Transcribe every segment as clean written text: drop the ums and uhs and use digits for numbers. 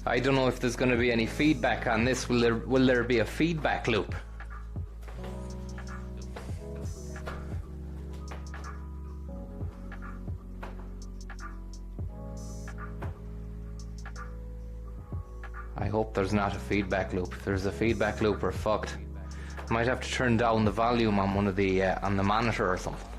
I don't know if there's going to be any feedback on this. Will there be a feedback loop? I hope there's not a feedback loop. If there's a feedback loop, we're fucked. Might have to turn down the volume on one of the on the monitor or something.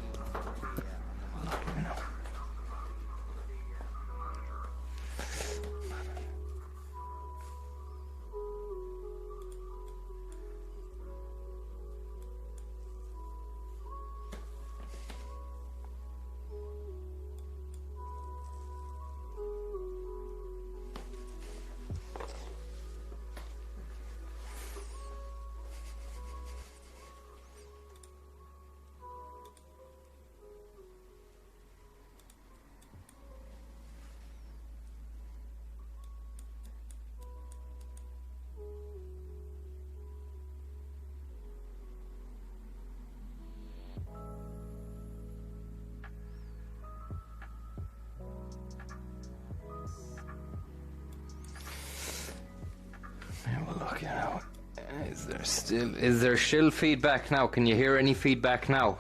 Is there still feedback now? Can you hear any feedback now?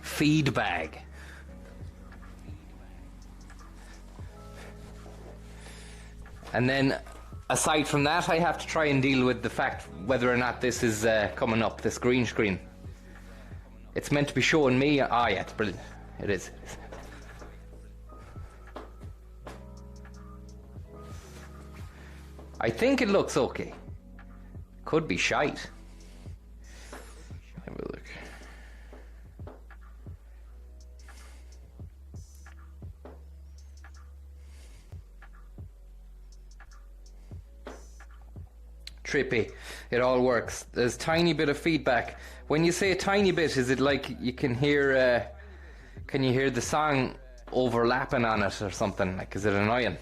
Feedback. And then, aside from that, I have to try and deal with the fact whether or not this is coming up, this green screen. It's meant to be showing me. Ah, yeah, it's brilliant. It is. I think it looks okay. Could be shite. Have a look. Trippy. It all works. There's tiny bit of feedback. When you say a tiny bit, is it like you can hear the song overlapping on it or something? Like, is it annoying?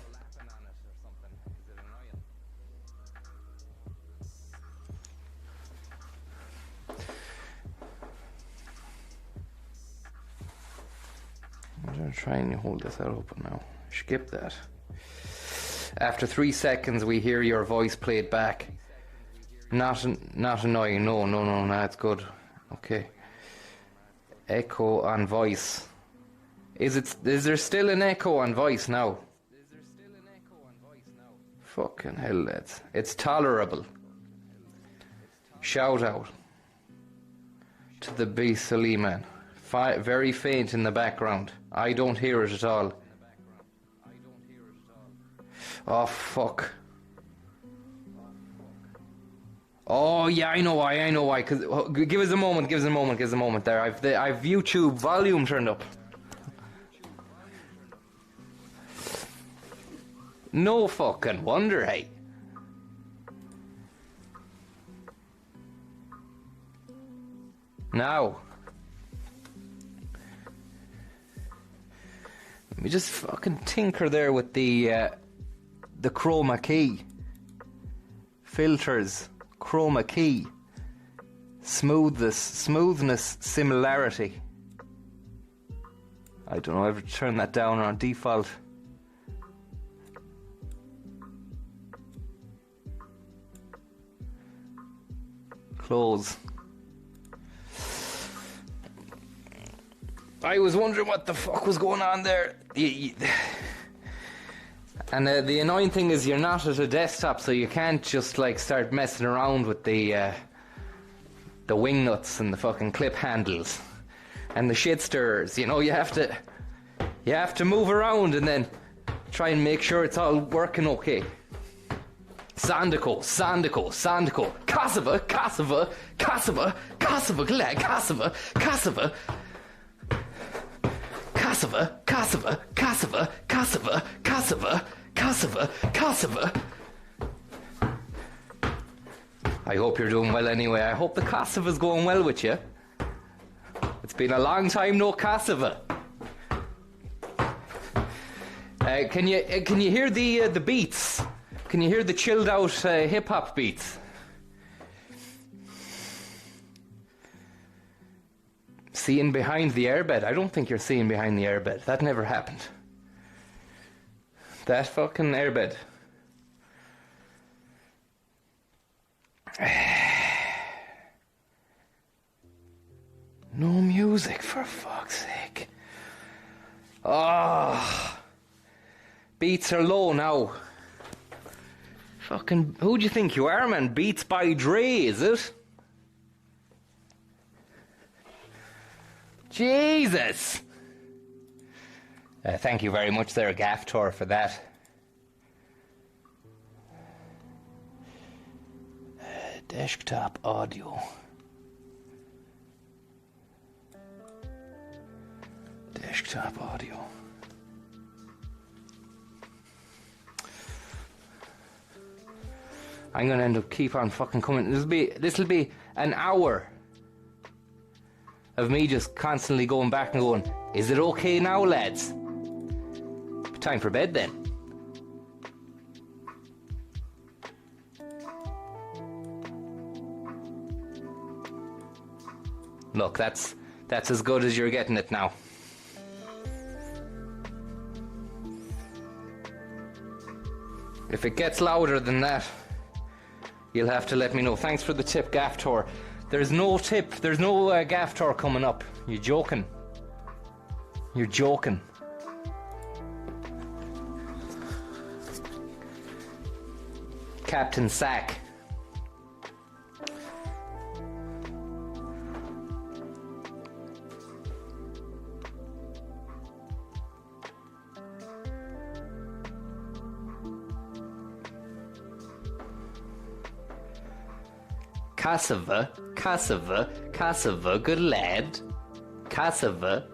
I'm going to try and hold this out open now. Skip that. After 3 seconds, we hear your voice played back. Not annoying. No, it's good. Okay. Echo on voice. Is there still an echo on voice now? Fucking hell, lads. It's tolerable. Shout out to the Beastly man. Very faint in the background. I don't hear it at all. Oh, fuck. Oh, yeah, I know why. Cause, give us a moment there. I've YouTube volume turned up. No fucking wonder, hey. Now. Let me just fucking tinker there with the chroma key. Filters, chroma key. Smoothness, similarity. I don't know, I have to turn that down on default. Close. I was wondering what the fuck was going on there. And the annoying thing is you're not at a desktop, so you can't just like start messing around with the wing nuts and the fucking clip handles and the shit stirrers. You know, you have to move around and then try and make sure it's all working okay. Sandico, Kosova, I hope you're doing well anyway. I hope the Kosova's going well with you. It's been a long time no Kosova. Can you hear the beats? Can you hear the chilled out hip hop beats? Seeing behind the airbed? I don't think you're seeing behind the airbed. That never happened. That fucking airbed. No music, for fuck's sake. Oh, beats are low now. Fucking, who do you think you are, man? Beats by Dre, is it? Jesus! Thank you very much there, Gaff Tour, for that. Desktop audio. Desktop audio. I'm gonna end up keep on fucking coming. This'll be an hour of me just constantly going back and going, is it okay now, lads? Time for bed then. Look, that's as good as you're getting it now. If it gets louder than that, you'll have to let me know. Thanks for the tip, Gaff Tour. There's no tip, there's no Gaff Tour coming up. You're joking. You're joking. Captain Sack. Kosova, good lad. Kosova,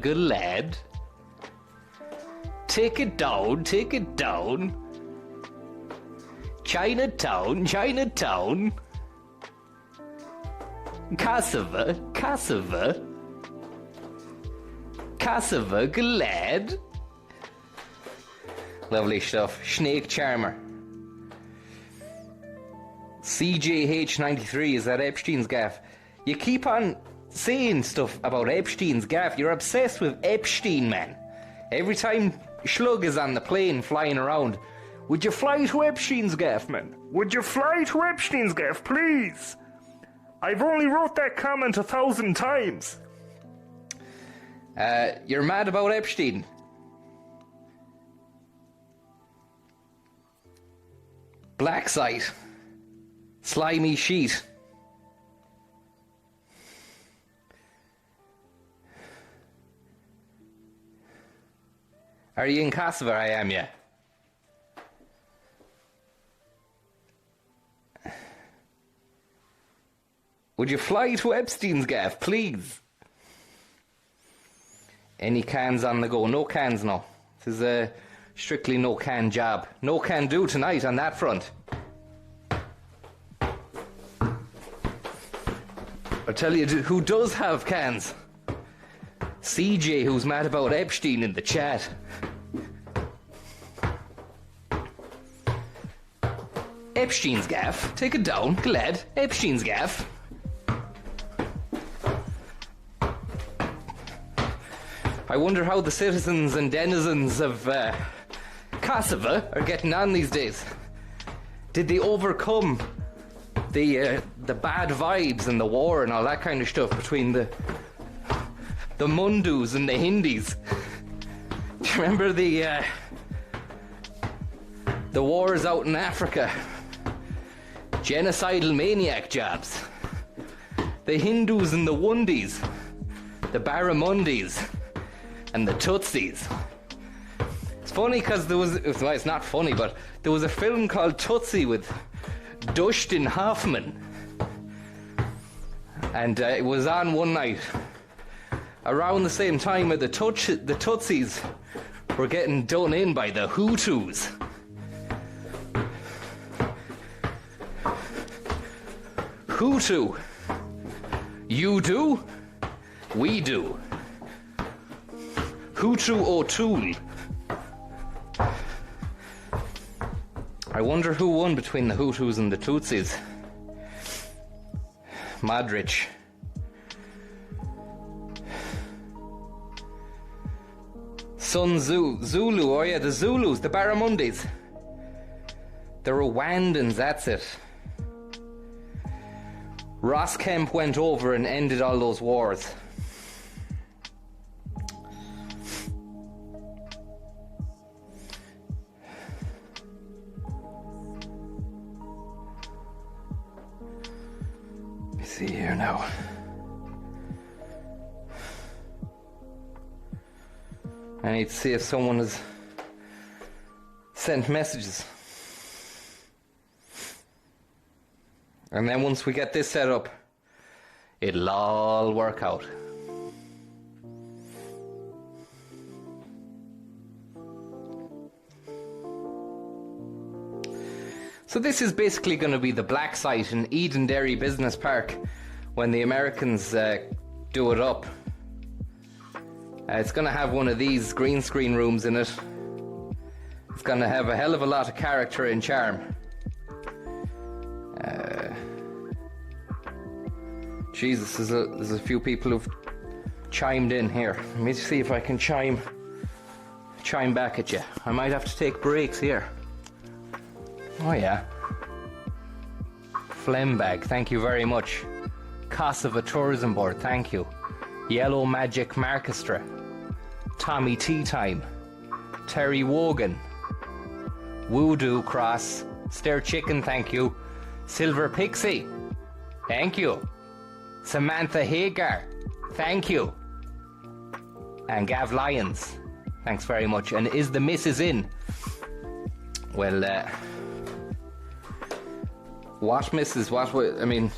good lad. Take it down. Chinatown. Kosova, good lad. Lovely stuff. Snake Charmer. CJH93, is that Epstein's gaff? You keep on saying stuff about Epstein's gaff. You're obsessed with Epstein, man. Every time Schlug is on the plane flying around, would you fly to Epstein's gaff, man? Would you fly to Epstein's gaff, please? I've only wrote that comment 1,000 times. You're mad about Epstein? Black site. Slimy sheet. Are you in Kosova? I am, yeah. Would you fly to Epstein's gaff, please? Any cans on the go? No cans, no. This is a strictly no can job. No can do tonight on that front. I'll tell you who does have cans. CJ, who's mad about Epstein in the chat. Epstein's gaff. Take it down, glad. Epstein's gaff. I wonder how the citizens and denizens of Kosova are getting on these days. Did they overcome the bad vibes and the war and all that kind of stuff between the Mundus and the Hindis? Do you remember the wars out in Africa? Genocidal maniac jobs. The Hindus and the Wundis, the Barramundis and the Tutsis. It's funny because there was, well, it's not funny, but there was a film called Tutsi with Dustin Hoffman, and it was on one night around the same time that the Tutsis were getting done in by the Hutus. Hutu. You do, we do. Hutu O'Toole. I wonder who won between the Hutus and the Tutsis. Modric. Zulu, oh yeah, the Zulus, the Barramundis. The Rwandans, that's it. Ross Kemp went over and ended all those wars. Let me see here now. I need to see if someone has sent messages. And then once we get this set up, it'll all work out. So this is basically going to be the black site in Edenderry Business Park when the Americans do it up. It's going to have one of these green screen rooms in it. It's going to have a hell of a lot of character and charm. Jesus, there's a few people who've chimed in here. Let me see if I can chime back at you. I might have to take breaks here. Oh yeah. Flembag, thank you very much. Kosova Tourism Board, thank you. Yellow Magic Markestra. Tommy Tea Time. Terry Wogan. Voodoo Cross. Stair Chicken, thank you. Silver Pixie, thank you. Samantha Hagar, thank you. And Gav Lyons, thanks very much. And is the missus in? Well, what missus? I mean,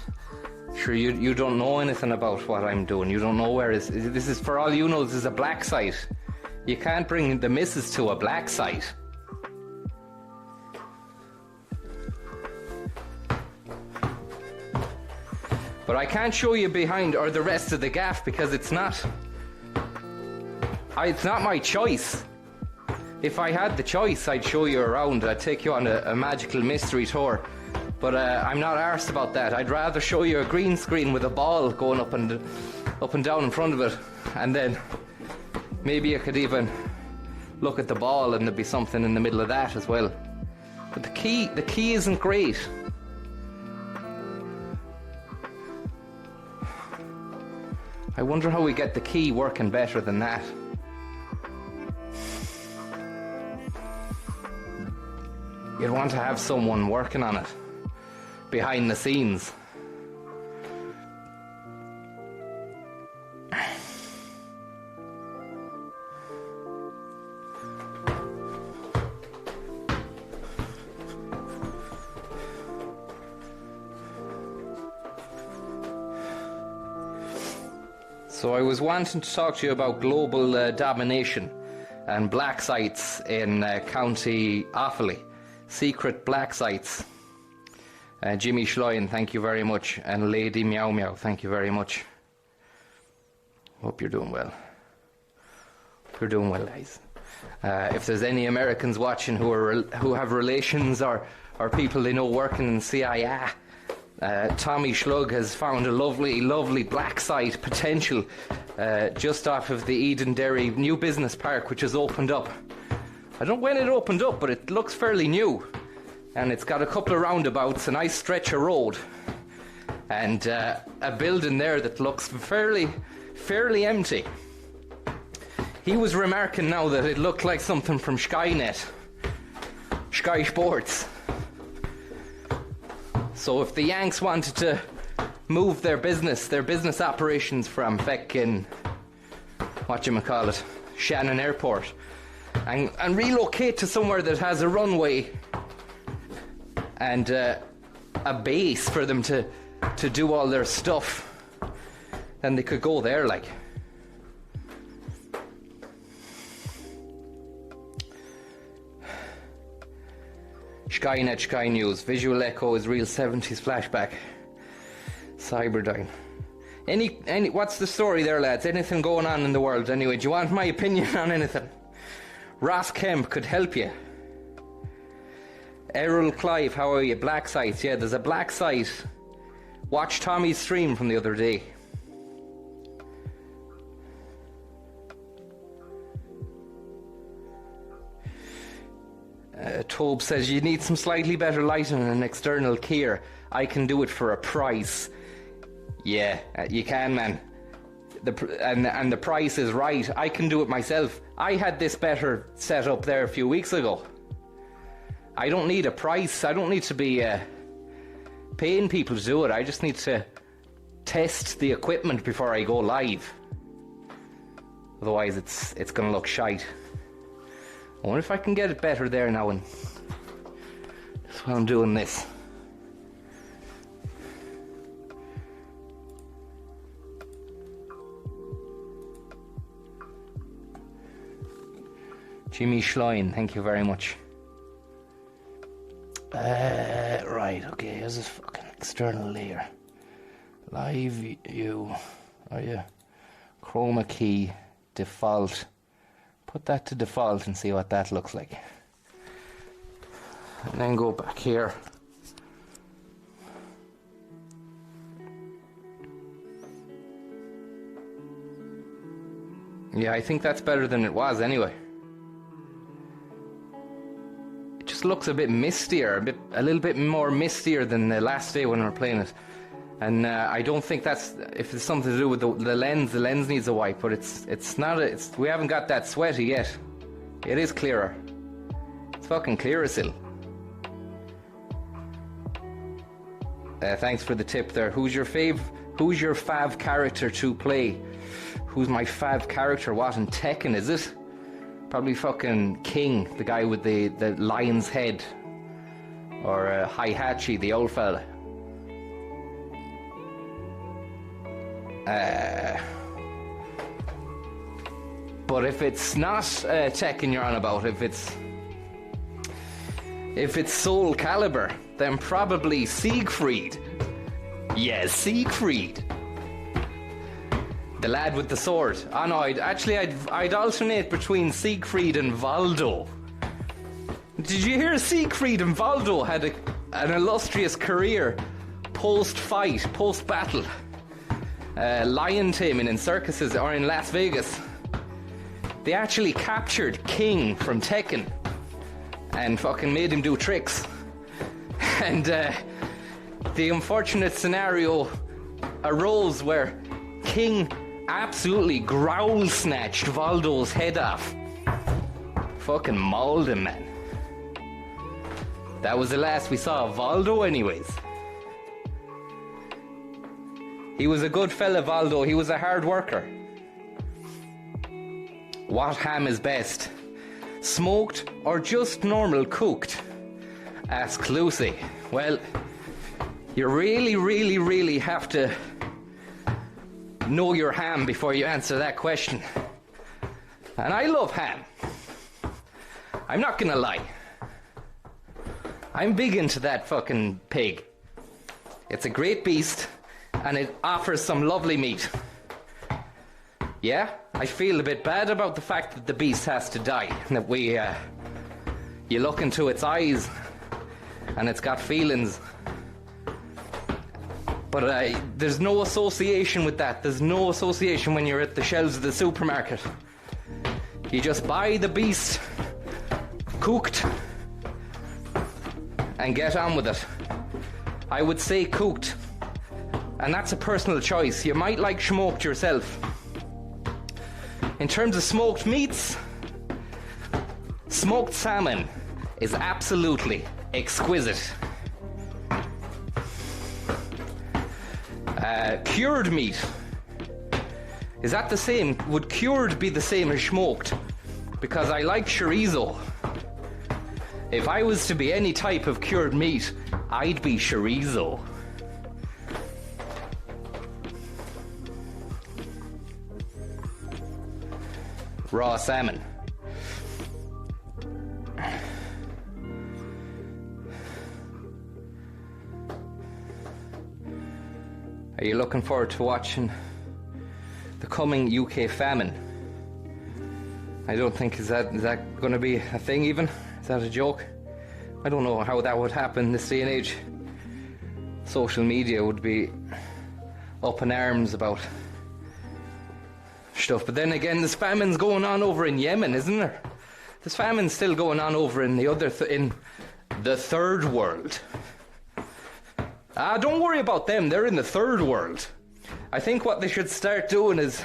sure, you don't know anything about what I'm doing. You don't know where this is. For all you know, this is a black site. You can't bring the missus to a black site. But I can't show you behind or the rest of the gaff because it's not my choice. If I had the choice, I'd show you around. I'd take you on a magical mystery tour. But I'm not arsed about that. I'd rather show you a green screen with a ball going up and down in front of it. And then maybe you could even look at the ball and there'd be something in the middle of that as well. But the key isn't great. I wonder how we get the key working better than that. You'd want to have someone working on it behind the scenes. So I was wanting to talk to you about global domination and black sites in County Offaly. Secret black sites. Jimmy Schlein, thank you very much. And Lady Meow Meow, thank you very much. Hope you're doing well. You're doing well, guys. If there's any Americans watching who have relations or people they know working in CIA, Tommy Schlug has found a lovely black site potential just off of the Edenderry new business park, which has opened up. I don't know when it opened up, but it looks fairly new. And it's got a couple of roundabouts, a nice stretch of road, and a building there that looks fairly empty. He was remarking now that it looked like something from Skynet, Sky Sports. So if the Yanks wanted to move their business operations from feckin' Shannon Airport, and relocate to somewhere that has a runway and a base for them to do all their stuff, then they could go there, like. Skynet, Sky News. Visual Echo is real 70s flashback. Cyberdyne. Any what's the story there, lads? Anything going on in the world anyway? Do you want my opinion on anything? Ross Kemp could help you. Errol Clive, how are you? Black sites. Yeah, there's a black site. Watch Tommy's stream from the other day. Tobe says, you need some slightly better lighting and an external keyer. I can do it for a price. Yeah, you can, man. And the price is right. I can do it myself. I had this better set up there a few weeks ago. I don't need a price. I don't need to be paying people to do it. I just need to test the equipment before I go live. Otherwise it's going to look shite. I wonder if I can get it better there now, and that's why I'm doing this. Jimmy Schlein, thank you very much. Right, okay, here's this fucking external layer. Live view. Oh yeah. Chroma key, default. Put that to default and see what that looks like. And then go back here. Yeah, I think that's better than it was anyway. It just looks a bit mistier, a little bit more mistier than the last day when we were playing it. And I don't think that's, if it's something to do with the lens needs a wipe, but it's not, we haven't got that sweaty yet. It is clearer. It's fucking clearer still. Thanks for the tip there. Who's your fav character to play? Who's my fav character? What, in Tekken, is it? Probably fucking King, the guy with the lion's head. Or Heihachi, the old fella. But if it's not Tekken you're on about, if it's Soul Calibur, then probably Siegfried. Yes, Siegfried. The lad with the sword. Oh no, I'd alternate between Siegfried and Valdo. Did you hear Siegfried and Valdo had an illustrious career post-fight, post-battle? Lion taming in circuses or in Las Vegas. They actually captured King from Tekken and fucking made him do tricks. And the unfortunate scenario arose where King absolutely growl snatched Valdo's head off. Fucking mauled him, man. That was the last we saw of Valdo anyways. He was a good fella, Valdo. He was a hard worker. What ham is best? Smoked or just normal cooked? Asked Lucy. Well, you really, really, really have to know your ham before you answer that question. And I love ham. I'm not gonna lie. I'm big into that fucking pig. It's a great beast. And it offers some lovely meat. Yeah, I feel a bit bad about the fact that the beast has to die. That you look into its eyes and it's got feelings. But there's no association with that. There's no association when you're at the shelves of the supermarket. You just buy the beast cooked and get on with it. I would say cooked. And that's a personal choice. You might like smoked yourself. In terms of smoked meats, smoked salmon is absolutely exquisite. Cured meat, is that the same? Would cured be the same as smoked? Because I like chorizo. If I was to be any type of cured meat, I'd be chorizo. Raw salmon. Are you looking forward to watching the coming UK famine? I don't think, is that going to be a thing even? Is that a joke? I don't know how that would happen this day and age. Social media would be up in arms about stuff. But then again, there's famines going on over in Yemen, isn't there? There's famine still going on over in in the third world. Don't worry about them, they're in the third world. I think what they should start doing is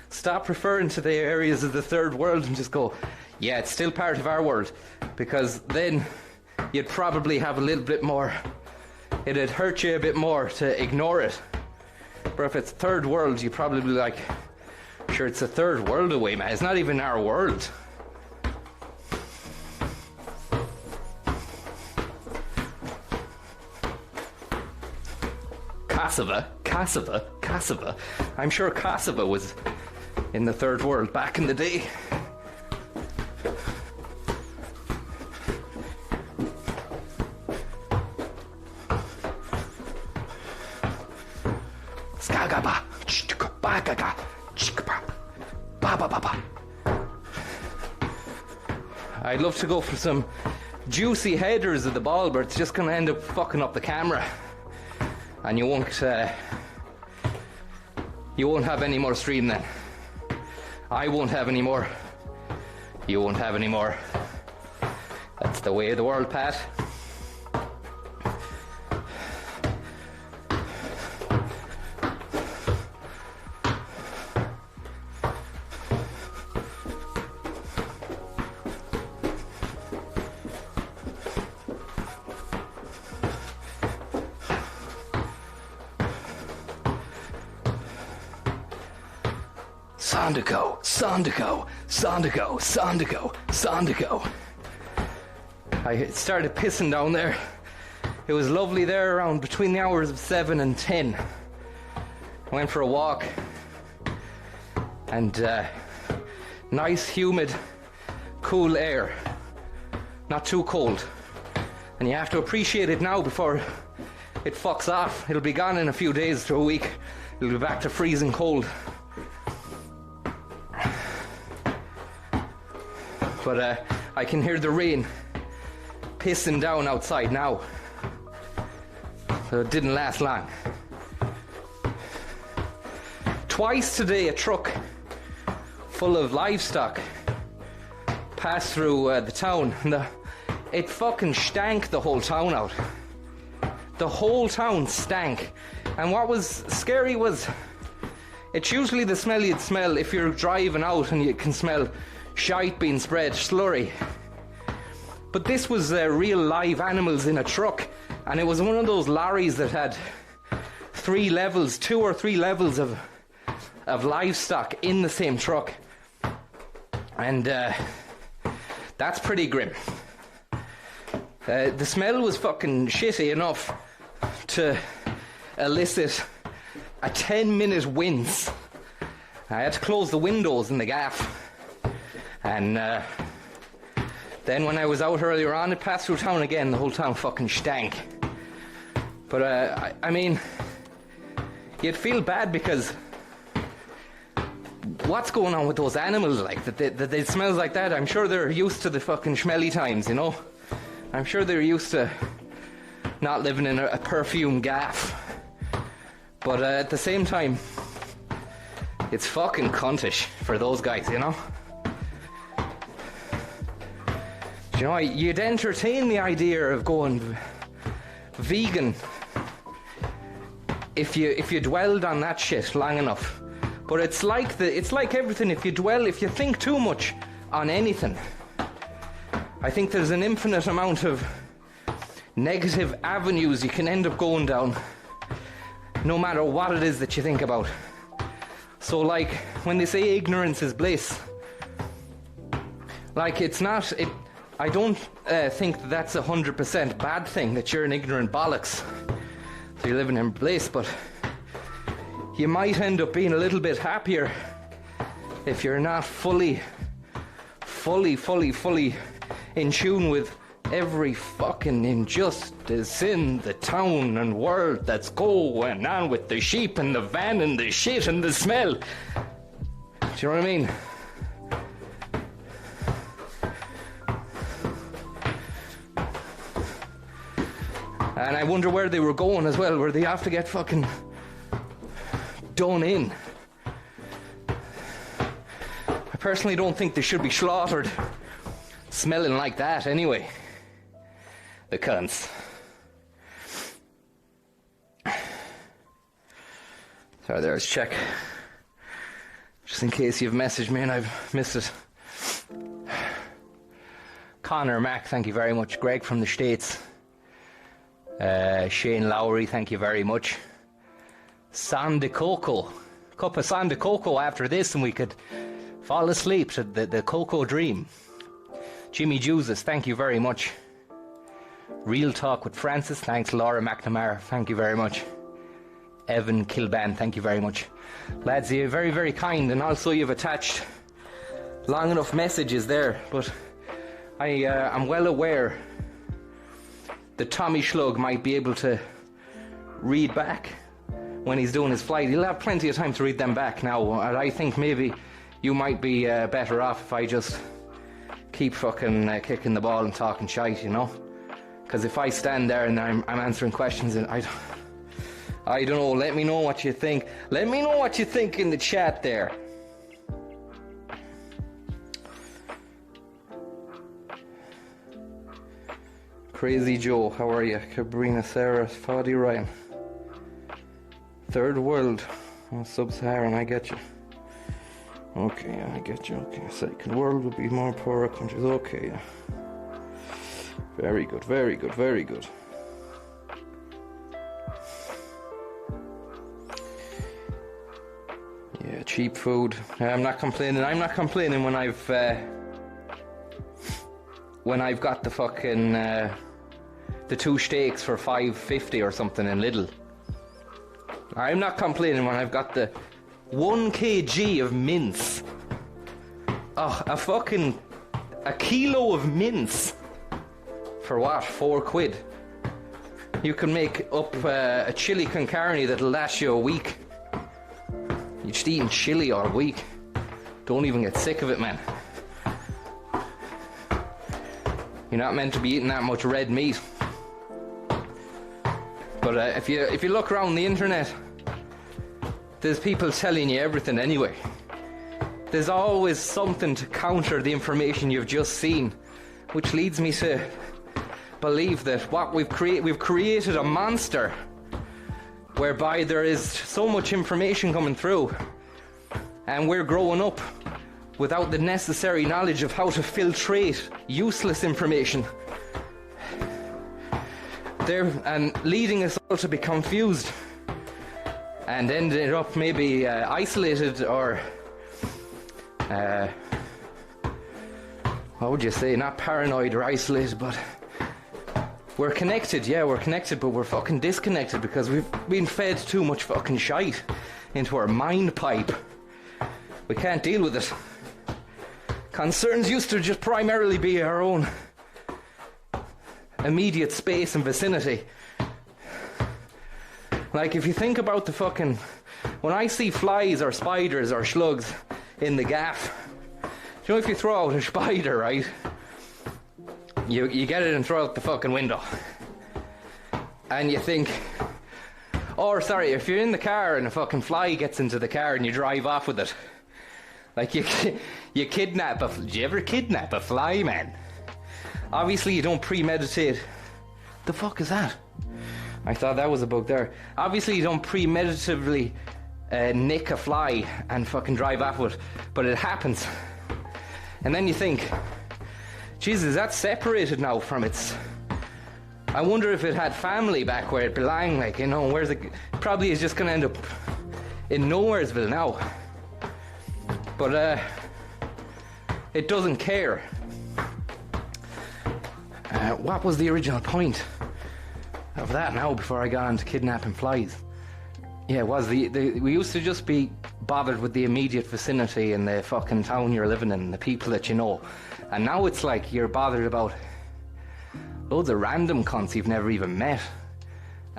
stop referring to the areas of the third world and just go, yeah, it's still part of our world. Because then you'd probably have a little bit more, it'd hurt you a bit more to ignore it. But if it's third world, you probably be like, sure, it's a third world away, man. It's not even our world. Kosova. I'm sure Kosova was in the third world back in the day. I'd love to go for some juicy headers of the ball, but it's just going to end up fucking up the camera. And you won't have any more stream then. I won't have any more. You won't have any more. That's the way of the world, Pat. Sandico. I started pissing down there. It was lovely there around between the hours of 7 and 10. I went for a walk and nice, humid, cool air. Not too cold. And you have to appreciate it now before it fucks off. It'll be gone in a few days to a week. It'll be back to freezing cold. But I can hear the rain pissing down outside now. So it didn't last long. Twice today a truck full of livestock passed through the town. And it fucking stank the whole town out. The whole town stank. And what was scary was, it's usually the smell you'd smell if you're driving out and you can smell shite being spread, slurry. But this was real live animals in a truck, and it was one of those lorries that had 2 or 3 levels of livestock in the same truck. And that's pretty grim. The smell was fucking shitty enough to elicit a 10-minute wince. I had to close the windows in the gaff. And then when I was out earlier on, it passed through town again. The whole town fucking stank. But I mean, you'd feel bad because what's going on with those animals like that they smell like that? I'm sure they're used to the fucking smelly times, you know. I'm sure they're used to not living in a perfume gaff. But at the same time, it's fucking cuntish for those guys, you know. You know, you'd entertain the idea of going vegan if you dwelled on that shit long enough. But it's like everything. If you think too much on anything, I think there's an infinite amount of negative avenues you can end up going down, no matter what it is that you think about. So, like when they say ignorance is bliss, like it's not. I don't think that's 100% bad thing, that you're an ignorant bollocks, so you're living in bliss, but you might end up being a little bit happier if you're not fully in tune with every fucking injustice in the town and world that's going on with the sheep and the van and the shit and the smell. Do you know what I mean? And I wonder where they were going as well, where they have to get fucking done in. I personally don't think they should be slaughtered smelling like that anyway. The cunts. Sorry, there's check. Just in case you've messaged me and I've missed it. Connor Mack, thank you very much. Greg from the States. Shane Lowry, thank you very much. San de Coco. Cup of San de Coco after this and we could fall asleep to the Coco dream. Jimmy Jesus, thank you very much. Real Talk with Francis, thanks. Laura McNamara, thank you very much. Evan Kilban, thank you very much. Lads, you're very, very kind, and also you've attached long enough messages there, but I'm well aware that Tommy Schlug might be able to read back when he's doing his flight. He'll have plenty of time to read them back now, and I think maybe you might be better off if I just keep fucking kicking the ball and talking shite, you know? Because if I stand there and I'm answering questions and I don't know, let me know what you think. Let me know what you think in the chat there. Crazy Joe, how are you? Cabrina Sarah, Fadi Ryan. Third world, sub-Saharan, I get you. Okay, I get you, okay. Second world would be more poorer countries, okay, yeah. Very good, very good, very good. Yeah, cheap food. I'm not complaining. I'm not complaining when I've got the fucking the 2 steaks for $5.50 or something in Lidl. I'm not complaining when I've got the 1 kg of mince. Oh, a kilo of mince. For what? £4? You can make up a chili con carne that'll last you a week. You're just eating chili all week. Don't even get sick of it, man. You're not meant to be eating that much red meat. But if you look around the internet, there's people telling you everything anyway. There's always something to counter the information you've just seen, which leads me to believe that what we've created a monster whereby there is so much information coming through and we're growing up without the necessary knowledge of how to filtrate useless information there, and leading us all to be confused and ended up maybe isolated or what would you say, not paranoid or isolated, but we're connected, yeah, we're connected, but we're fucking disconnected because we've been fed too much fucking shite into our mind pipe. We can't deal with it. Concerns used to just primarily be our own immediate space and vicinity. Like, if you think about the fucking... When I see flies or spiders or slugs in the gaff, you know, if you throw out a spider, right? You get it and throw out the fucking window. And you think... Or, sorry, if you're in the car and a fucking fly gets into the car and you drive off with it. Like, you kidnap a... Did you ever kidnap a fly, man? Obviously, you don't premeditate... The fuck is that? I thought that was a bug there. Obviously, you don't premeditatively nick a fly and fucking drive off with it. But it happens. And then you think... Jesus, that's separated now from its... I wonder if it had family back where it belonged, like, you know, where's it... Probably is just going to end up in Nowheresville now. But, it doesn't care. What was the original point of that now before I got into kidnapping flies? Yeah, it was we used to just be bothered with the immediate vicinity and the fucking town you're living in, the people that you know. And now it's like you're bothered about loads of random cunts you've never even met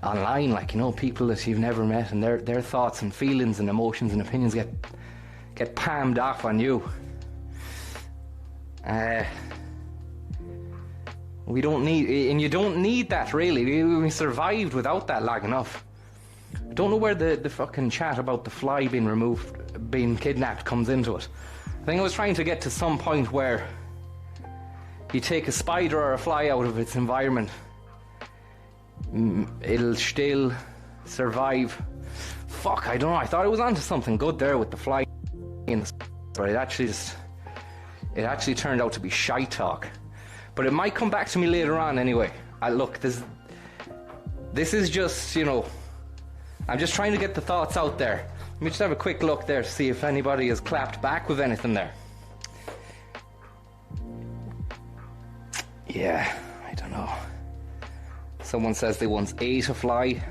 online, like, you know, people that you've never met, and their thoughts and feelings and emotions and opinions get palmed off on you. We don't need, and you don't need that really. We survived without that long enough. I don't know where the fucking chat about the fly being removed, being kidnapped comes into it. I think I was trying to get to some point where you take a spider or a fly out of its environment, it'll still survive. Fuck, I don't know. I thought I was onto something good there with the fly in the, but it actually turned out to be shite talk. But it might come back to me later on anyway. Look, this is just, you know, I'm just trying to get the thoughts out there. Let me just have a quick look there to see if anybody has clapped back with anything there. Yeah, I don't know. Someone says they once ate a fly.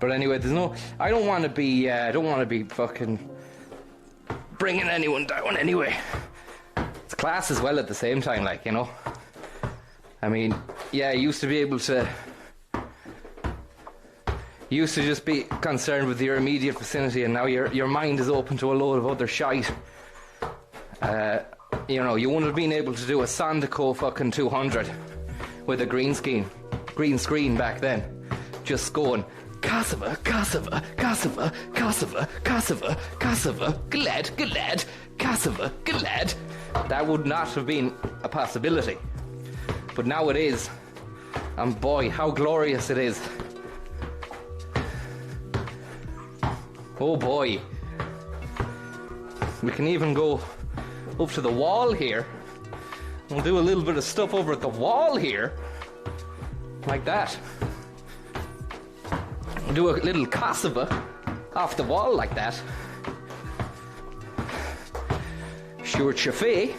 But anyway, I don't want to be fucking bringing anyone down anyway. It's class as well at the same time, like, you know. I mean, yeah, you used to just be concerned with your immediate vicinity, and now your mind is open to a load of other shite. You know, you wouldn't have been able to do a Sandico fucking 200 with a green screen back then. Just going Kosova, Kosova, Kosova, Kosova, Kosova, Kosova, Glad, Kosova, Glad. That would not have been a possibility. But now it is. And boy, how glorious it is. Oh boy. We can even go up to the wall here. We'll do a little bit of stuff over at the wall here. Like that. We'll do a little Kosova off the wall like that. Sure, Chaffee.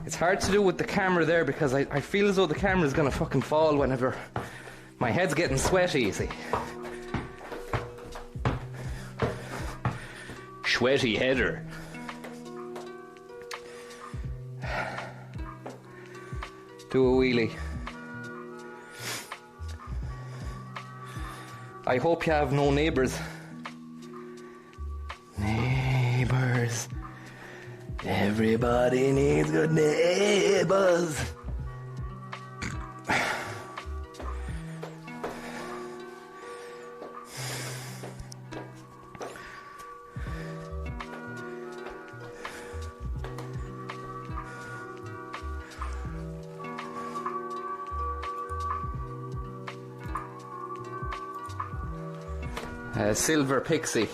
It's hard to do with the camera there because I feel as though the camera is going to fucking fall whenever my head's getting sweaty, you see. Sweaty header. Do a wheelie. I hope you have no neighbours. Neighbours. Everybody needs good neighbours. Silver Pixie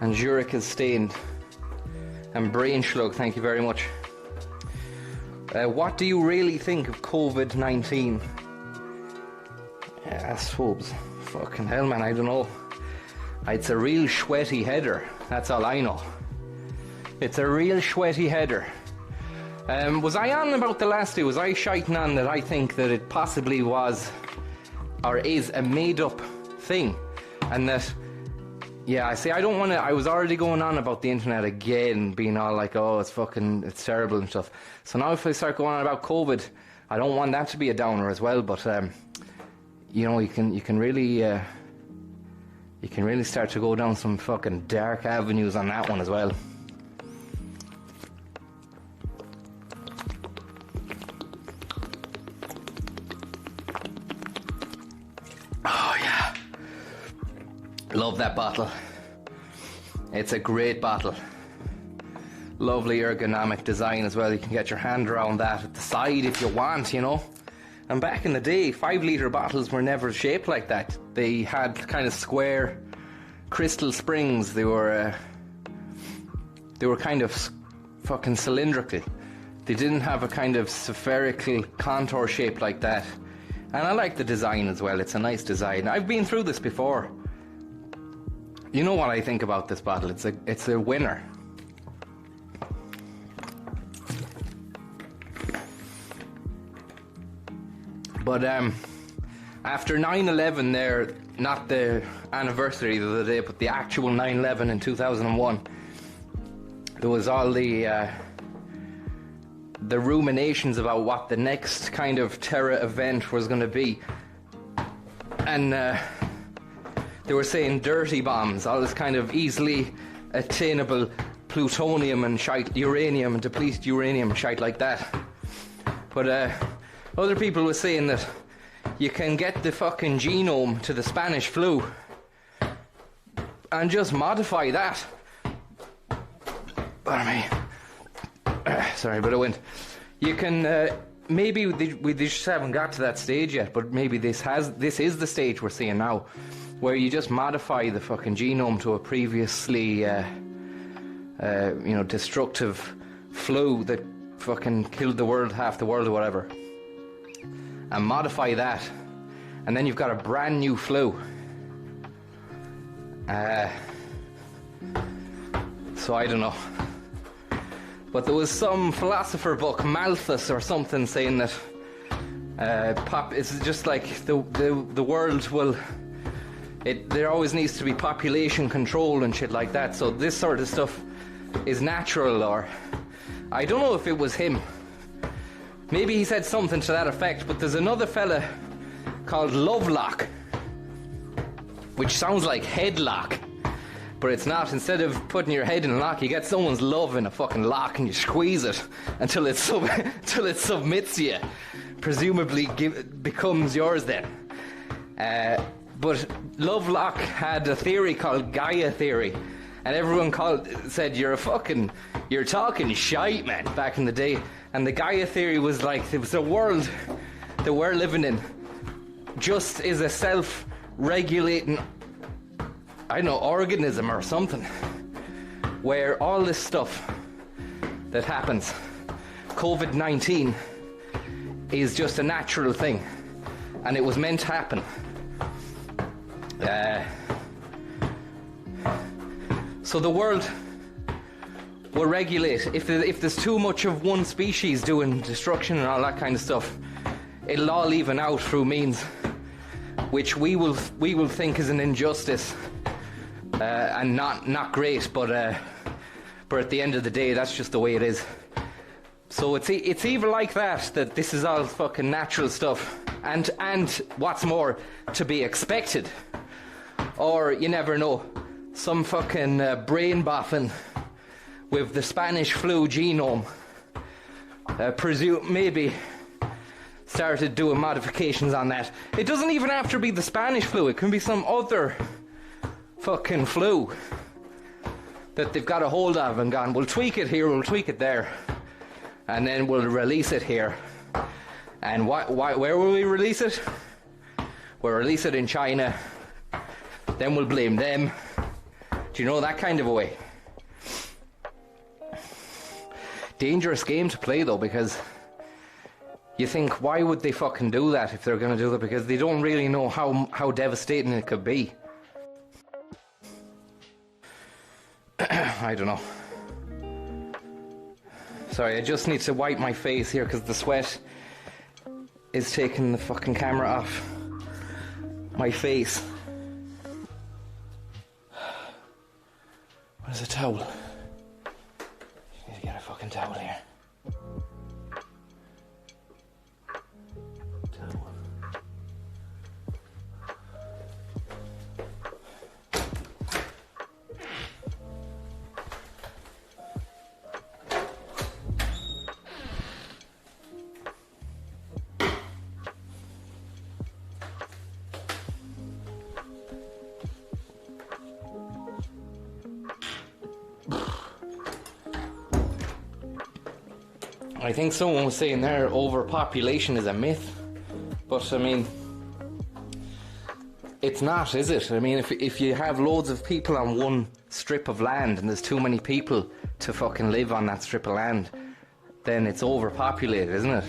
and Zurich is stained. And Brain Slug, thank you very much. What do you really think of COVID-19? Yeah, I suppose. Fucking hell, man, I don't know. It's a real sweaty header. That's all I know. It's a real sweaty header. Was I on about the last day? Was I shiting on that I think that it possibly was or is a made-up thing? And that, yeah, I see, I don't want to, I was already going on about the internet again, being all like, oh, it's terrible and stuff. So now if I start going on about COVID, I don't want that to be a downer as well, but, you know, you can really start to go down some fucking dark avenues on that one as well. Love that bottle. It's a great bottle. Lovely ergonomic design as well. You can get your hand around that at the side if you want, you know. And back in the day, 5-litre bottles were never shaped like that. They had kind of square crystal springs. They were kind of fucking cylindrical. They didn't have a kind of spherical contour shape like that. And I like the design as well. It's a nice design. I've been through this before. You know what I think about this bottle? It's a winner. But after 9/11 there, not the anniversary of the day, but the actual 9/11 in 2001, there was all the ruminations about what the next kind of terror event was going to be. And they were saying dirty bombs, all this kind of easily attainable plutonium and shite, uranium and depleted uranium and shite like that. But other people were saying that you can get the fucking genome to the Spanish flu and just modify that. Pardon me. Sorry, but I went. You can maybe we just haven't got to that stage yet, but maybe this is the stage we're seeing now, where you just modify the fucking genome to a previously destructive flu that fucking killed the world, half the world or whatever, and modify that, and then you've got a brand new flu. So I don't know. But there was some philosopher book, Malthus or something, saying that it's just like the world will. There always needs to be population control and shit like that. So this sort of stuff is natural, or I don't know if it was him. Maybe he said something to that effect. But there's another fella called Lovelock, which sounds like headlock. But it's not. Instead of putting your head in a lock, you get someone's love in a fucking lock and you squeeze it until it submits to you. Presumably becomes yours then. But Lovelock had a theory called Gaia theory. And everyone said, you're talking shite, man, back in the day. And the Gaia theory was like, it was a world that we're living in just is a self-regulating, I don't know, organism or something, where all this stuff that happens, COVID-19, is just a natural thing, and it was meant to happen. So the world will regulate. If there's too much of one species doing destruction and all that kind of stuff, it'll all even out through means which we will think is an injustice. And not great, but at the end of the day, that's just the way it is. So it's either like that this is all fucking natural stuff, and what's more, to be expected, or you never know, some fucking brain boffin with the Spanish flu genome maybe started doing modifications on that. It doesn't even have to be the Spanish flu. It can be some other fucking flu that they've got a hold of and gone, we'll tweak it here, we'll tweak it there, and then we'll release it here. And where will we release it? We'll release it in China, then we'll blame them. Do you know, that kind of a way? Dangerous game to play though, because you think, why would they fucking do that if they're going to do that? Because they don't really know how devastating it could be. I don't know. Sorry, I just need to wipe my face here because the sweat is taking the fucking camera off my face. Where's a towel? Need to get a fucking towel here. Towel. I think someone was saying there overpopulation is a myth, but I mean, it's not, is it? I mean, if you have loads of people on one strip of land and there's too many people to fucking live on that strip of land, then it's overpopulated, isn't it?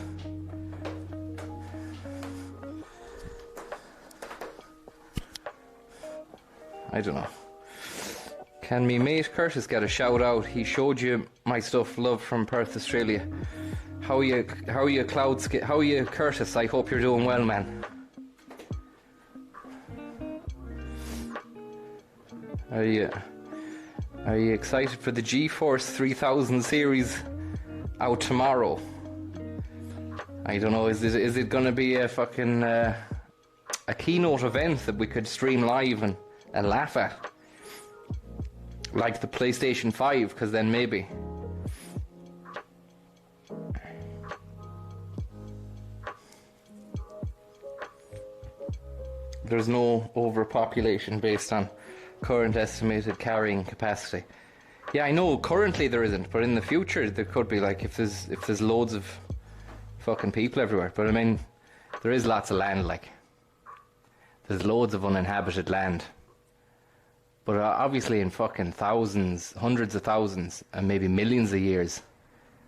I don't know. Can me mate Curtis get a shout out? He showed you my stuff, love from Perth, Australia. How are you Curtis? I hope you're doing well, man. Are you excited for the GeForce 3000 series out tomorrow? I don't know, is it gonna be a fucking a keynote event that we could stream live and laugh at? Like the PlayStation 5, because then maybe. there's no overpopulation based on current estimated carrying capacity. Yeah, I know currently there isn't, but in the future there could be, like, if there's loads of fucking people everywhere. But I mean, there is lots of land, like, there's loads of uninhabited land. But obviously in fucking thousands, hundreds of thousands, and maybe millions of years,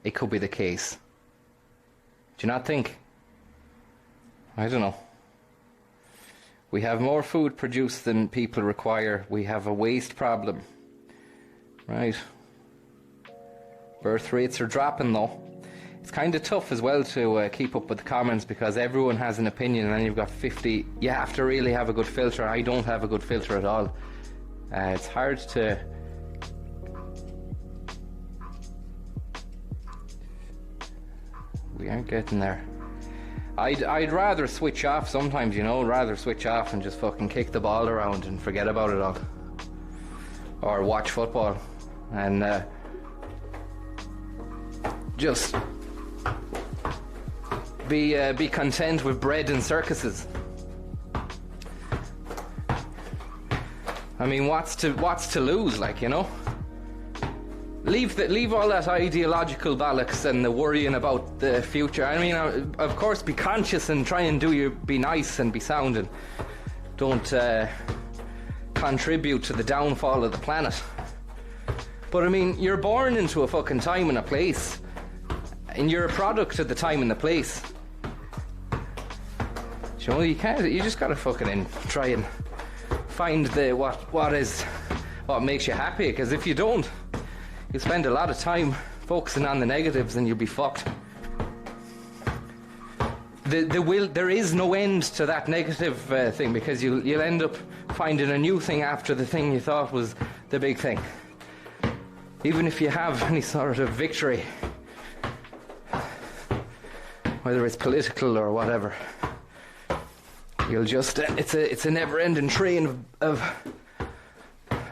it could be the case. Do you not think? I don't know. We have more food produced than people require. We have a waste problem. Right. Birth rates are dropping though. It's kind of tough as well to keep up with the comments, because everyone has an opinion and then you've got 50. You have to really have a good filter. I don't have a good filter at all. It's hard to... We aren't getting there. I'd rather switch off sometimes, you know, rather switch off and just fucking kick the ball around and forget about it all. Or watch football and just be content with bread and circuses. I mean, what's to lose, like, you know? Leave all that ideological bollocks and the worrying about the future. I mean, of course, be conscious and try and be nice and be sound, and don't contribute to the downfall of the planet. But I mean, you're born into a fucking time and a place, and you're a product of the time and the place. You know, you just gotta fucking try and find what makes you happy, because if you don't, you spend a lot of time focusing on the negatives and you'll be fucked. There is no end to that negative thing, because you'll end up finding a new thing after the thing you thought was the big thing. Even if you have any sort of victory, whether it's political or whatever, you'll just it's a never-ending train of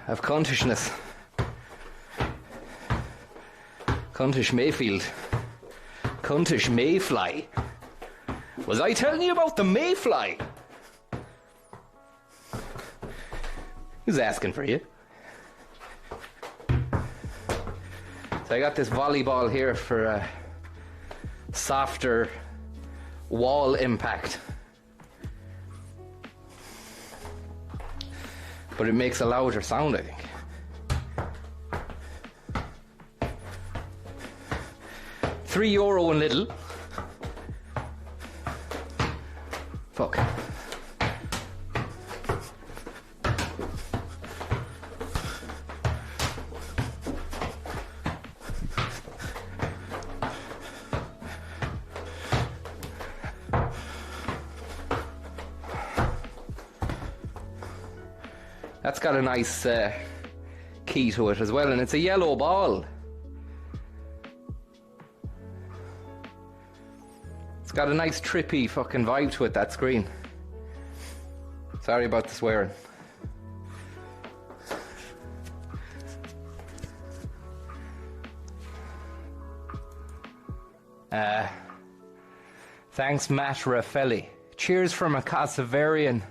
cuntishness. Cuntish Mayfield. Cuntish Mayfly. Was I telling you about the Mayfly? Who's asking for you? So I got this volleyball here for a softer wall impact. But it makes a louder sound, I think. €3 in Lidl. Fuck. That's got a nice key to it as well, and it's a yellow ball. It's got a nice trippy fucking vibe to it, that screen. Sorry about the swearing. Thanks, Matt Raffelli. Cheers from a Kosovarian,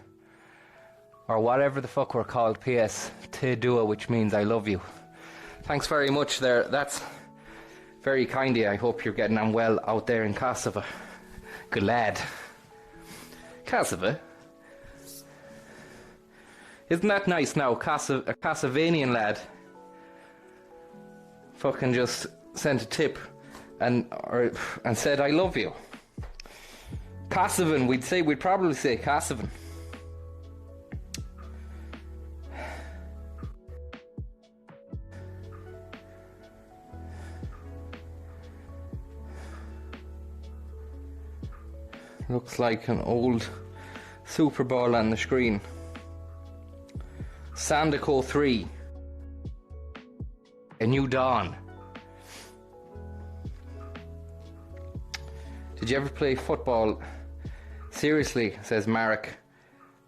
or whatever the fuck we're called. P.S. Te Dua, which means I love you. Thanks very much there. That's very kind of you. I hope you're getting on well out there in Kosovo. Good lad. Kosovo? Isn't that nice now? A Kosovanian lad fucking just sent a tip and said I love you. Kosovan, we'd probably say Kosovan. Looks like an old Super Bowl on the screen. Sandico 3. A New Dawn. Did you ever play football? Seriously, says Marek.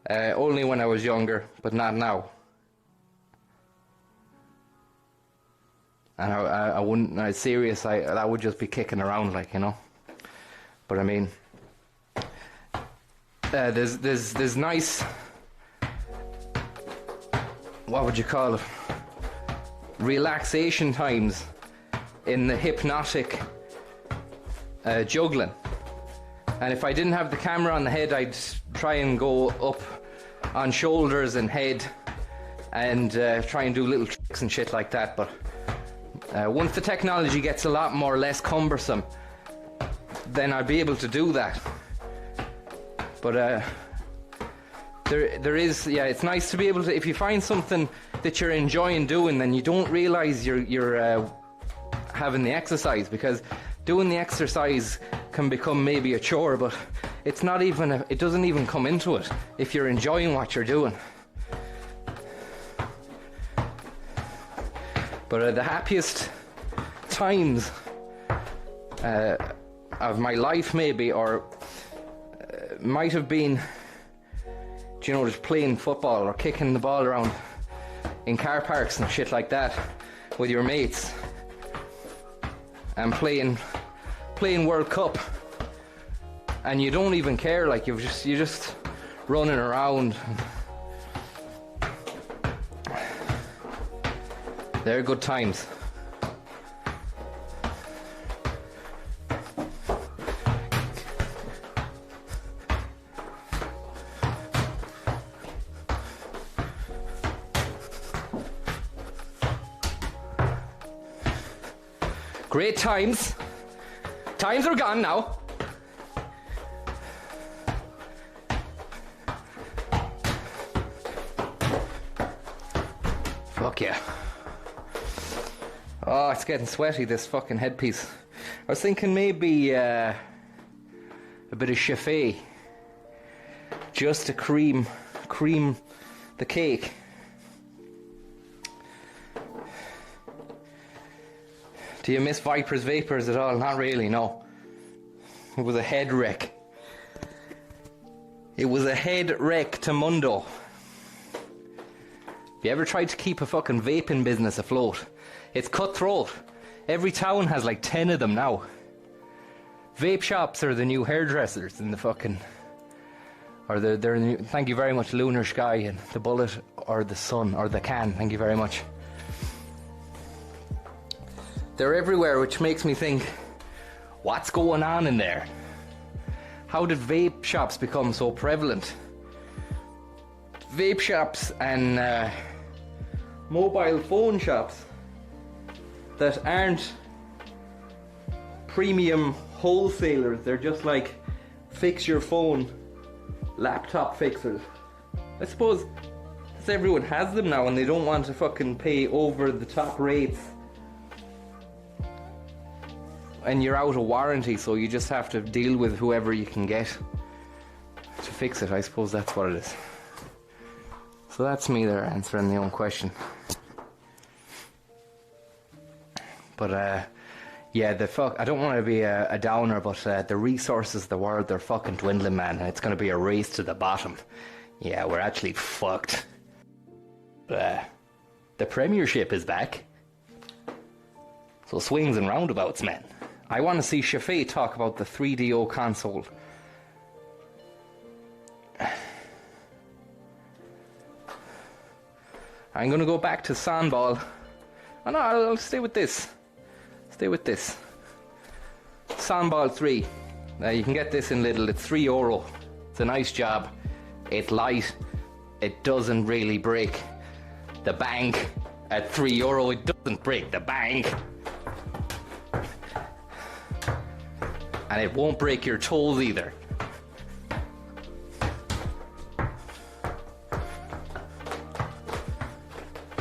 Only when I was younger, but not now. And I wouldn't, that would just be kicking around, like, you know. But I mean, there's nice what would you call it, relaxation times in the hypnotic juggling. And if I didn't have the camera on the head, I'd try and go up on shoulders and head and try and do little tricks and shit like that. But once the technology gets a lot more less cumbersome, then I'll be able to do that. But there is, yeah, it's nice to be able to, if you find something that you're enjoying doing, then you don't realise you're having the exercise, because doing the exercise can become maybe a chore, but it's not even, it doesn't even come into it if you're enjoying what you're doing. But the happiest times of my life, maybe, or might have been, you know, just playing football or kicking the ball around in car parks and shit like that with your mates, and playing World Cup, and you don't even care, like you're just running around. They're good times. Great times. Times are gone now. Fuck yeah. Oh, it's getting sweaty, this fucking headpiece. I was thinking maybe a bit of Chafé, just to cream the cake. Do you miss Viper's Vapors at all? Not really, no. It was a head wreck. It was a head wreck to Mundo. Have you ever tried to keep a fucking vaping business afloat? It's cutthroat. Every town has like 10 of them now. Vape shops are the new hairdressers in the fucking... Or they're new, thank you very much, Lunar Sky and the Bullet, or the Sun, or the Can, thank you very much. They're everywhere, which makes me think, what's going on in there? How did vape shops become so prevalent? Vape shops and mobile phone shops that aren't premium wholesalers, they're just like fix your phone laptop fixers. I suppose because everyone has them now and they don't want to fucking pay over the top rates, and you're out of warranty, so you just have to deal with whoever you can get to fix it. I suppose that's what it is. So that's me there answering the own question. But yeah, I don't want to be a downer, but the resources of the world, they're fucking dwindling, man, and it's going to be a race to the bottom. Yeah, we're actually fucked. The Premiership is back. So swings and roundabouts, man. I want to see Chafé talk about the 3DO console. I'm going to go back to Sandball. Oh no, I'll stay with this. Stay with this. Sandball 3. You can get this in Lidl. It's €3. It's a nice job. It's light. It doesn't really break the bank. At €3, it doesn't break the bank. And it won't break your toes either.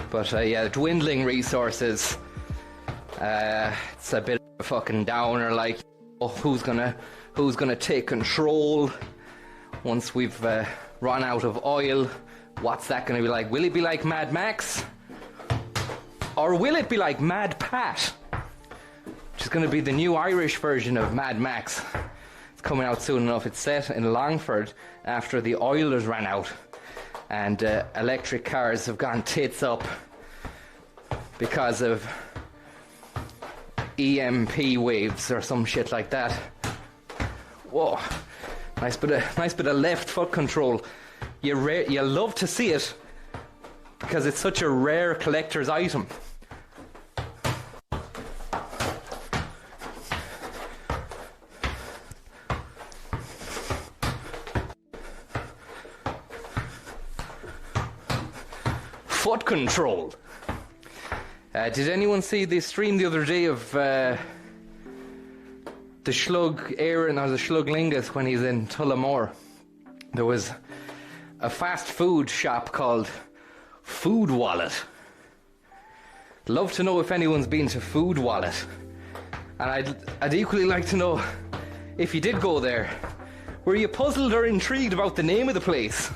But yeah, dwindling resources. It's a bit of a fucking downer. Like, oh, who's gonna take control once we've run out of oil? What's that gonna be like? Will it be like Mad Max, or will it be like Mad Pat, which is gonna be the new Irish version of Mad Max? It's coming out soon enough. It's set in Longford after the Oilers ran out, and electric cars have gone tits up because of EMP waves or some shit like that. Whoa, nice bit of left foot control. You love to see it, because it's such a rare collector's item. Foot control. Did anyone see the stream the other day of the Slug Aaron or the Slug Lingus when he's in Tullamore? There was a fast food shop called Food Wallet. Love to know if anyone's been to Food Wallet. And I'd equally like to know, if you did go there, were you puzzled or intrigued about the name of the place?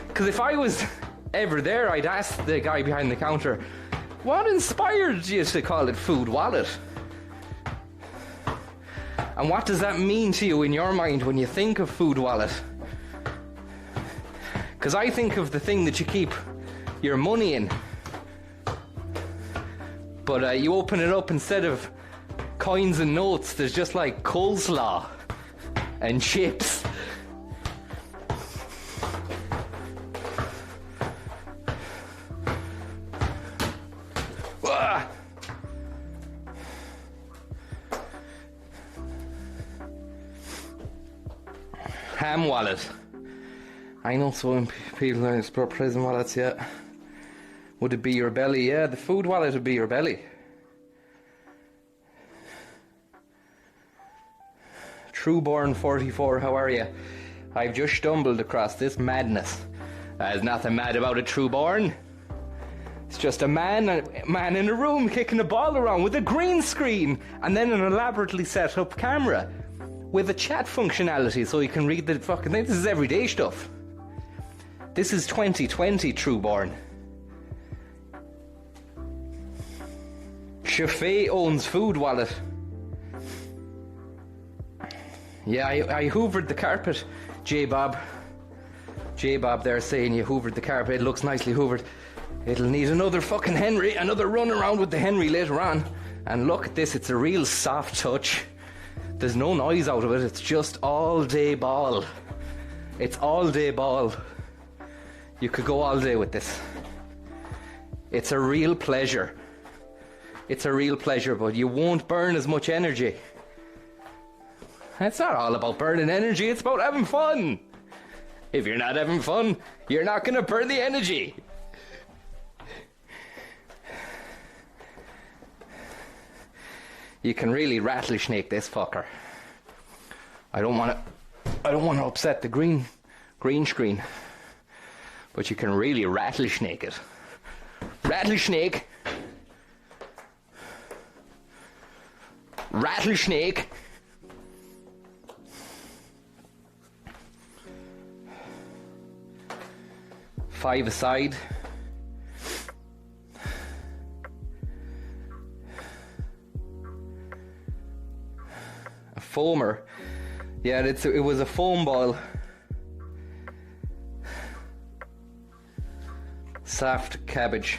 Because if I was ever there, I'd ask the guy behind the counter, what inspired you to call it Food Wallet? And what does that mean to you in your mind when you think of Food Wallet? Because I think of the thing that you keep your money in. But you open it up, instead of coins and notes, there's just like coleslaw and chips. Ham wallet. I know some people explore prison wallets, yeah. Would it be your belly? Yeah, the food wallet would be your belly. Trueborn 44, how are you? I've just stumbled across this madness. There's nothing mad about a Trueborn. It's just a man in a room kicking a ball around with a green screen and then an elaborately set up camera with a chat functionality so you can read the fucking thing. This is everyday stuff. This is 2020 Trueborn. Chaffee owns Food Wallet. Yeah, I hoovered the carpet, J-Bob. J-Bob there saying you hoovered the carpet. It looks nicely hoovered. It'll need another fucking Henry, another run around with the Henry later on. And look at this, it's a real soft touch. There's no noise out of it, it's just all day ball. It's all day ball. You could go all day with this. It's a real pleasure. It's a real pleasure, but you won't burn as much energy. It's not all about burning energy, it's about having fun. If you're not having fun, you're not going to burn the energy. You can really rattlesnake this fucker. I don't want to upset the green screen, but you can really rattlesnake it. Rattlesnake. Rattlesnake. Five aside. A foamer. Yeah, it was a foam ball. Soft cabbage.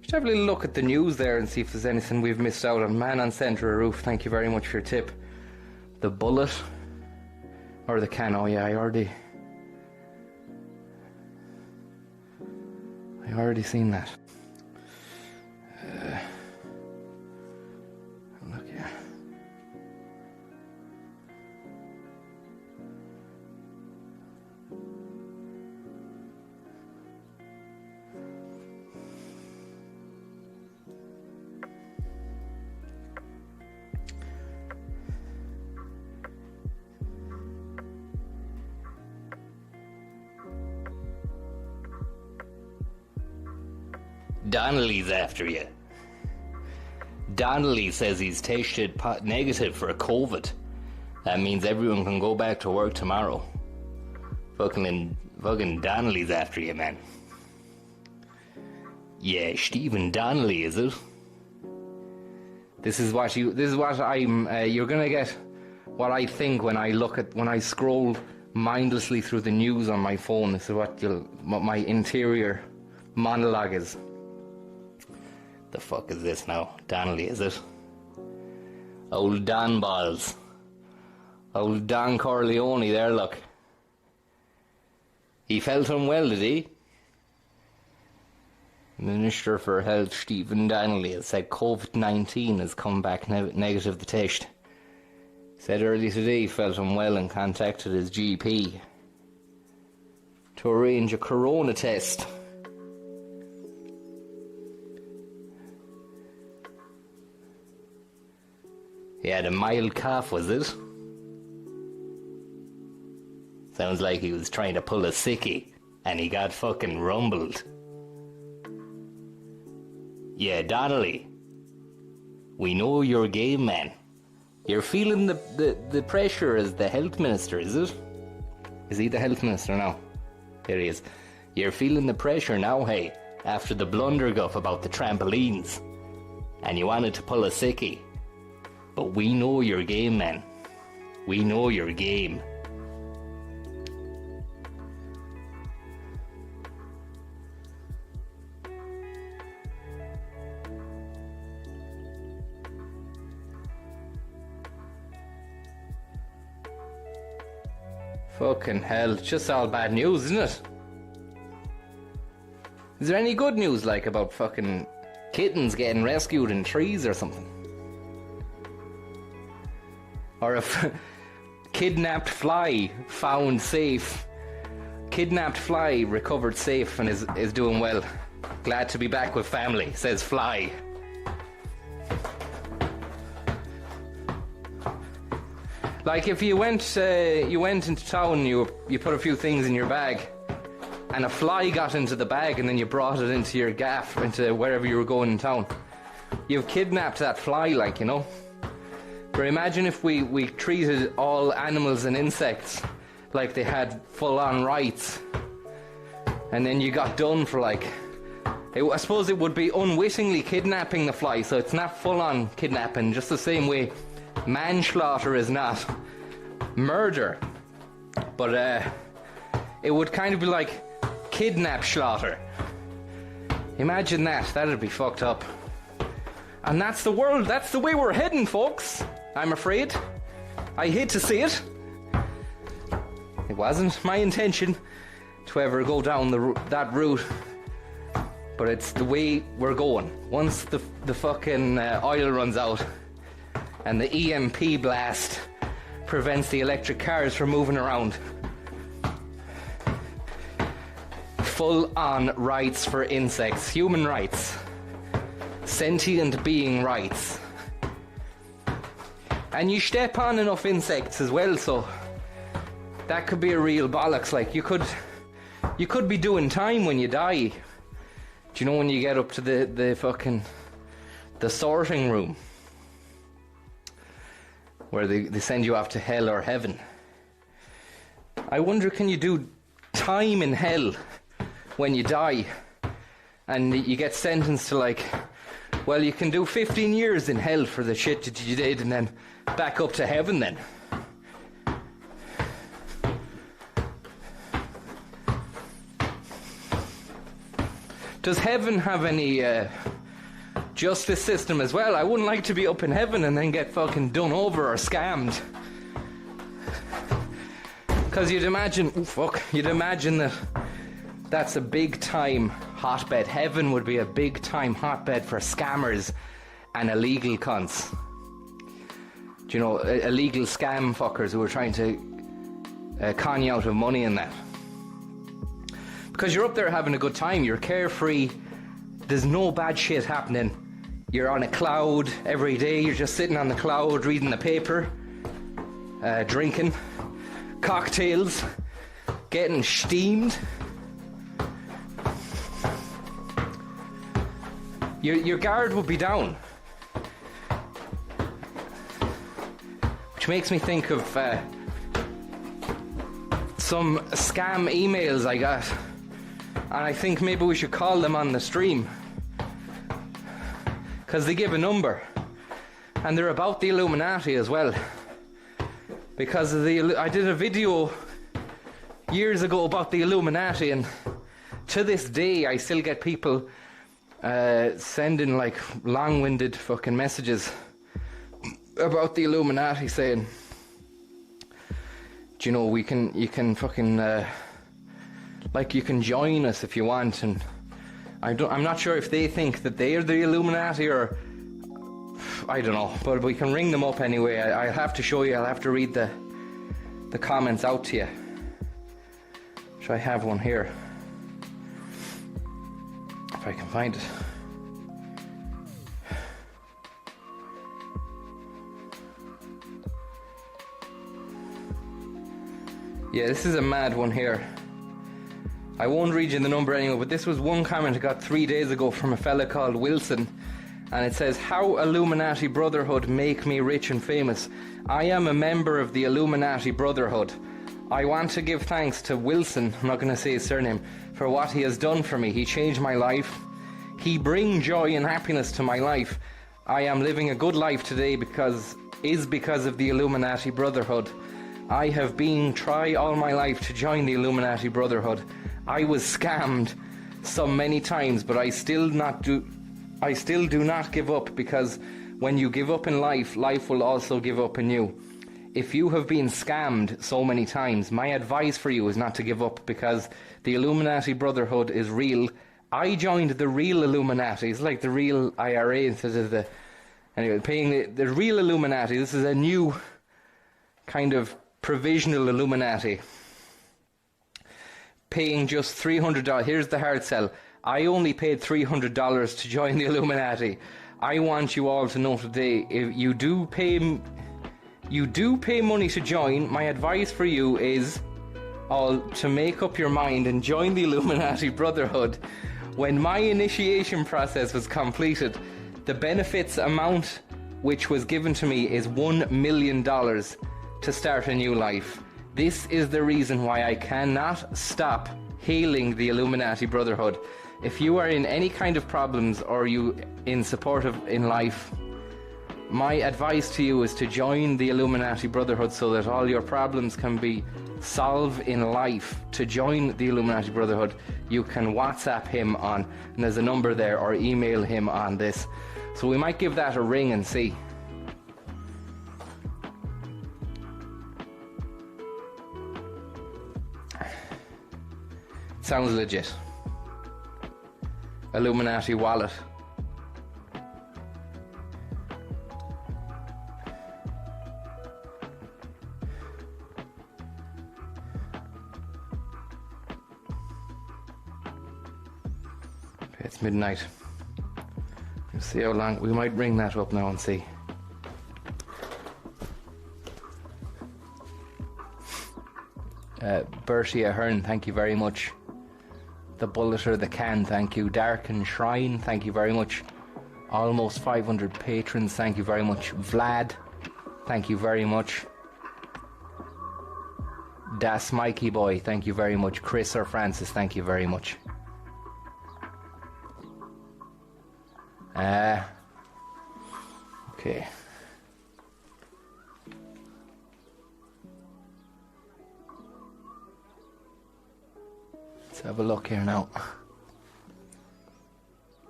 Just have a little look at the news there and see if there's anything we've missed out on. Man on centre of roof, thank you very much for your tip. The bullet. Or the cano, yeah, I already seen that. Look here. Donnelly's after you. Donnelly says he's tested negative for COVID. That means everyone can go back to work tomorrow. Fucking Donnelly's after you, man. Yeah, Stephen Donnelly, is it? This is what I'm. You're gonna get what I think when I scroll mindlessly through the news on my phone. This is what my interior monologue is. The fuck is this now? Donnelly, is it? Old Don Balls. Old Don Corleone there, look. He felt unwell, did he? Minister for Health Stephen Donnelly has said COVID-19 has come back negative the test. Said early today he felt unwell and contacted his GP to arrange a corona test. He had a mild cough, was it? Sounds like he was trying to pull a sickie and he got fucking rumbled. Yeah, Donnelly, we know you're game, man. You're feeling the pressure as the health minister, is it? Is he the health minister now? There he is. You're feeling the pressure now, hey, after the blunderguff about the trampolines. And you wanted to pull a sickie. But we know your game, man. We know your game. Fucking hell, it's just all bad news, isn't it? Is there any good news, like, about fucking kittens getting rescued in trees or something? Or if kidnapped fly found safe. Kidnapped fly recovered safe and is doing well. Glad to be back with family, says fly. Like if you went into town, you put a few things in your bag, and a fly got into the bag, and then you brought it into your gaff, into wherever you were going in town. You've kidnapped that fly, like, you know. But imagine if we treated all animals and insects like they had full-on rights, and then you got done for like, I suppose it would be unwittingly kidnapping the fly, so it's not full-on kidnapping, just the same way manslaughter is not murder, but it would kind of be like kidnap slaughter. Imagine that. That'd be fucked up. And that's the world. That's the way we're heading, folks. I'm afraid. I hate to see it. It wasn't my intention to ever go down that route, but it's the way we're going. Once the fucking oil runs out and the EMP blast prevents the electric cars from moving around. Full-on rights for insects, human rights, sentient being rights. And you step on enough insects as well, so that could be a real bollocks. Like, you could be doing time when you die. Do you know when you get up to the fucking the sorting room, where they send you off to hell or heaven? I wonder, can you do time in hell when you die? And you get sentenced to, like, well, you can do 15 years in hell for the shit that you did, and then back up to heaven then. Does heaven have any justice system as well? I wouldn't like to be up in heaven and then get fucking done over or scammed. Because you'd imagine that that's a big time hotbed. Heaven would be a big time hotbed for scammers and illegal cunts. Do you know, illegal scam fuckers who are trying to con you out of money and that. Because you're up there having a good time, you're carefree, there's no bad shit happening. You're on a cloud every day, you're just sitting on the cloud reading the paper, drinking cocktails, getting steamed. Your guard would be down. Which makes me think of some scam emails I got. And I think maybe we should call them on the stream. Because they give a number. And they're about the Illuminati as well. Because of I did a video years ago about the Illuminati, and to this day I still get people sending like long-winded fucking messages about the Illuminati saying, do you know, you can fucking like, you can join us if you want. And I'm not sure if they think that they are the Illuminati or... I don't know, but we can ring them up anyway. I'll have to show you, I'll have to read the comments out to you. Should I have one here? If I can find it. Yeah, this is a mad one here. I won't read you the number anyway, but this was one comment I got 3 days ago from a fella called Wilson. And it says, how Illuminati Brotherhood make me rich and famous. I am a member of the Illuminati Brotherhood. I want to give thanks to Wilson, I'm not going to say his surname, for what he has done for me. He changed my life. He bring joy and happiness to my life. I am living a good life today because of the Illuminati Brotherhood. I have been try all my life to join the Illuminati Brotherhood. I was scammed so many times, but I still do not give up, because when you give up in life, life will also give up in you. If you have been scammed so many times, my advice for you is not to give up, because the Illuminati Brotherhood is real. I joined the real Illuminati. It's like the real IRA instead of the... Anyway, paying the real Illuminati. This is a new kind of provisional Illuminati. Paying just $300. Here's the hard sell. I only paid $300 to join the Illuminati. I want you all to know today, if you do pay money to join, my advice for you is all to make up your mind and join the Illuminati Brotherhood. When my initiation process was completed, the benefits amount which was given to me is $1 million to start a new life. This is the reason why I cannot stop hailing the Illuminati Brotherhood. If you are in any kind of problems or you in support of in life, my advice to you is to join the Illuminati Brotherhood so that all your problems can be solved in life. To join the Illuminati Brotherhood, you can WhatsApp him on, and there's a number there, or email him on this. So we might give that a ring and see. Sounds legit. Illuminati wallet. Okay, it's midnight. We'll see how long. We might ring that up now and see. Bertie Ahern, thank you very much. The Bulleter, the Can, thank you. Darken Shrine, thank you very much. Almost 500 patrons, thank you very much. Vlad, thank you very much. Das Mikey Boy, thank you very much. Chris or Francis, thank you very much. Okay. Let's have a look here now.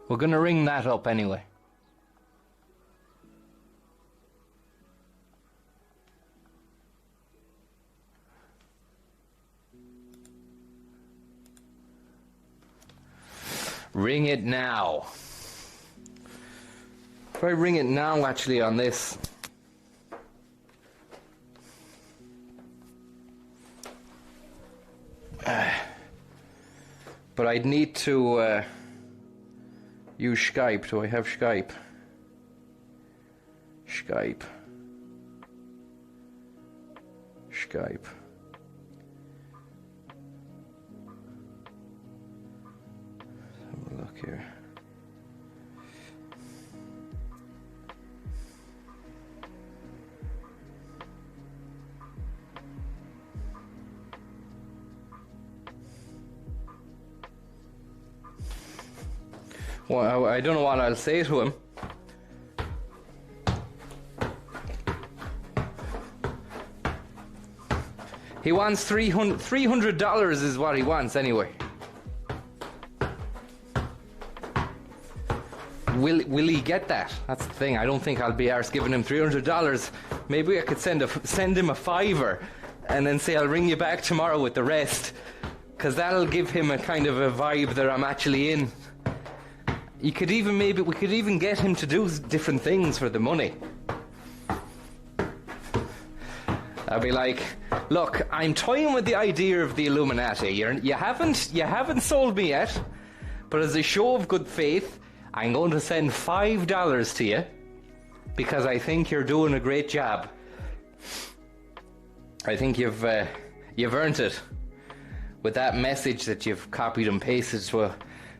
We're going to ring that up anyway. Ring it now. If I ring it now actually on this. But I'd need to use Skype. Do I have Skype? Skype. Let's have a look here. Well, I don't know what I'll say to him. He wants $300 is what he wants anyway. Will he get that? That's the thing. I don't think I'll be arse giving him $300. Maybe I could send him a $5 and then say I'll ring you back tomorrow with the rest, because that'll give him a kind of a vibe that I'm actually in. we could even get him to do different things for the money. I'd be like, look, I'm toying with the idea of the Illuminati. You haven't sold me yet, but as a show of good faith, I'm going to send $5 to you because I think you're doing a great job. I think you've earned it with that message that you've copied and pasted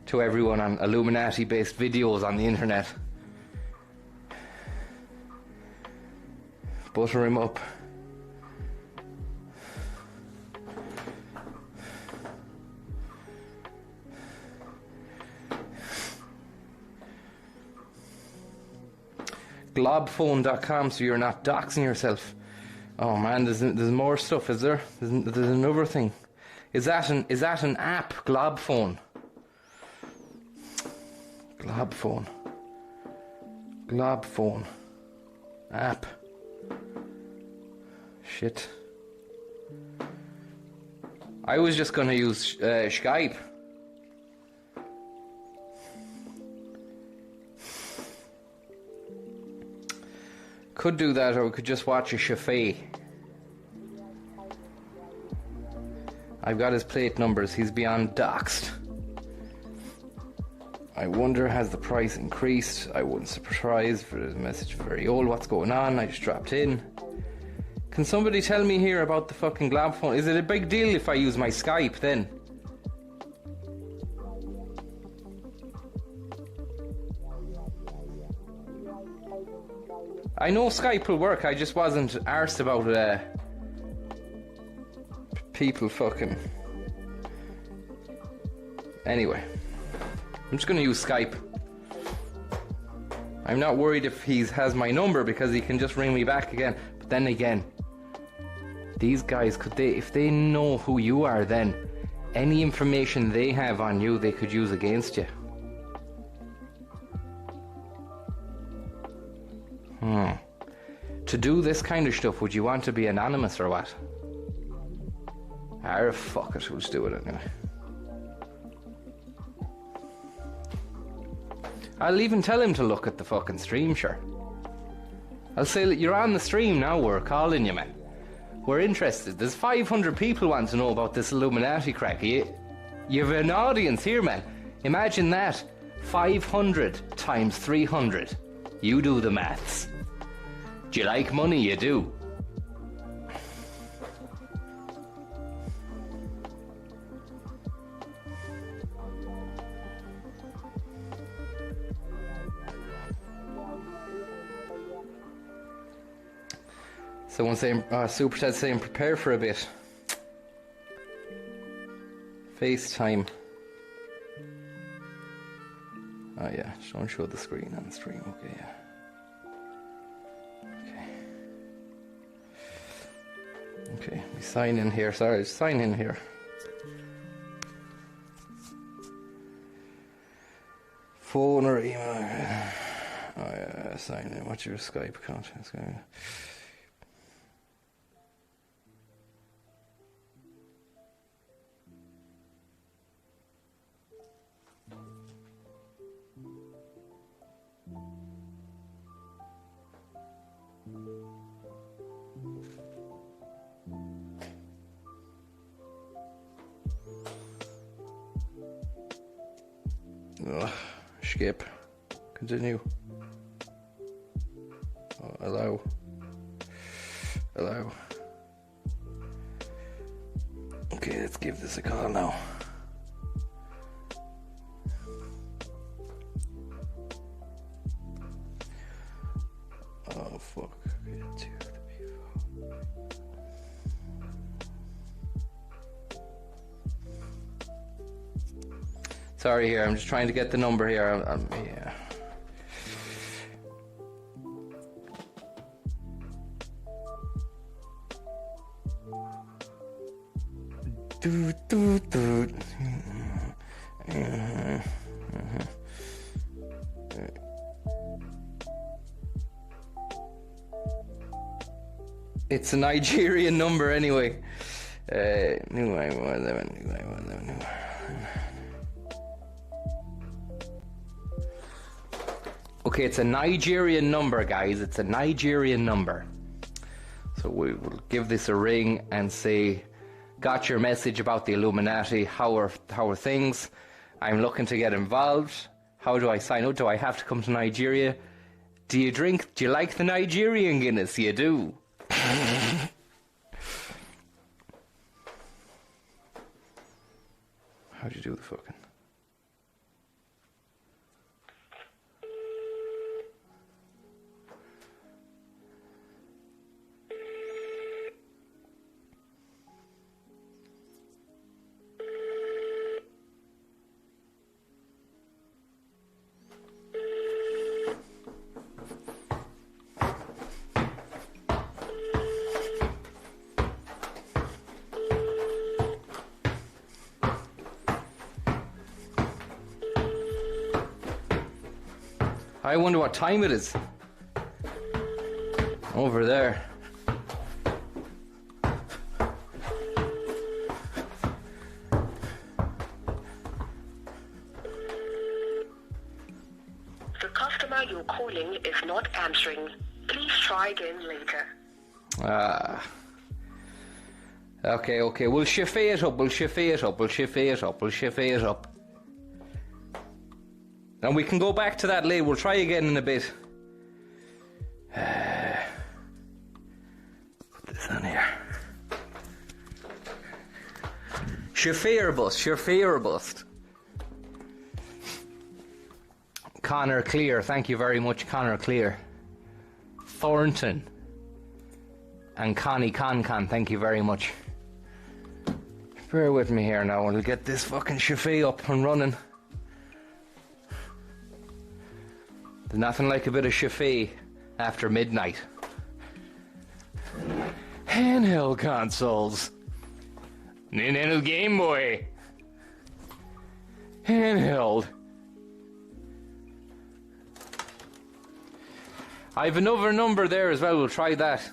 to everyone on Illuminati-based videos on the internet. Butter him up. Globphone.com, so you're not doxing yourself. Oh man, there's more stuff, is there? There's another thing. Is that an app? Globphone. Globphone app. Shit. I was just gonna use Skype. Could do that, or we could just watch a Shafee. I've got his plate numbers. He's beyond doxed. I wonder, has the price increased? I wouldn't surprise for the message very old. What's going on? I just dropped in. Can somebody tell me here about the fucking Globphone? Is it a big deal if I use my Skype then? I know Skype will work, I just wasn't arsed about people fucking... Anyway, I'm just going to use Skype. I'm not worried if he has my number because he can just ring me back again. But then again, these guys, if they know who you are, then any information they have on you, they could use against you. To do this kind of stuff, would you want to be anonymous or what? Ah, fuck it, we'll just do it anyway. I'll even tell him to look at the fucking stream, sure. I'll say that you're on the stream now, we're calling you, man. We're interested. There's 500 people want to know about this Illuminati crack. You have an audience here, man. Imagine that. 500 times 300. You do the maths. Do you like money? You do. Someone saying, Super Ted saying, prepare for a bit. FaceTime. Oh yeah, don't show the screen on the stream. Okay, yeah. Okay, we sign in here. Sorry, sign in here. Phone or email. Oh yeah, sign in. What's your Skype account? Skip. Continue. Allow. Okay, let's give this a call now. Oh fuck. Okay, sorry here, I'm just trying to get the number here. Yeah. It's a Nigerian number anyway. New 911. Okay, it's a Nigerian number, guys. It's a Nigerian number. So we will give this a ring and say, got your message about the Illuminati. How are things? I'm looking to get involved. How do I sign up? Do I have to come to Nigeria? Do you like the Nigerian Guinness? You do. How'd you do the fucking... I wonder what time it is. Over there. The customer you're calling is not answering. Please try again later. Okay. We'll chiffy it up. And we can go back to that later. We'll try again in a bit. Put this on here. Chauffeur bust. Connor Clear, thank you very much, Connor Clear. Thornton. And Connie Con, thank you very much. Bear with me here now, we'll get this fucking chauffeur up and running. There's nothing like a bit of chauffeur after midnight. Handheld consoles. Nintendo Game Boy. Handheld. I have another number there as well, we'll try that.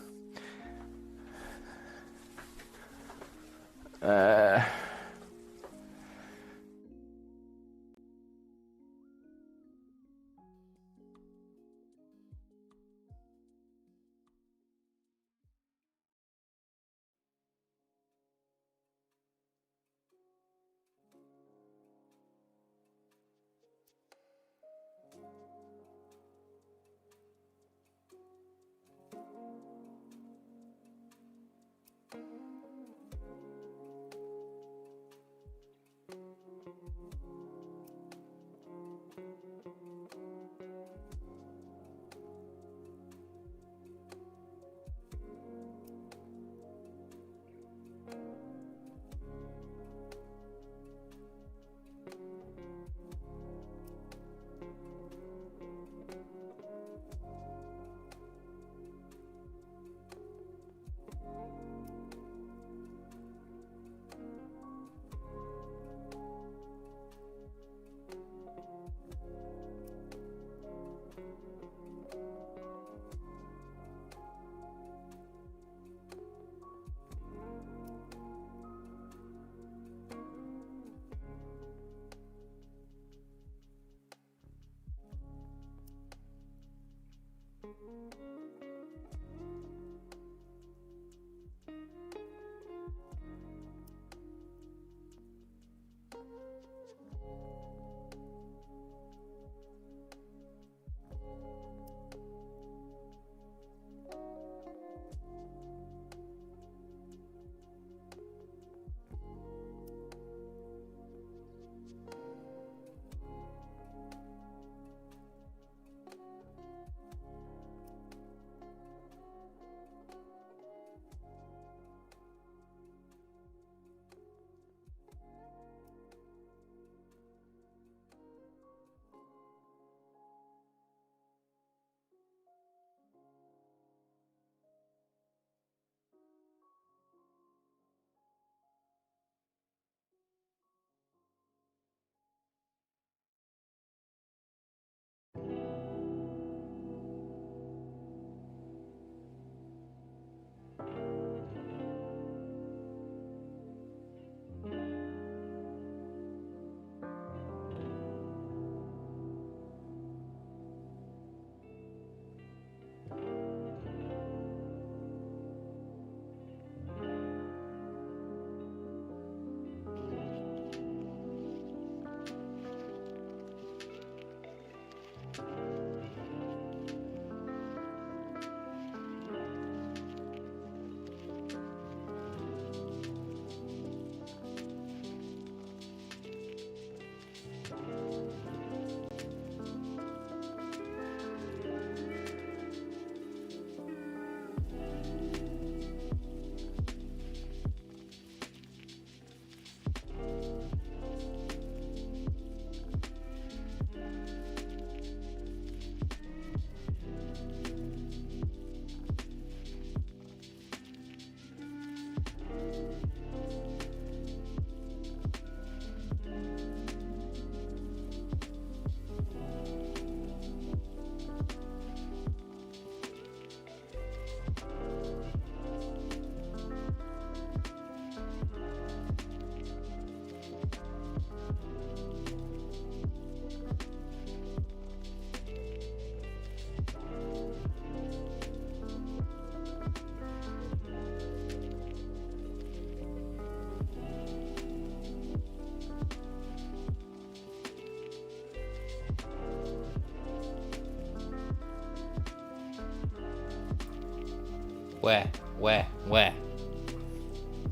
Where?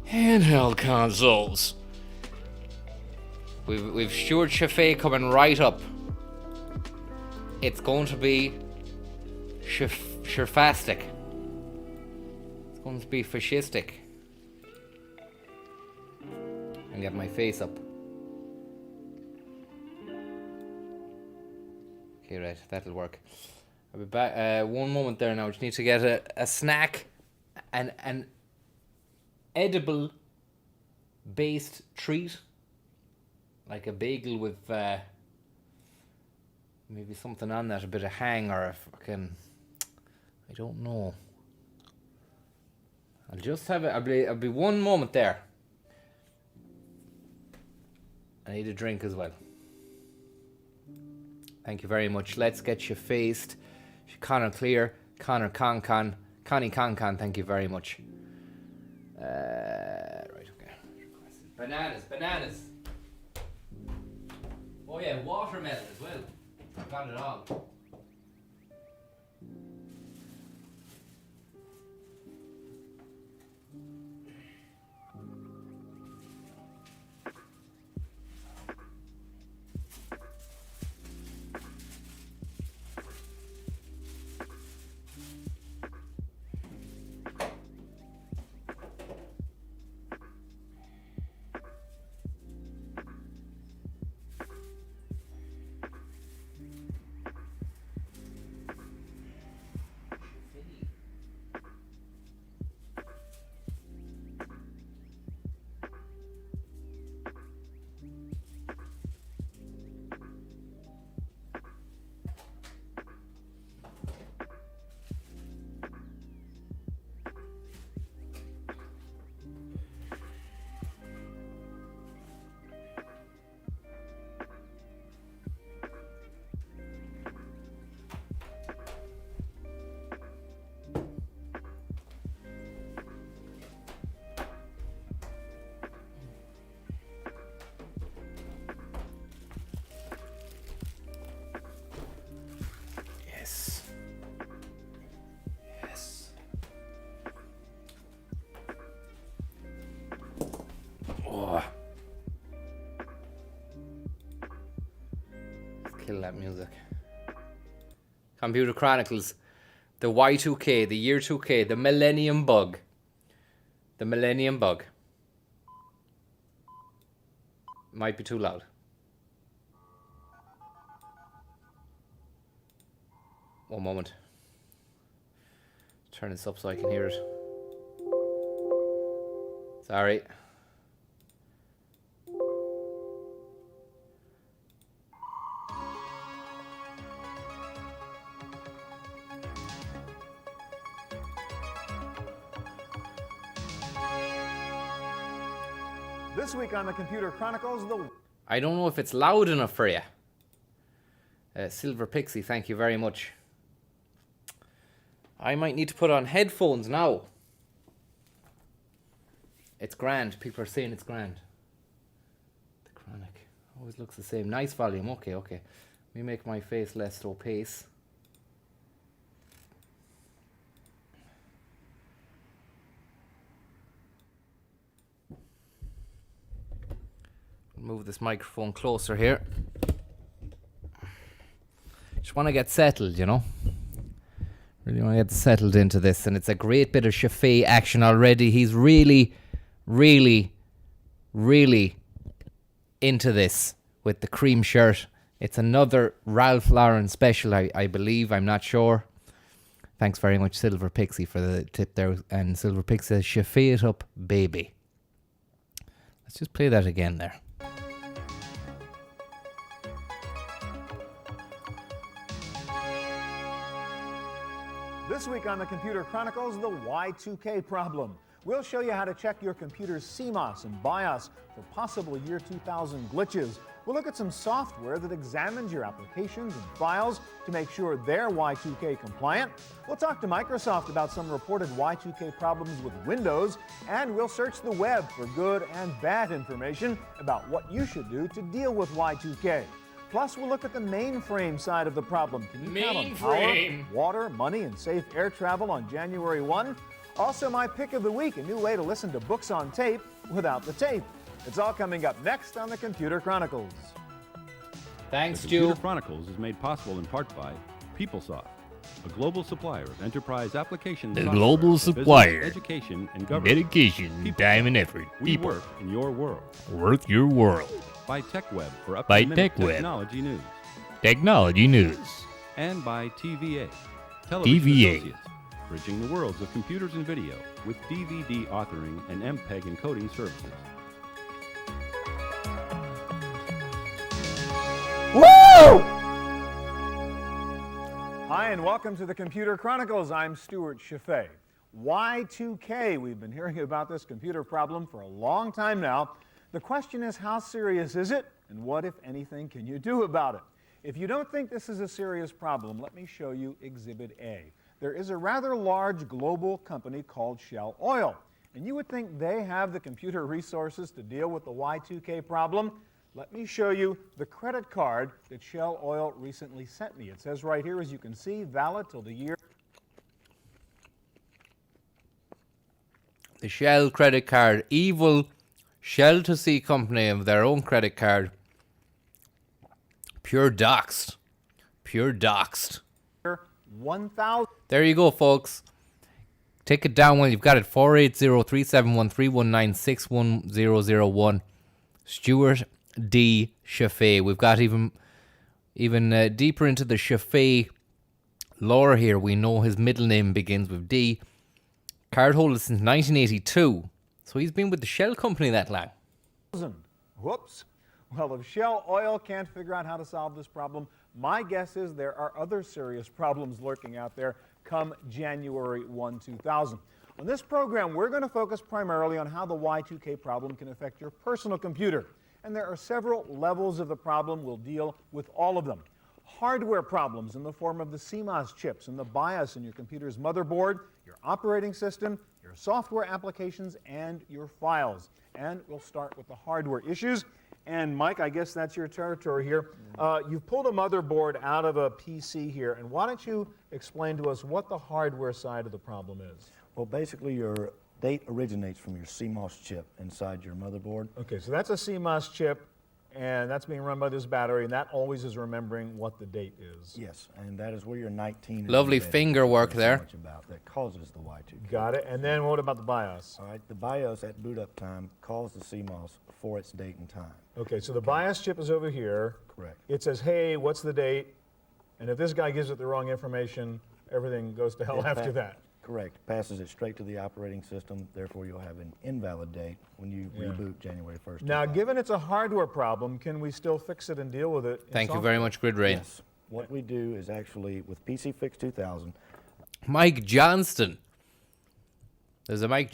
Handheld consoles. We've Stuart Chaffee coming right up. It's going to be Shirfastic. It's going to be fascistic. And get my face up. Okay, right, that'll work. I'll be back. One moment there now. Just need to get a snack, an edible based treat, like a bagel with maybe something on that, a bit of hang or a fucking, I don't know. I'll just have it. I'll be one moment there. I need a drink as well. Thank you very much. Let's get you faced. Connor Clear, Connor Concan, Connie Concan, thank you very much. Right, okay. Bananas. Oh yeah, watermelon as well. I've got it all. Kill that music. Computer Chronicles, the Y2K, the year 2K, the Millennium Bug. The Millennium Bug. Might be too loud. One moment. Turn this up so I can hear it. Sorry. This week on the Computer Chronicles, I don't know if it's loud enough for you. Silver Pixie, thank you very much. I might need to put on headphones now. It's grand. People are saying it's grand. The Chronic always looks the same. Nice volume. Okay. Let me make my face less opaque. Move this microphone closer here. Just want to get settled, you know. Really want to get settled into this, and it's a great bit of Chaffee action already. He's really into this with the cream shirt. It's another Ralph Lauren special, I believe. I'm not sure. Thanks very much, Silver Pixie, for the tip there. And Silver Pixie says, Chaffee it up, baby. Let's just play that again there. This week on the Computer Chronicles, the Y2K problem. We'll show you how to check your computer's CMOS and BIOS for possible year 2000 glitches. We'll look at some software that examines your applications and files to make sure they're Y2K compliant. We'll talk to Microsoft about some reported Y2K problems with Windows, and we'll search the web for good and bad information about what you should do to deal with Y2K. Plus, we'll look at the mainframe side of the problem. Can you count on power, water, money, and safe air travel on January 1? Also, my pick of the week, a new way to listen to books on tape without the tape. It's all coming up next on the Computer Chronicles. Thanks, The Stu. Computer Chronicles is made possible in part by PeopleSoft, a global supplier of enterprise application The software global for business, supplier. education, and government. Dedication, PeopleSoft. time, and effort. We People. work in your world. Worth your world. By TechWeb for By up-to-the-minute TechWeb. technology news. Technology news. And by TVA, Television TVA. Associates, bridging the worlds of computers and video with DVD authoring and MPEG encoding services. Hi, and welcome to the Computer Chronicles. I'm Stuart Chaffee. Y2K, we've been hearing about this computer problem for a long time now. The question is, how serious is it, and what, if anything, can you do about it? If you don't think this is a serious problem, let me show you Exhibit A. There is a rather large global company called Shell Oil, and you would think they have the computer resources to deal with the Y2K problem. Let me show you the credit card that Shell Oil recently sent me. It says right here, as you can see, valid till the year. The Shell credit card. Evil Shell to C company of their own credit card. Pure doxed. Pure doxed. 1,000. There you go, folks. Take it down when you've got it. 480-371-319-61001. Stuart D. Chaffee. We've got even deeper into the Chaffee lore here. We know his middle name begins with D. Card holder since 1982. So he's been with the Shell company that long. Whoops. Well, if Shell Oil can't figure out how to solve this problem, my guess is there are other serious problems lurking out there come January 1, 2000. On this program, we're going to focus primarily on how the Y2K problem can affect your personal computer. And there are several levels of the problem. We'll deal with all of them. Hardware problems in the form of the CMOS chips and the BIOS in your computer's motherboard, your operating system, your software applications, and your files. And we'll start with the hardware issues. And Mike, I guess that's your territory here. You've pulled a motherboard out of a PC here, and why don't you explain to us what the hardware side of the problem is? Well, basically, your date originates from your CMOS chip inside your motherboard. Okay, so that's a CMOS chip, and that's being run by this battery, and that always is remembering what the date is. Yes, and that is where your 19 is Lovely embedded. finger work There's so there. much about that causes the Y2K. Got it. And then what about the BIOS? All right, the BIOS at boot up time calls the CMOS for its date and time. Okay, so the BIOS chip is over here. Correct. It says, hey, what's the date? And if this guy gives it the wrong information, everything goes to hell after that. Correct. Passes it straight to the operating system. Therefore, you'll have an invalid date when you reboot January 1st. Now, 2000. given it's a hardware problem, can we still fix it and deal with it? in Thank you software? very much, Grid Rain. Yes. What we do is actually, with PC Fix 2000, Mike Johnston. There's Mike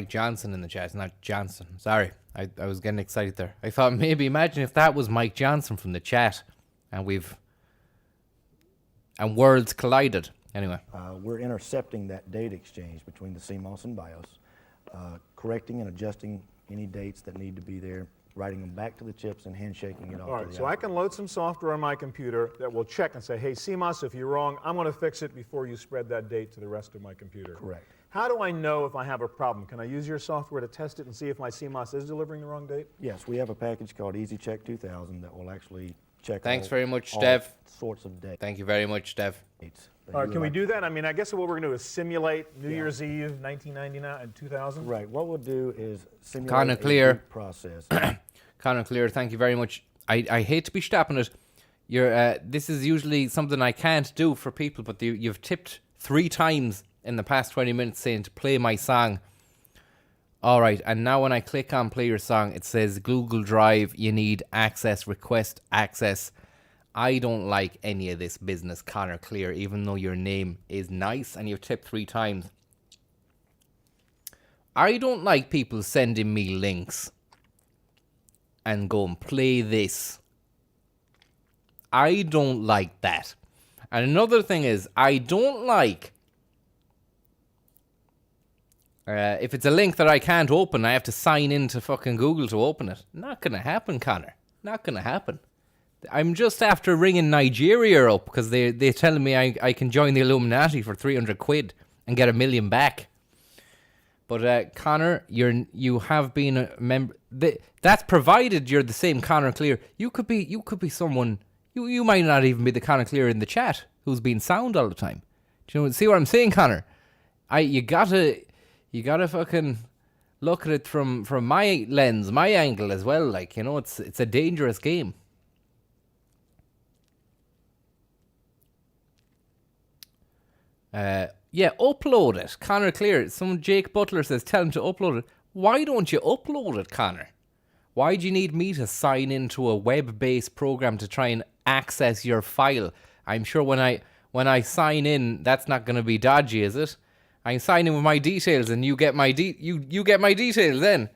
Johnson in the chat. It's not Johnson. Sorry. I was getting excited there. I thought maybe imagine if that was Mike Johnson from the chat and worlds collided. Anyway. we're intercepting that date exchange between the CMOS and BIOS, correcting and adjusting any dates that need to be there, writing them back to the chips and handshaking it off. All to right, the so I can load some software on my computer that will check and say, hey, CMOS, if you're wrong, I'm going to fix it before you spread that date to the rest of my computer. Correct. How do I know if I have a problem? Can I use your software to test it and see if my CMOS is delivering the wrong date? Yes, we have a package called EasyCheck 2000 that will actually check Thanks all- very much, all Steph. sorts of dates. Thank you very much, Steph. that All right, you can we like. do that? I mean, I guess what we're going to do is simulate New Year's Eve, 1999 and 2000. Right. What we'll do is simulate Kinda a clear. boot process. Connor Clear, thank you very much. I hate to be stopping it. This is usually something I can't do for people, but you've tipped 3 times in the past 20 minutes saying to play my song. All right, and now when I click on play your song, it says Google Drive, you need access, request access. I don't like any of this business, Connor Clear, even though your name is nice and you've tipped 3 times. I don't like people sending me links and go and play this. I don't like that. And another thing is, I don't like if it's a link that I can't open, I have to sign into fucking Google to open it. Not gonna happen, Connor. Not gonna happen. I'm just after ringing Nigeria up because they're telling me I can join the Illuminati for 300 quid and get $1 million back. But Connor, you have been a member. That's provided you're the same Connor Clear. You could be someone. You might not even be the Connor Clear in the chat who's been sound all the time. Do you know? See what I'm saying, Connor? You gotta fucking look at it from my lens, my angle as well. Like, you know, it's a dangerous game. Yeah, upload it. Connor Clear. Jake Butler says, tell him to upload it. Why don't you upload it, Connor? Why do you need me to sign into a web-based program to try and access your file? I'm sure when I sign in, that's not going to be dodgy, is it? I sign in with my details and you get my you get my details then.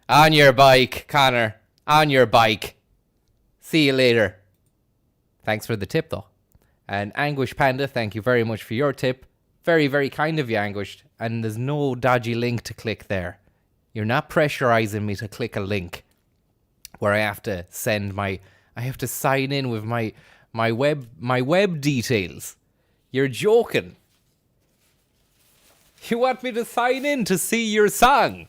On your bike, Connor. On your bike. See you later. Thanks for the tip, though. And Anguish Panda, thank you very much for your tip. Very, very kind of you, Anguish. And there's no dodgy link to click there. You're not pressurizing me to click a link where I have to I have to sign in with my web details. You're joking. You want me to sign in to see your song?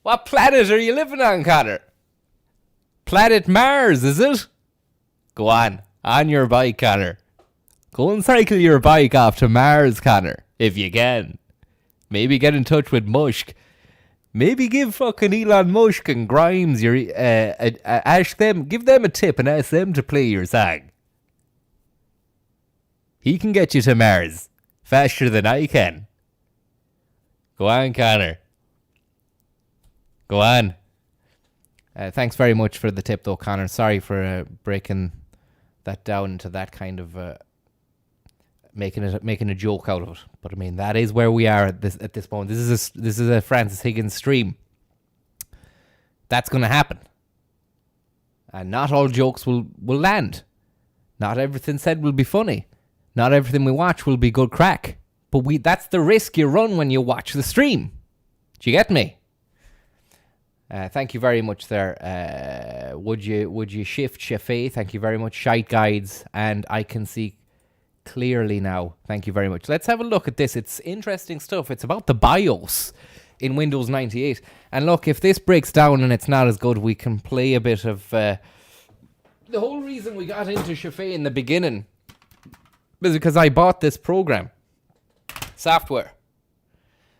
What planet are you living on, Connor? Planet Mars, is it? Go on your bike, Connor. Go and cycle your bike off to Mars, Connor, if you can. Maybe get in touch with Musk. Maybe give fucking Elon Musk and Grimes give them a tip and ask them to play your song. He can get you to Mars faster than I can. Go on, Connor. Go on. Thanks very much for the tip, though, Connor. Sorry for breaking that down into that kind of making a joke out of it. But I mean, that is where we are at this point. This is a Francis Higgins stream. That's going to happen, and not all jokes will land. Not everything said will be funny. Not everything we watch will be good crack. But that's the risk you run when you watch the stream. Do you get me? Thank you very much there. Would you shift Shafee? Thank you very much. Shite Guides, and I can see clearly now. Thank you very much. Let's have a look at this. It's interesting stuff. It's about the BIOS in Windows 98. And look, if this breaks down and it's not as good, we can play a bit of... the whole reason we got into Shafee in the beginning is because I bought this program. Software.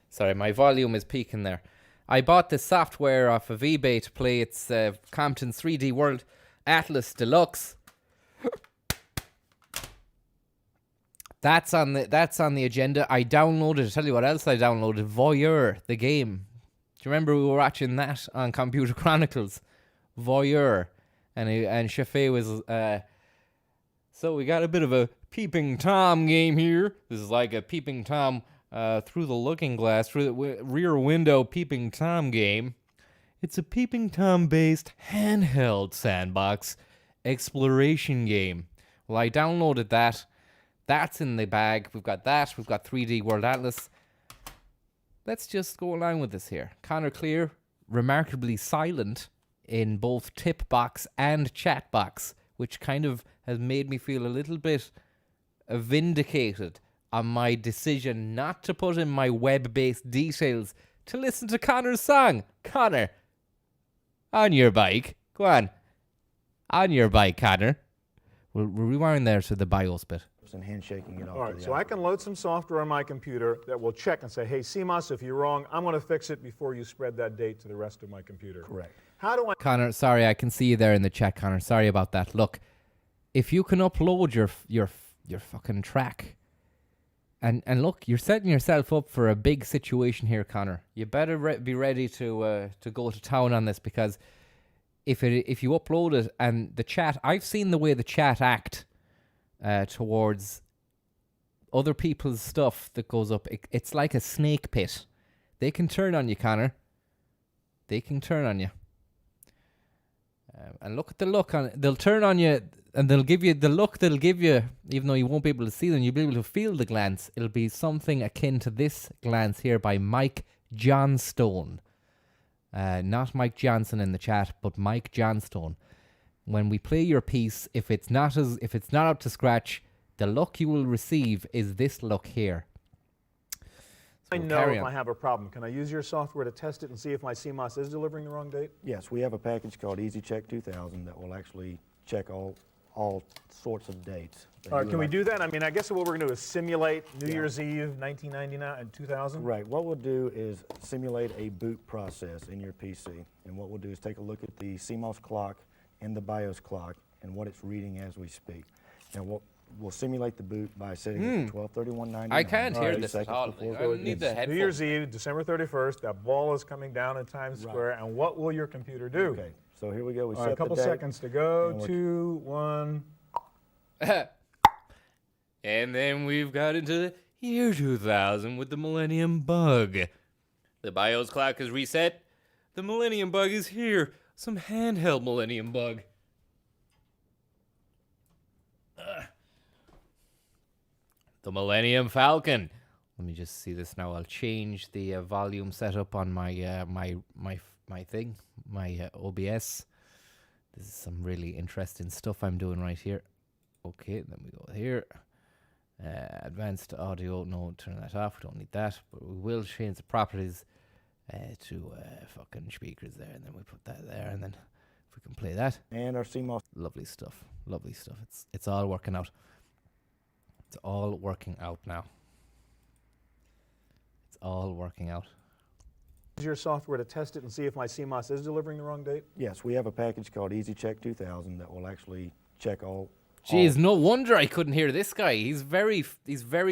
Sorry, my volume is peaking there. I bought this software off of eBay to play its Compton's 3D World Atlas Deluxe. That's on the agenda. I downloaded, I'll tell you what else I downloaded, Voyeur, the game. Do you remember we were watching that on Computer Chronicles? Voyeur. And Shafee was... So we got a bit of a Peeping Tom game here. This is like a Peeping Tom... through the looking glass, through the rear window Peeping Tom game. It's a Peeping Tom based handheld sandbox exploration game. Well, I downloaded that. That's in the bag. We've got that. We've got 3D World Atlas. Let's just go along with this here. Connor Clear, remarkably silent in both tip box and chat box, which kind of has made me feel a little bit vindicated on my decision not to put in my web-based details to listen to Connor's song. Connor, on your bike. Go on. On your bike, Connor. We'll rewind there to the BIOS bit. And handshaking it off. All right, so I can load some software on my computer that will check and say, hey, CMOS, if you're wrong, I'm going to fix it before you spread that date to the rest of my computer. Correct. How do I... Connor, sorry, I can see you there in the chat, Connor. Sorry about that. Look, if you can upload your fucking track, and look, you're setting yourself up for a big situation here, Connor. You better be ready to go to town on this, because if you upload it and the chat, I've seen the way the chat act towards other people's stuff that goes up. It's like a snake pit. They can turn on you, Connor. They can turn on you. And look at the look on it. They'll turn on you and they'll give you the look they'll give you, even though you won't be able to see them. You'll be able to feel the glance. It'll be something akin to this glance here by Mike Johnstone. Not Mike Johnson in the chat, but Mike Johnstone. When we play your piece, if it's not up to scratch, The luck you will receive is this luck here. So I we'll know carry if on. I have a problem. Can I use your software to test it and see if my CMOS is delivering the wrong date? Yes, we have a package called Easy Check 2000 that will actually check all sorts of dates. that All right, you can would we like- do that? I mean, I guess what we're going to do is simulate New Year's Eve 1999 and 2000. Right, what we'll do is simulate a boot process in your PC. And what we'll do is take a look at the CMOS clock and the BIOS clock and what it's reading as we speak. Now we'll simulate the boot by setting it to 12/31/99. I can't hear Alright, this seconds at all. before I going need in. the New headphones. Year's Eve, December 31st, that ball is coming down in Times Square, and what will your computer do? Okay, so here we go. We All set right, a couple the date. seconds to go. and we're- 2, 1. And then we've got into the year 2000 with the Millennium Bug. The BIOS clock is reset. The Millennium Bug is here. Some handheld Millennium Bug. The Millennium Falcon. Let me just see this now. I'll change the volume setup on my my thing, my OBS. This is some really interesting stuff I'm doing right here. Okay, then we go here. Advanced audio, no, turn that off. We don't need that, but we will change the properties to fucking speakers there, and then we put that there, and then if we can play that, And our CMOS. lovely stuff, lovely stuff. It's all working out. It's all working out now. It's all working out. Use your software to test it and see if my CMOS is delivering the wrong date? Yes, we have a package called Easy Check 2000 that will actually check all. Jeez, no wonder I couldn't hear this guy. He's very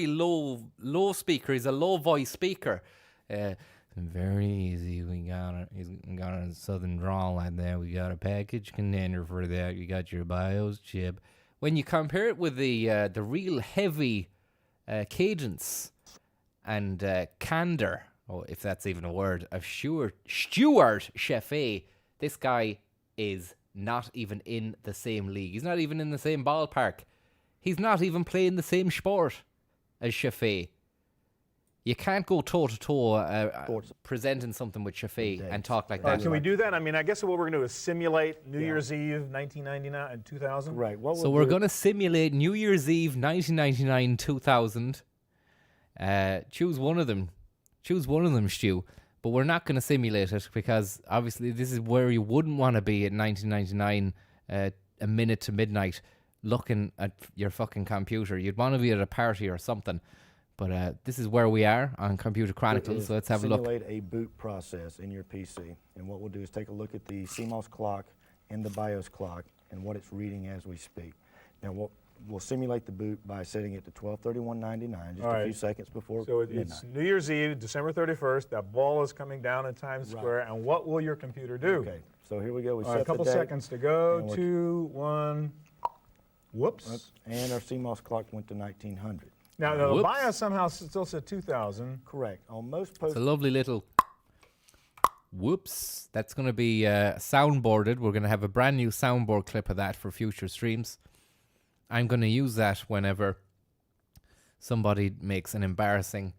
low speaker. He's a low voice speaker. Very easy. We got a southern drawl line there. We got a package container for that. You got your BIOS chip. When you compare it with the real heavy cadence and candor, if that's even a word, of Stuart Chaffee, this guy is not even in the same league. He's not even in the same ballpark. He's not even playing the same sport as Chaffee. You can't go toe-to-toe presenting something with Chaffee and talk like that. Can we do that? I mean, I guess what we're going to do is simulate New Year's Eve 1999 and 2000. Right. What So we'll we're do- going to simulate New Year's Eve 1999 2000. Choose one of them. Choose one of them, Stu. But we're not going to simulate it because obviously this is where you wouldn't want to be at 1999, a minute to midnight, looking at your fucking computer. You'd want to be at a party or something. But this is where we are on Computer Chronicles, is so let's have a look. Simulate a boot process in your PC. And what we'll do is take a look at the CMOS clock and the BIOS clock and what it's reading as we speak. Now we'll simulate the boot by setting it to 12/31/99, just All a right. few seconds before So midnight. it's New Year's Eve, December 31st. That ball is coming down in Times Square, and what will your computer do? Okay, so here we go. We All set right, a couple the date, seconds to go. and we're- 2, 1. Whoops. and our CMOS clock went to 1900. Now, the Whoops. BIOS somehow still said 2000. Correct. On most It's post a lovely little whoops. That's going to be soundboarded. We're going to have a brand new soundboard clip of that for future streams. I'm going to use that whenever somebody makes an embarrassing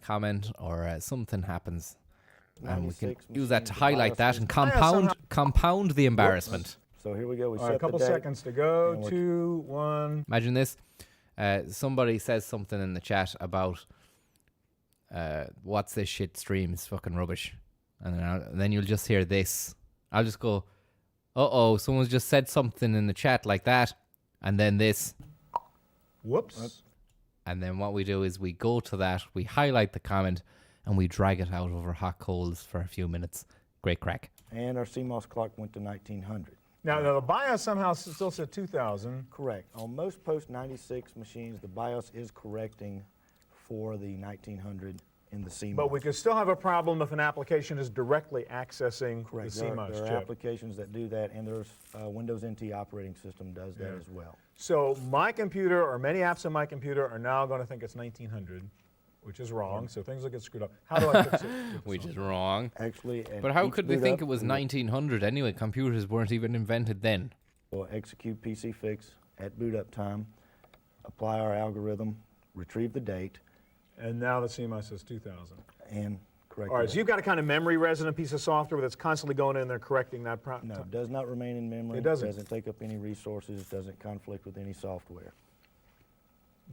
comment or something happens. And we can 96 use that to machines, the highlight BIOS that is- and somehow- compound the embarrassment. So here we go. We All set right, a couple the date. seconds to go. and we're- 2, 1. Imagine this. Somebody says something in the chat about what's this shit stream? It's fucking rubbish. And then you'll just hear this. I'll just go, uh-oh, someone's just said something in the chat like that. And then this. Whoops. And then what we do is we go to that, we highlight the comment, and we drag it out over hot coals for a few minutes. Great crack. And our CMOS clock went to 1900. Now, the BIOS somehow still said 2000. Correct. On most post-96 machines, the BIOS is correcting for the 1900 in the CMOS. But we could still have a problem if an application is directly accessing Correct. the There are CMOS chip. applications that do that, and there's Windows NT operating system does that as well. So my computer, or many apps on my computer, are now going to think it's 1900, which is wrong. So things will get screwed up. How do I fix it? Which is wrong. Actually, and But how each could we boot think up it was will- 1900 anyway? Computers weren't even invented then. We'll execute PC fix at boot up time, apply our algorithm, retrieve the date, And now the CMOS says 2000. and correct. All right, the so date. you've got a kind of memory resident piece of software that's constantly going in there correcting that problem. No, it does not remain in memory. It doesn't. Doesn't take up any resources. Doesn't conflict with any software.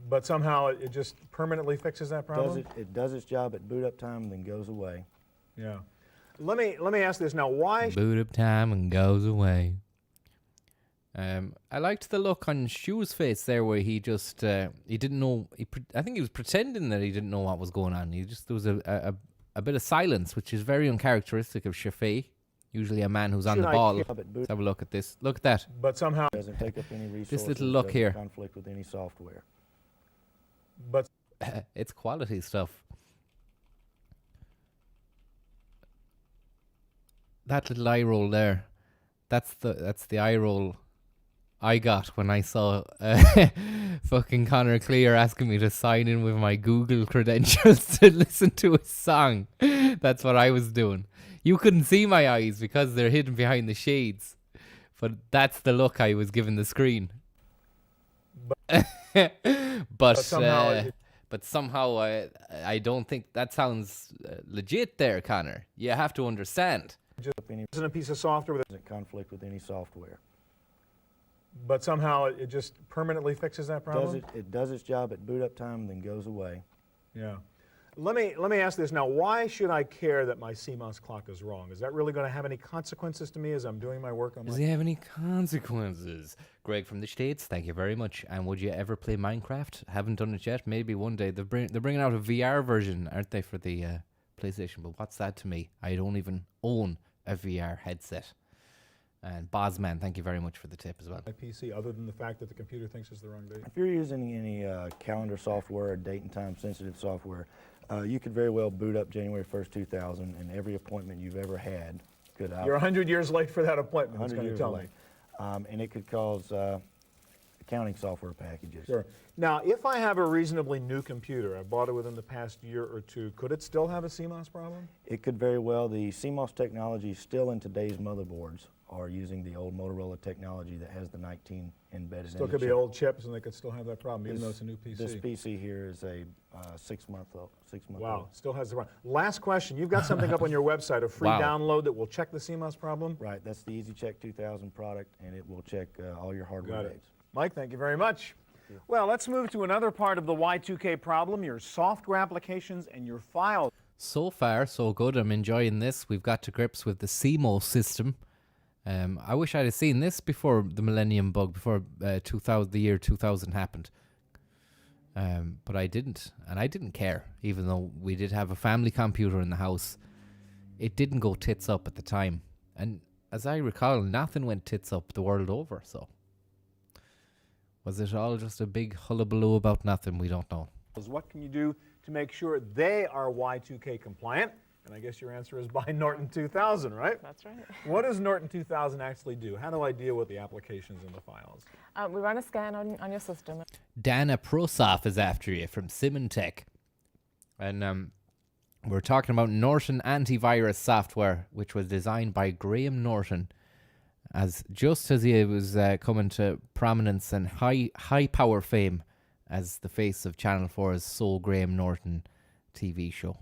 But somehow it just permanently fixes that problem? It does its job at boot up time and then goes away. Yeah. Let me ask this now. Why? Boot up time and goes away. I liked the look on Stu's face there, where he just he didn't know. I think he was pretending that he didn't know what was going on. There was a bit of silence, which is very uncharacteristic of Shafee. Usually a man who's on the ball. Let's have a look at this. Look at that. But somehow Doesn't take up any resources. This little look doesn't here. conflict with any software. But It's quality stuff. That little eye roll there. That's the eye roll I got when I saw fucking Connor Clear asking me to sign in with my Google credentials to listen to a song. That's what I was doing. You couldn't see my eyes because they're hidden behind the shades. But that's the look I was giving the screen. But somehow I don't think that sounds legit there, Connor. You have to understand. isn't a piece of software that, Doesn't conflict with any software. but somehow it just permanently fixes that problem? It does its job at boot up time and then goes away. Yeah. Let me ask this now. Why should I care that my CMOS clock is wrong? Is that really going to have any consequences to me as I'm doing my work on Does my... he have any consequences? Greg from the States, thank you very much. And would you ever play Minecraft? Haven't done it yet. Maybe one day. They're bringing out a VR version, aren't they, for the PlayStation? But what's that to me? I don't even own a VR headset. And Bosman, thank you very much for the tip as well. my PC, other than the fact that the computer thinks it's the wrong date? If you're using any calendar software or date and time sensitive software, you could very well boot up January 1st, 2000, and every appointment you've ever had could You're 100 years late for that appointment, it's 100 going to years tell late. me. And it could cause accounting software packages. Sure. Now, if I have a reasonably new computer, I bought it within the past year or two, could it still have a CMOS problem? It could very well. The CMOS technology still in today's motherboards are using the old Motorola technology that has the 19 embedded Still in could the be chip. old chips and they could still have that problem, even though it's a new PC. This PC here is a 6-month old. Wow, still has the problem. Last question. You've got something up on your website, a free Wow. download that will check the CMOS problem? Right, that's the EasyCheck 2000 product, and it will check all your hardware Got it. dates. Mike, thank you very much. Well, let's move to another part of the Y2K problem, your software applications and your files. So far, so good. I'm enjoying this. We've got to grips with the CMOS system. I wish I'd have seen this before the Millennium Bug, before the year 2000 happened. But I didn't, and I didn't care, even though we did have a family computer in the house. It didn't go tits up at the time. And as I recall, nothing went tits up the world over, so... Was it all just a big hullabaloo about nothing? We don't know. What can you do to make sure they are Y2K compliant? And I guess your answer is buy Norton 2000, right? That's right. What does Norton 2000 actually do? How do I deal with the applications and the files? We run a scan on your system. Dana Prosoff is after you from Symantec. And we're talking about Norton antivirus software, which was designed by Graham Norton, just as he was coming to prominence and high power fame as the face of Channel 4's Sole Graham Norton TV show.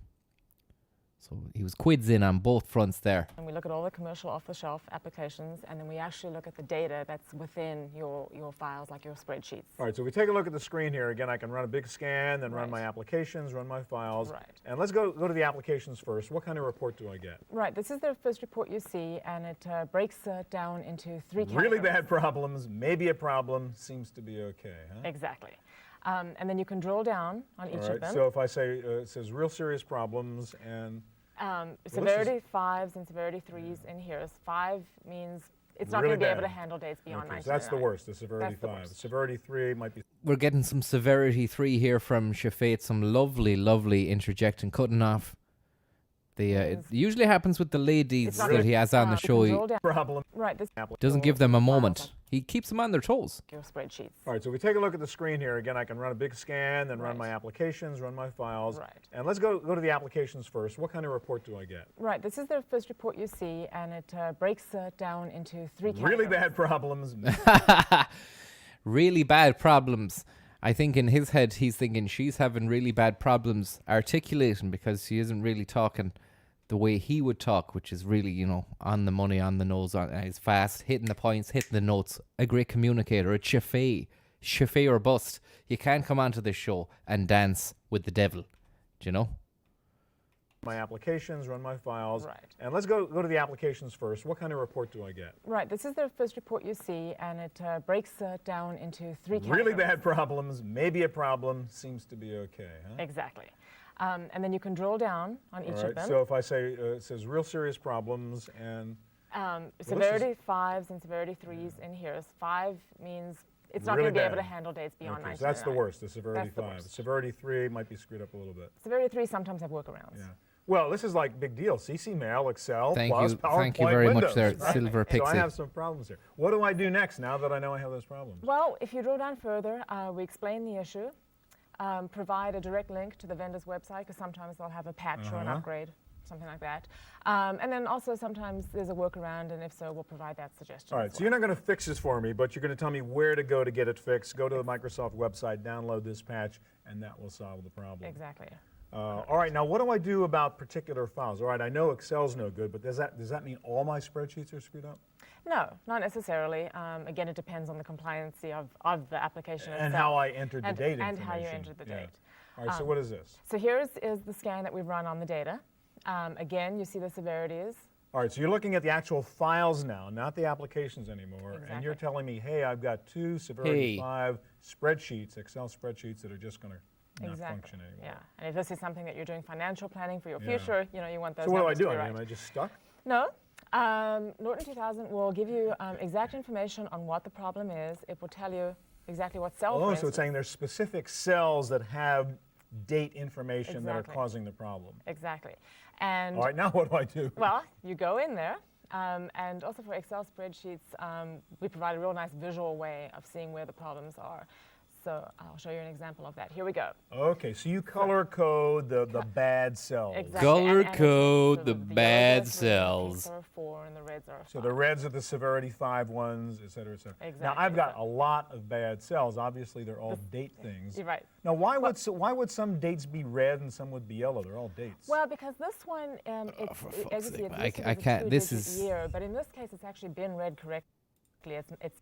So he was quids in on both fronts there. And we look at all the commercial off-the-shelf applications, and then we actually look at the data that's within your files, like your spreadsheets. All right, so we take a look at the screen here. Again, I can run a big scan, then run Right. my applications, run my files. Right. And let's go to the applications first. What kind of report do I get? Right, this is the first report you see, and it breaks down into three categories. Really bad problems, maybe a problem, seems to be okay, huh? Exactly. And then you can drill down on each All of right, them. so if I say, it says real serious problems and... Severity 5s and severity 3s in here. 5 means it's not going Really to be bad. able to handle dates beyond Okay, 1999. so that's the worst, the severity That's the 5. worst. Severity 3 might be... We're getting some severity 3 here from Shafate, some lovely interjecting, cutting off. It usually happens with the ladies It's not that he has on the you can show. He drill down. problem. Right, this doesn't give them a files moment. He keeps them on their toes. your spreadsheets. All right, so we take a look at the screen here. Again, I can run a big scan, then run Right. my applications, run my files. Right. And let's go to the applications first. What kind of report do I get? Right, this is the first report you see, and it breaks down into three categories. Really bad problems. Really bad problems. I think in his head, he's thinking she's having really bad problems articulating because she isn't really talking the way he would talk, which is really, on the money, on the nose, he's fast, hitting the points, hitting the notes, a great communicator, a chafé. chauffeur or bust. You can't come onto this show and dance with the devil. Do you know? My applications, run my files. Right. And let's go to the applications first. What kind of report do I get? Right, this is the first report you see, and it breaks it down into 3 categories. Really bad problems, maybe a problem, seems to be okay, huh? Exactly. And then you can drill down on each All of right, them. so if I say, it says real serious problems and... Severity 5s and severity 3s in here. 5 means it's not Really going to be able bad. to handle dates beyond Okay, 1999. so that's the worst, the severity That's the 5. worst. Severity 3 might be screwed up a little bit. Severity 3 sometimes have workarounds. Yeah. Well, this is like big deal. CC Mail, Excel, Thank plus you. PowerPoint, Thank you very much Windows, there, right? Silver So I Pixie. have some problems here. What do I do next now that I know I have those problems? Well, if you drill down further, we explain the issue, provide a direct link to the vendor's website, because sometimes they'll have a patch or an upgrade, something like that. And then also sometimes there's a workaround, and if so, we'll provide that suggestion. All right, as so you're not going to fix this for me, but you're going to tell me where to go to get it fixed. Go to the Microsoft website, download this patch, and that will solve the problem. Exactly. All right, now what do I do about particular files? All right, I know Excel's no good, but does that mean all my spreadsheets are screwed up? No, not necessarily. Again, it depends on the compliancy of the application itself. And how I entered the and, date and how you information. entered the Yeah. date. All right, so what is this? So here is the scan that we've run on the data. Again, you see the severities. All right, so you're looking at the actual files now, not the applications anymore, and you're Exactly. telling me, hey, I've got 2 severity Hey. 5 spreadsheets, Excel spreadsheets that are just going to not Exactly. function anymore. Yeah. And if this is something that you're doing financial planning for your Yeah. future, you want those So what do I numbers do? to be I right. mean, am I just stuck? No. Norton 2000 will give you exact information on what the problem is. It will tell you exactly what cell. for Oh, so instance. it's saying there's specific cells that have date information that are Exactly. causing the problem. Exactly. And All right, now what do I do? well, you go in there, and also for Excel spreadsheets, we provide a real nice visual way of seeing where the problems are. So I'll show you an example of that. Here we go. Okay, so you color code the bad cells. Exactly. Color and code so the yellows bad are 3, the cells. pinks are 4, and the reds are 5. So the reds are the severity 5 ones, et cetera, et cetera. Now, Exactly. I've got a lot of bad cells. Obviously, they're all date things. You're right. Now, why would some dates be red and some would be yellow? They're all dates. Well, because this one, for as fuck's you see, sake, it's I listed ca- I as a can't- this two-digit is- year, but in this case, it's actually been read correctly. It's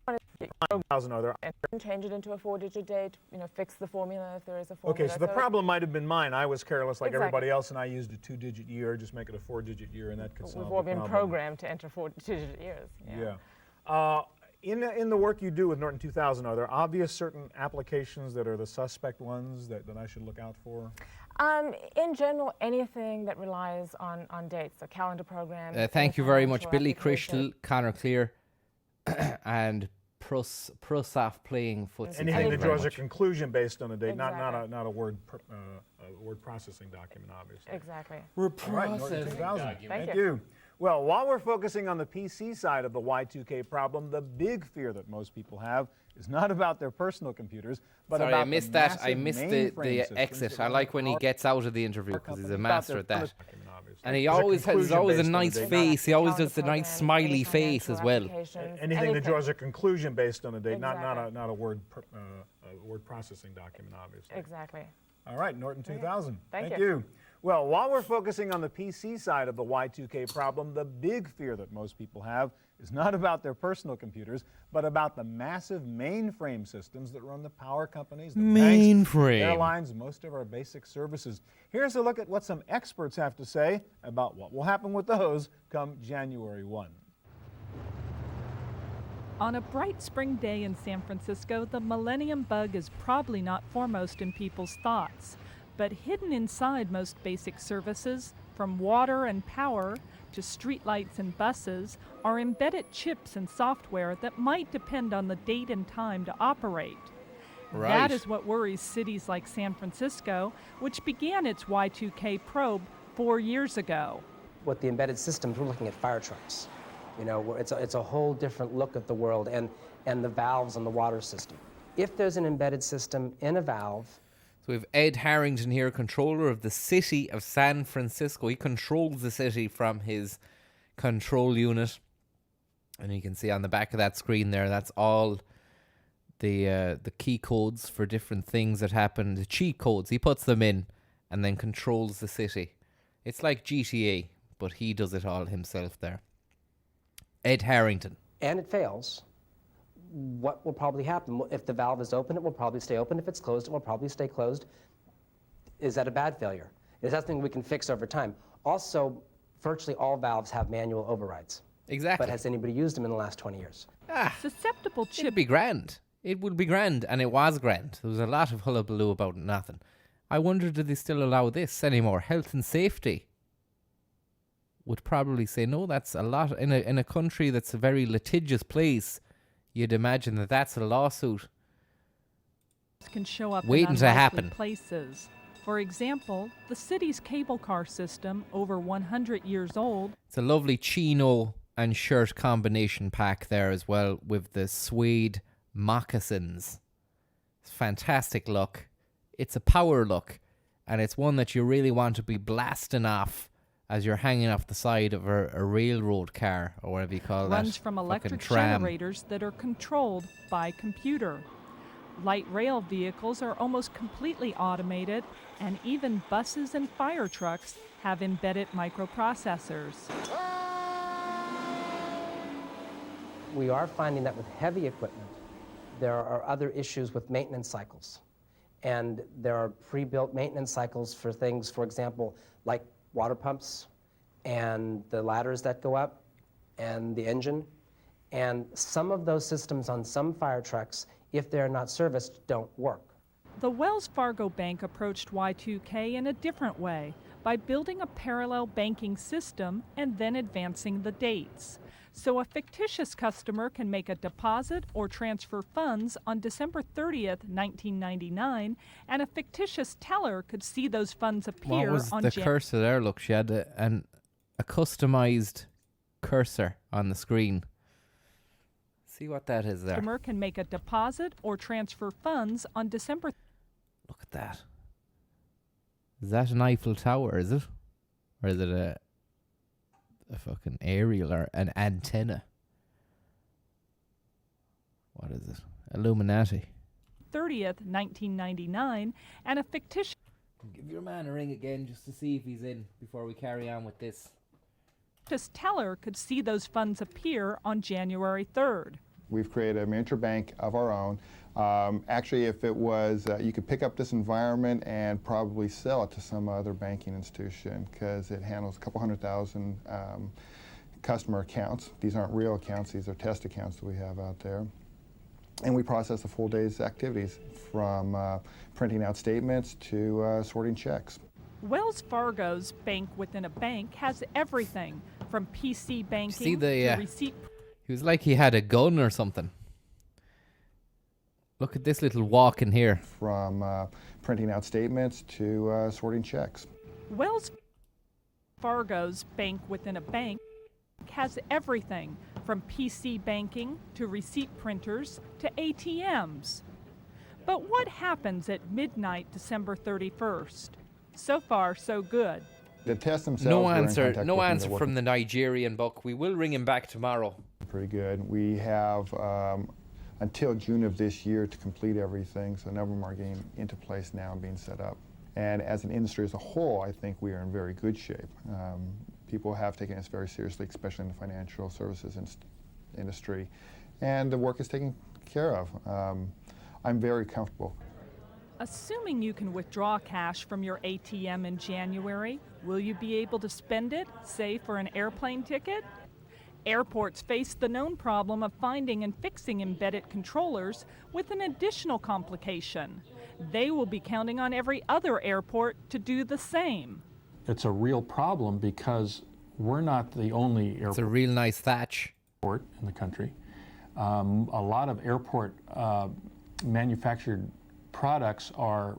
1,000 are there. and change it into a 4-digit date. Fix the formula if there is a formula. Okay, so the problem might have been mine. I was careless like Exactly. everybody else, and I used a 2-digit year. Just make it a 4-digit year, and that could solve We've all the been problem. programmed to enter 4-digit years. Yeah. In the work you do with Norton 2000, are there obvious certain applications that are the suspect ones that I should look out for? In general, anything that relies on dates, so calendar programs. Thank you very much, financial Billy applications. Crystal, Connor Clear, and Prusaf playing footsie. Anything Thank you that very draws a much. conclusion based on a date, not Exactly. a word word processing document, obviously. Exactly. All right, Norton 2000. Thank you. Well, while we're focusing on the PC side of the Y2K problem, the big fear that most people have is not about their personal computers, but Sorry, about I missed the that. I massive missed mainframe the systems exit. that I run like when he our gets out of the interview because he's a master at that. And he There's a always has conclusion always a based on the nice date. face. He always does the Calendar nice programs, smiley any face financial as well. applications, Anything that draws a conclusion based on a date, Exactly. not a word word processing document, obviously. Exactly. All right, Norton 2000. Thank you. you. Well, while we're focusing on the PC side of the Y2K problem, the big fear that most people have is not about their personal computers, but about the massive mainframe systems that run the power companies, the banks, Mainframe. airlines, most of our basic services. Here's a look at what some experts have to say about what will happen with those come January 1. On a bright spring day in San Francisco, the Millennium Bug is probably not foremost in people's thoughts. But hidden inside most basic services, from water and power to streetlights and buses, are embedded chips and software that might depend on the date and time to operate. Right. That is what worries cities like San Francisco, which began its Y2K probe 4 years ago. With the embedded systems, we're looking at fire trucks. It's a whole different look at the world and the valves on the water system. If there's an embedded system in a valve. So we have Ed Harrington here, controller of the city of San Francisco. He controls the city from his control unit. And you can see on the back of that screen there, that's all the key codes for different things that happen, the cheat codes. He puts them in and then controls the city. It's like GTA, but he does it all himself there. Ed Harrington. And it fails, what will probably happen? If the valve is open, it will probably stay open. If it's closed, it will probably stay closed. Is that a bad failure? Is that something we can fix over time? Also, virtually all valves have manual overrides. Exactly. But has anybody used them in the last 20 years? Susceptible chip. It'd be grand. It would be grand, and it was grand. There was a lot of hullabaloo about nothing. I wonder, do they still allow this anymore? Health and safety would probably say no. That's a lot in a country that's a very litigious place. You'd imagine that that's a lawsuit Can show up waiting in to unlikely happen. places. For example, the city's cable car system, over 100 years old, It's a lovely chino and shirt combination pack there as well, with the suede moccasins. It's fantastic look. It's a power look, and it's one that you really want to be blasting off as you're hanging off the side of a railroad car, or whatever you call that. runs from fucking electric tram. generators that are controlled by computer. Light rail vehicles are almost completely automated, and even buses and fire trucks have embedded microprocessors. We are finding that with heavy equipment, there are other issues with maintenance cycles. And there are pre-built maintenance cycles for things, for example, like water pumps and the ladders that go up and the engine. And some of those systems on some fire trucks, if they're not serviced, don't work. The Wells Fargo Bank approached Y2K in a different way, by building a parallel banking system and then advancing the dates. So a fictitious customer can make a deposit or transfer funds on December 30th, 1999, and a fictitious teller could see those funds appear What was on the cursor there? Look, she had a customized cursor on the screen. See what that is there. Customer can make a deposit or transfer funds on December. Look at that. Is that an Eiffel Tower, is it? Or is it a fucking aerial or an antenna? What is it? Illuminati. 30th, 1999, and a fictitious Give your man a ring again just to see if he's in before we carry on with this. teller could see those funds appear on January 3rd. We've created a miniature bank of our own. Actually, if it was, you could pick up this environment and probably sell it to some other banking institution because it handles a couple 100,000 customer accounts. These aren't real accounts, these are test accounts that we have out there. And we process a full day's activities from printing out statements to sorting checks. Wells Fargo's bank within a bank has everything from PC banking See the, to receipt. He was like he had a gun or something. Look at this little walk in here. From printing out statements to sorting checks. Wells Fargo's bank within a bank has everything from PC banking to receipt printers to ATMs. But what happens at midnight, December 31st? So far, so good. The tests themselves. No we're in answer. contact No with them. answer They're from the Nigerian buck. We will ring him back tomorrow. pretty good. We have until June of this year to complete everything, so a number of them are getting into place now and being set up. And as an industry as a whole, I think we are in very good shape. People have taken us very seriously, especially in the financial services industry, and the work is taken care of. I'm very comfortable. Assuming you can withdraw cash from your ATM in January, will you be able to spend it, say, for an airplane ticket? Airports face the known problem of finding and fixing embedded controllers with an additional complication. They will be counting on every other airport to do the same. It's a real problem because we're not the only It's a airport real nice thatch. in the country. A lot of airport manufactured products are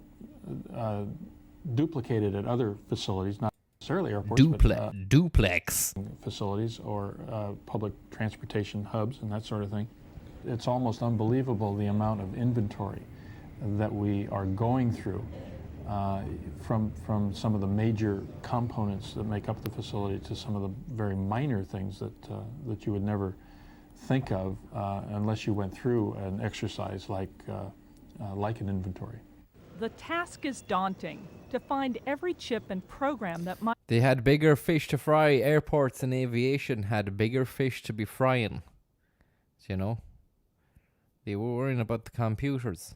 duplicated at other facilities, not necessarily airports, but Duplex. facilities or public transportation hubs and that sort of thing. It's almost unbelievable the amount of inventory that we are going through from some of the major components that make up the facility to some of the very minor things that you would never think of unless you went through an exercise like an inventory. The task is daunting, to find every chip and program that might. They had bigger fish to fry. Airports and aviation had bigger fish to be frying. You know? They were worrying about the computers.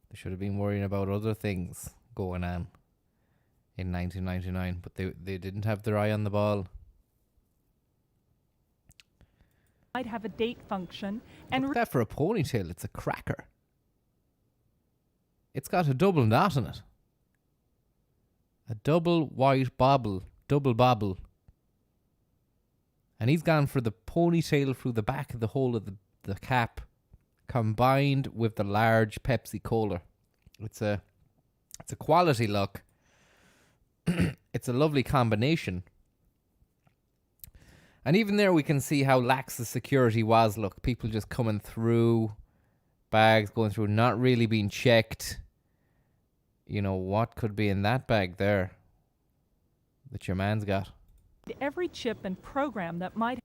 They should have been worrying about other things going on in 1999, but they didn't have their eye on the ball. Might have a date function and Look at that for a ponytail. It's a cracker. It's got a double knot in it. A double white bobble. Double bobble. And he's gone for the ponytail through the back of the hole of the cap, combined with the large Pepsi Cola. It's a quality look. It's a lovely combination. And even there we can see how lax the security was. Look, people just coming through, bags going through, not really being checked. You know, what could be in that bag there that your man's got? every chip and program that might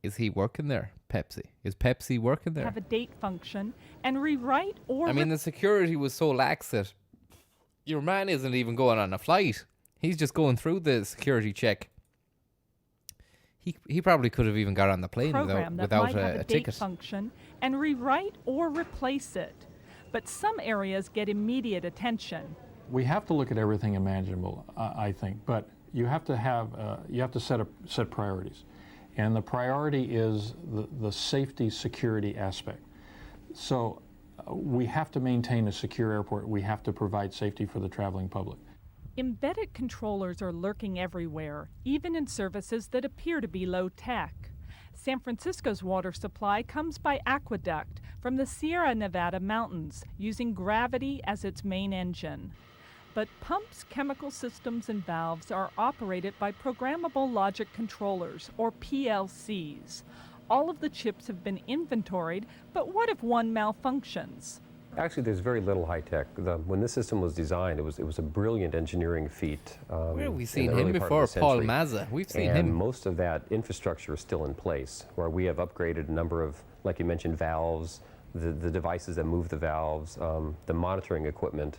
Is he working there, Pepsi? Is Pepsi working there? have a date function and rewrite or I mean, the security was so lax that your man isn't even going on a flight. He's just going through the security check. He probably could have even got on the plane program that without might have a a date ticket. function and rewrite or replace it. But some areas get immediate attention. We have to look at everything imaginable, I think, but you have to set priorities, and the priority is the safety security aspect. So we have to maintain a secure airport. We have to provide safety for the traveling public. Embedded controllers are lurking everywhere, even in services that appear to be low tech. San Francisco's water supply comes by aqueduct from the Sierra Nevada mountains, using gravity as its main engine. But pumps, chemical systems, and valves are operated by programmable logic controllers, or PLCs. All of the chips have been inventoried, but what if one malfunctions? Actually, there's very little high tech. When this system was designed, it was a brilliant engineering feat. Where have we in seen the him early part of before? the Paul century. Mazza. We've seen and him. most of that infrastructure is still in place, where we have upgraded a number of, like you mentioned, valves, the devices that move the valves, the monitoring equipment.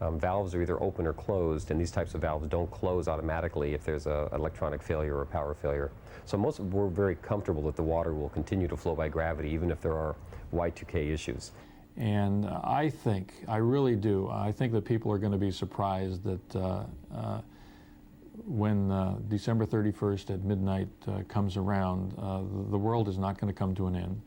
Valves are either open or closed, and these types of valves don't close automatically if there's an electronic failure or a power failure. So we're very comfortable that the water will continue to flow by gravity, even if there are Y2K issues. And I really do. I think that people are going to be surprised that when December 31st at midnight comes around, the world is not going to come to an end.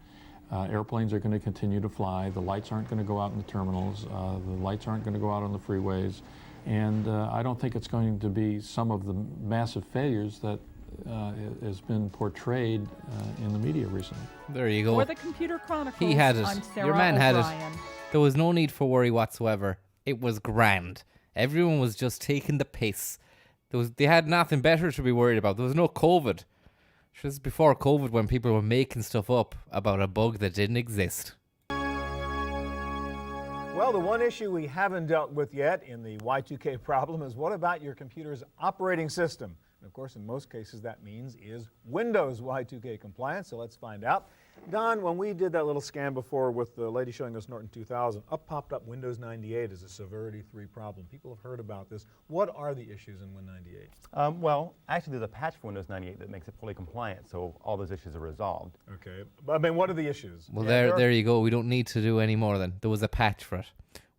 Airplanes are going to continue to fly. The lights aren't going to go out in the terminals. The lights aren't going to go out on the freeways. And I don't think it's going to be some of the massive failures that has been portrayed in the media recently. There you go. For the Computer Chronicles, He had it. I'm Sarah Your man had O'Brien. it. There was no need for worry whatsoever. It was grand. Everyone was just taking the piss. They had nothing better to be worried about. There was no COVID. This was before COVID, when people were making stuff up about a bug that didn't exist. Well, the one issue we haven't dealt with yet in the Y2K problem is, what about your computer's operating system? And of course, in most cases, that means is Windows Y2K compliant, so let's find out. Don, when we did that little scan before with the lady showing us Norton 2000, popped up Windows 98 as a Severity 3 problem. People have heard about this. What are the issues in Win 98? Well, actually, there's a patch for Windows 98 that makes it fully compliant, so all those issues are resolved. Okay. But, I mean, what are the issues? Well, there you go. We don't need to do any more then. There was a patch for it.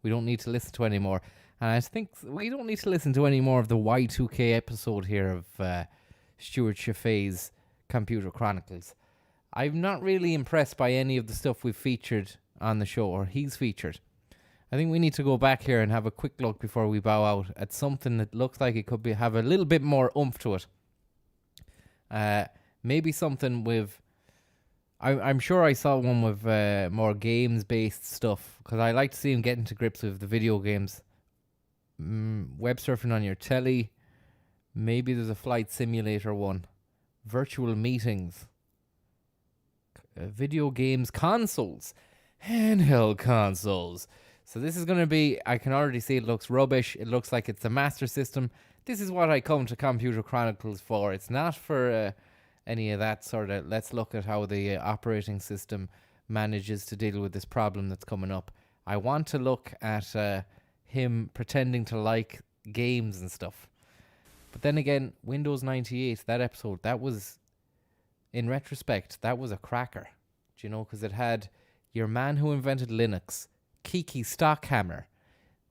We don't need to listen to any more. And I think we don't need to listen to any more of the Y2K episode here of Stuart Chaffee's Computer Chronicles. I'm not really impressed by any of the stuff we've featured on the show, or he's featured. I think we need to go back here and have a quick look before we bow out at something that looks like it could have a little bit more oomph to it. Maybe something with... I'm sure I saw one with more games-based stuff, because I like to see him getting to grips with the video games. Web surfing on your telly. Maybe there's a flight simulator one. Virtual meetings. Video games consoles. Handheld consoles. So this is going to be, I can already see it looks rubbish. It looks like it's a Master System. This is what I come to Computer Chronicles for. It's not for any of that sort of, let's look at how the operating system manages to deal with this problem that's coming up. I want to look at him pretending to like games and stuff. But then again, Windows 98, that episode, that was, in retrospect, that was a cracker. Do you know? Because it had your man who invented Linux, Kiki Stockhammer,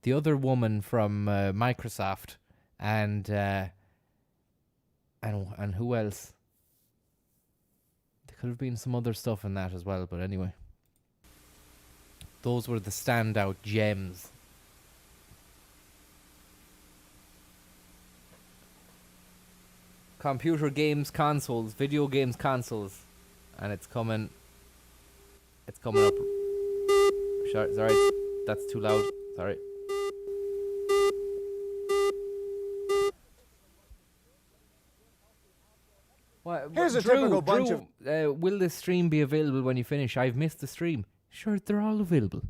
the other woman from Microsoft, and who else? There could have been some other stuff in that as well, but anyway. Those were the standout gems. Computer games consoles, video games consoles, and it's coming up. Sorry, that's too loud. Sorry. What, Here's a Drew, typical bunch of... will this stream be available when you finish? I've missed the stream. Sure, they're all available.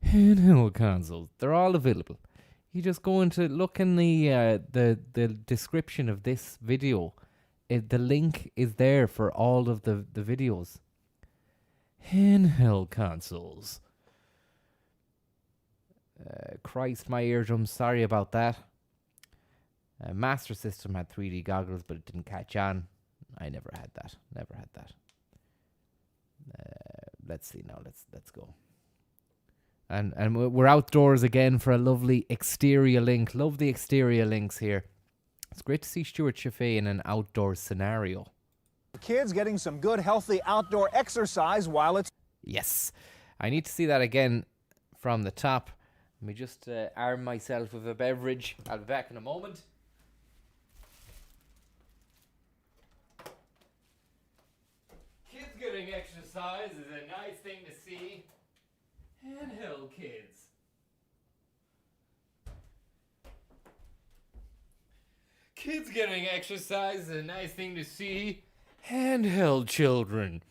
Handheld consoles, they're all available. You just go into look in the description of this video. The link is there for all of the videos. Handheld consoles. Christ, my eardrums. Sorry about that. Master System had 3D goggles, but it didn't catch on. I never had that. Never had that. Let's see now. Let's go. And we're outdoors again for a lovely exterior link. Love the exterior links here. It's great to see Stuart Chaffee in an outdoor scenario. Kids getting some good, healthy outdoor exercise while it's... Yes. I need to see that again from the top. Let me just arm myself with a beverage. I'll be back in a moment. Kids getting exercise is a nice thing to see. Handheld kids. Kids getting exercise is a nice thing to see. Handheld children.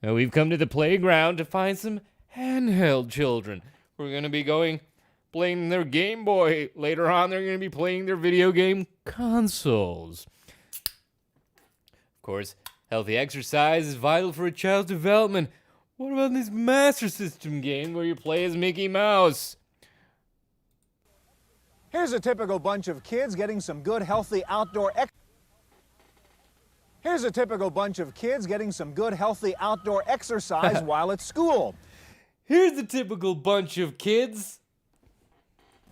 Now we've come to the playground to find some handheld children. We're going to be playing their Game Boy. Later on, they're going to be playing their video game consoles. Of course, healthy exercise is vital for a child's development. What about this Master System game where you play as Mickey Mouse? Here's a typical bunch of kids getting some good, healthy outdoor Here's a typical bunch of kids getting some good, healthy outdoor exercise while at school. Here's a typical bunch of kids.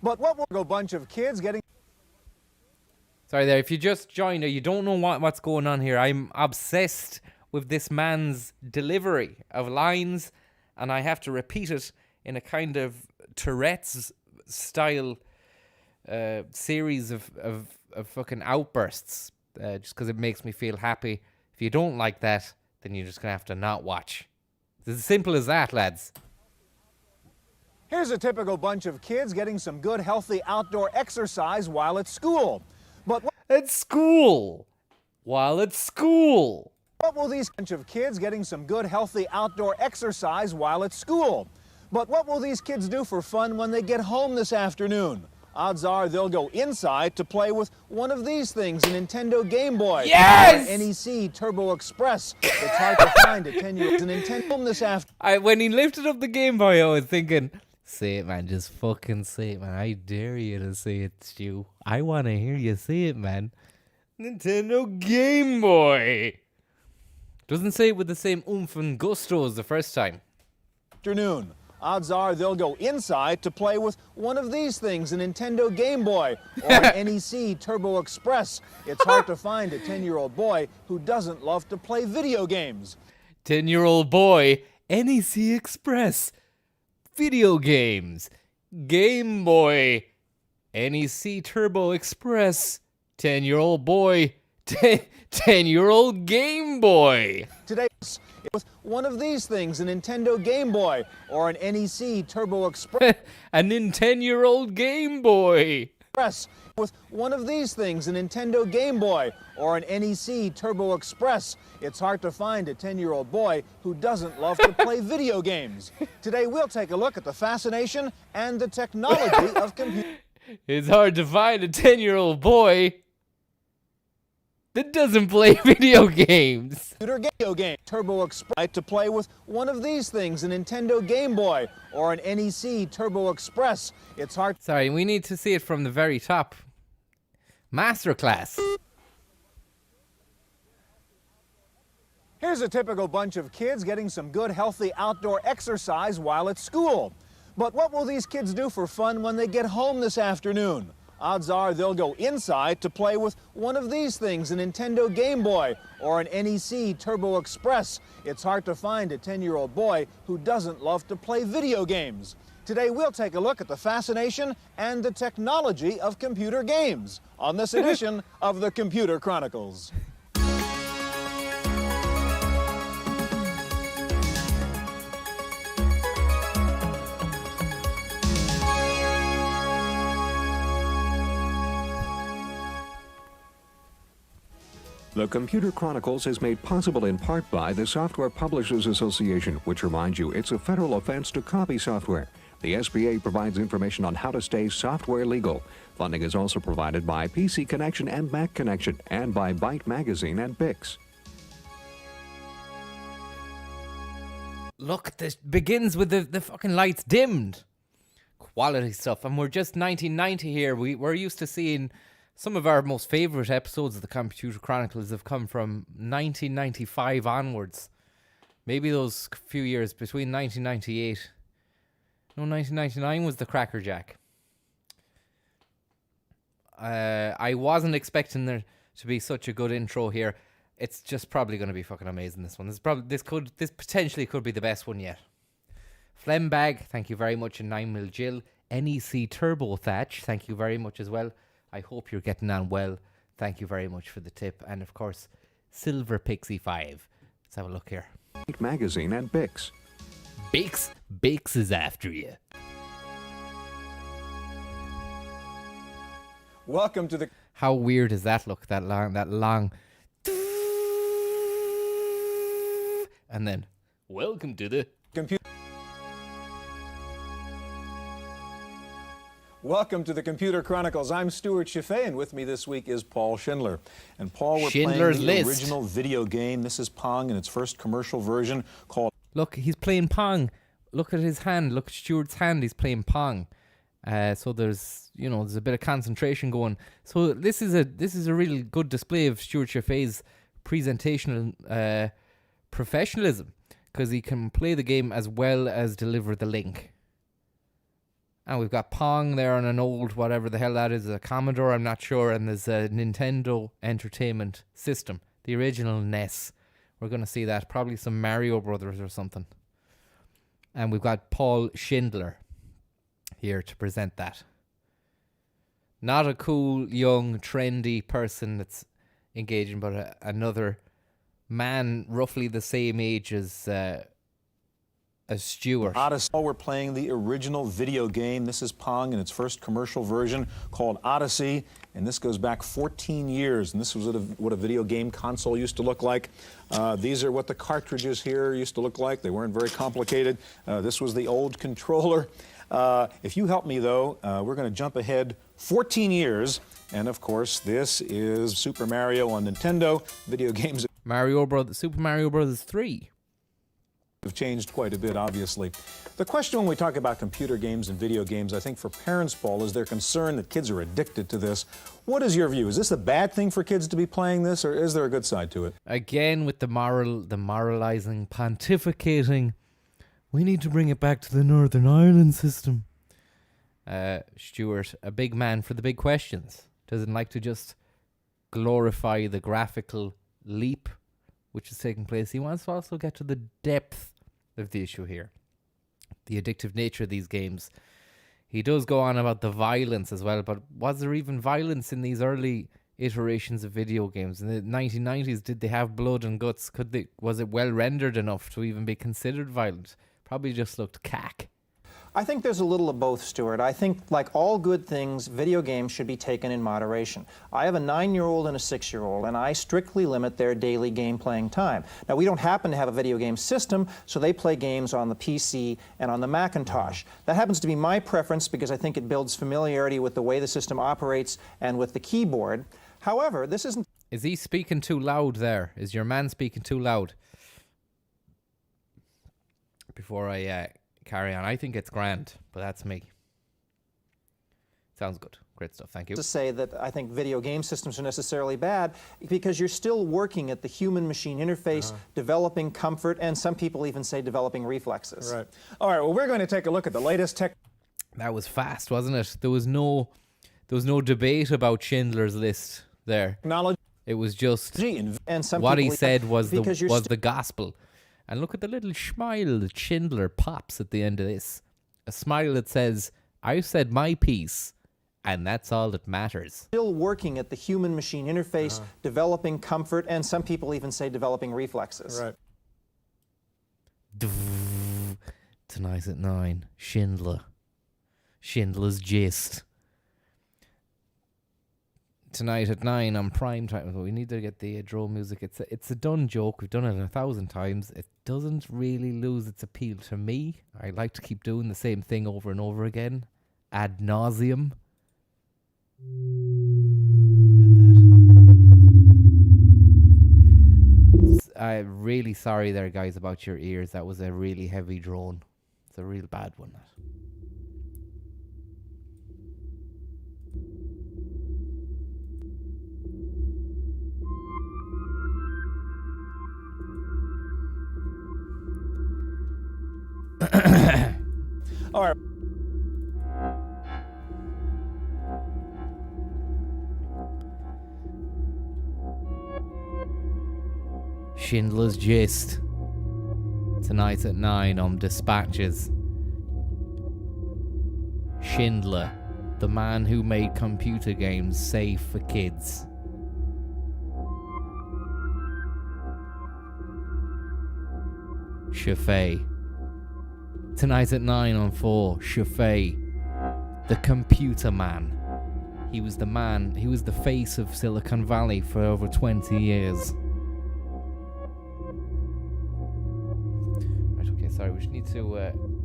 But what will a bunch of kids getting... Sorry there, if you just joined or you don't know what's going on here, I'm obsessed with this man's delivery of lines, and I have to repeat it in a kind of Tourette's style series of fucking outbursts, just because it makes me feel happy. If you don't like that, then you're just going to have to not watch. It's as simple as that, lads. Here's a typical bunch of kids getting some good, healthy outdoor exercise while at school. But at school. While at school. What will these bunch of kids getting some good, healthy outdoor exercise while at school? But what will these kids do for fun when they get home this afternoon? Odds are they'll go inside to play with one of these things, a Nintendo Game Boy. Yes! NEC Turbo Express. It's hard to find a 10-year-old Nintendo this afternoon. When he lifted up the Game Boy, I was thinking, say it, man. Just fucking say it, man. I dare you to say it, Stu. I want to hear you say it, man. Nintendo Game Boy. Doesn't say it with the same oomph and gusto as the first time. Afternoon. Odds are they'll go inside to play with one of these things, a Nintendo Game Boy or an NEC Turbo Express. It's hard to find a 10-year-old boy who doesn't love to play video games. 10-year-old boy, NEC Express, video games, Game Boy, NEC Turbo Express, 10-year-old boy, 10-year-old Game Boy. Today, with one of these things, a Nintendo Game Boy or an NEC Turbo Express. A Nintendo-year-old Game Boy. With one of these things, a Nintendo Game Boy or an NEC Turbo Express. It's hard to find a 10-year-old boy who doesn't love to play video games. Today, we'll take a look at the fascination and the technology of computers. It's hard to find a 10-year-old boy that doesn't play video games. Video game Turbo Express to play with one of these things, a Nintendo Game Boy or an NEC Turbo Express. It's hard. Sorry, we need to see it from the very top. Masterclass. Here's a typical bunch of kids getting some good, healthy outdoor exercise while at school. But what will these kids do for fun when they get home this afternoon? Odds are they'll go inside to play with one of these things, a Nintendo Game Boy or an NEC Turbo Express. It's hard to find a 10-year-old boy who doesn't love to play video games. Today we'll take a look at the fascination and the technology of computer games on this edition of the Computer Chronicles. The Computer Chronicles is made possible in part by the Software Publishers Association, which reminds you it's a federal offense to copy software. The SPA provides information on how to stay software legal. Funding is also provided by PC Connection and Mac Connection, and by Byte Magazine and Bix. Look, this begins with the fucking lights dimmed. Quality stuff. And we're just 1990 here. We're used to seeing some of our most favourite episodes of the Computer Chronicles have come from 1995 onwards. Maybe those few years between 1998. No, 1999 was the Cracker Jack. I wasn't expecting there to be such a good intro here. It's just probably going to be fucking amazing, this one. This potentially could be the best one yet. Flembag, thank you very much, and 9mm Jill. NEC Turbo Thatch, thank you very much as well. I hope you're getting on well. Thank you very much for the tip. And of course, Silver Pixie 5. Let's have a look here. Magazine and Bix. Bix is after you. Welcome to the... How weird is that look? That long. And then, welcome to the... Welcome to the Computer Chronicles. I'm Stuart Chaffee, and with me this week is Paul Schindler. And Paul, we're Schindler's playing the List. original video game. This is Pong in its first commercial version called... Look, he's playing Pong. Look at his hand. Look at Stuart's hand. He's playing Pong. So there's a bit of concentration going. So this is a really good display of Stuart Chaffee's presentational professionalism, because he can play the game as well as deliver the link. And we've got Pong there on an old, whatever the hell that is, a Commodore, I'm not sure. And there's a Nintendo Entertainment System, the original NES. We're going to see that. Probably some Mario Brothers or something. And we've got Paul Schindler here to present that. Not a cool, young, trendy person that's engaging, but another man roughly the same age as Stuart. Odyssey. We're playing the original video game. This is Pong in its first commercial version called Odyssey, and this goes back 14 years, and this was what a video game console used to look like. These are what the cartridges here used to look like. They weren't very complicated. This was the old controller. If you help me, though, we're going to jump ahead 14 years, and of course, this is Super Mario on Nintendo. Video games... Super Mario Brothers 3. Have changed quite a bit, obviously. The question when we talk about computer games and video games, I think for parents, Paul, is their concern that kids are addicted to this. What is your view? Is this a bad thing for kids to be playing this, or is there a good side to it? Again, with the moralizing, pontificating, we need to bring it back to the Northern Ireland system. Stuart, a big man for the big questions, doesn't like to just glorify the graphical leap which is taking place. He wants to also get to the depth of the issue here, the addictive nature of these games. He does go on about the violence as well, but was there even violence in these early iterations of video games? In the 1990s, did they have blood and guts? Was it well rendered enough to even be considered violent? Probably just looked cack. I think there's a little of both, Stuart. I think, like all good things, video games should be taken in moderation. I have a 9-year-old and a 6-year-old, and I strictly limit their daily game playing time. Now, we don't happen to have a video game system, so they play games on the PC and on the Macintosh. That happens to be my preference because I think it builds familiarity with the way the system operates and with the keyboard. However, this isn't... Is he speaking too loud there? Is your man speaking too loud? Before I... carry on. I think it's grand, but that's me. Sounds good. Great stuff. Thank you. To say that I think video game systems are necessarily bad, because you're still working at the human-machine interface, developing comfort, and some people even say developing reflexes. Right. All right, well, we're going to take a look at the latest tech. That was fast, wasn't it? There was no debate about Schindler's List there. Technology. It was just and some what he people- said was because you're the gospel. And look at the little smile that Schindler pops at the end of this. A smile that says, "I said my piece, and that's all that matters." Still working at the human-machine interface, developing comfort, and some people even say developing reflexes. Right. Tonight at 9, Schindler's Gist. Tonight at 9 on prime time. We need to get the drone music. It's a done joke. We've done it 1,000 times. It doesn't really lose its appeal to me. I like to keep doing the same thing over and over again, ad nauseum. I'm really sorry there, guys, about your ears. That was a really heavy drone. It's a real bad one. All right. Schindler's Gist. Tonight at 9 on Dispatches. Schindler, the man who made computer games safe for kids. Chaffee. Tonight at 9 on 4, Chaffee, the computer man. He was the face of Silicon Valley for over 20 years. Right, okay, sorry, we just need to move on.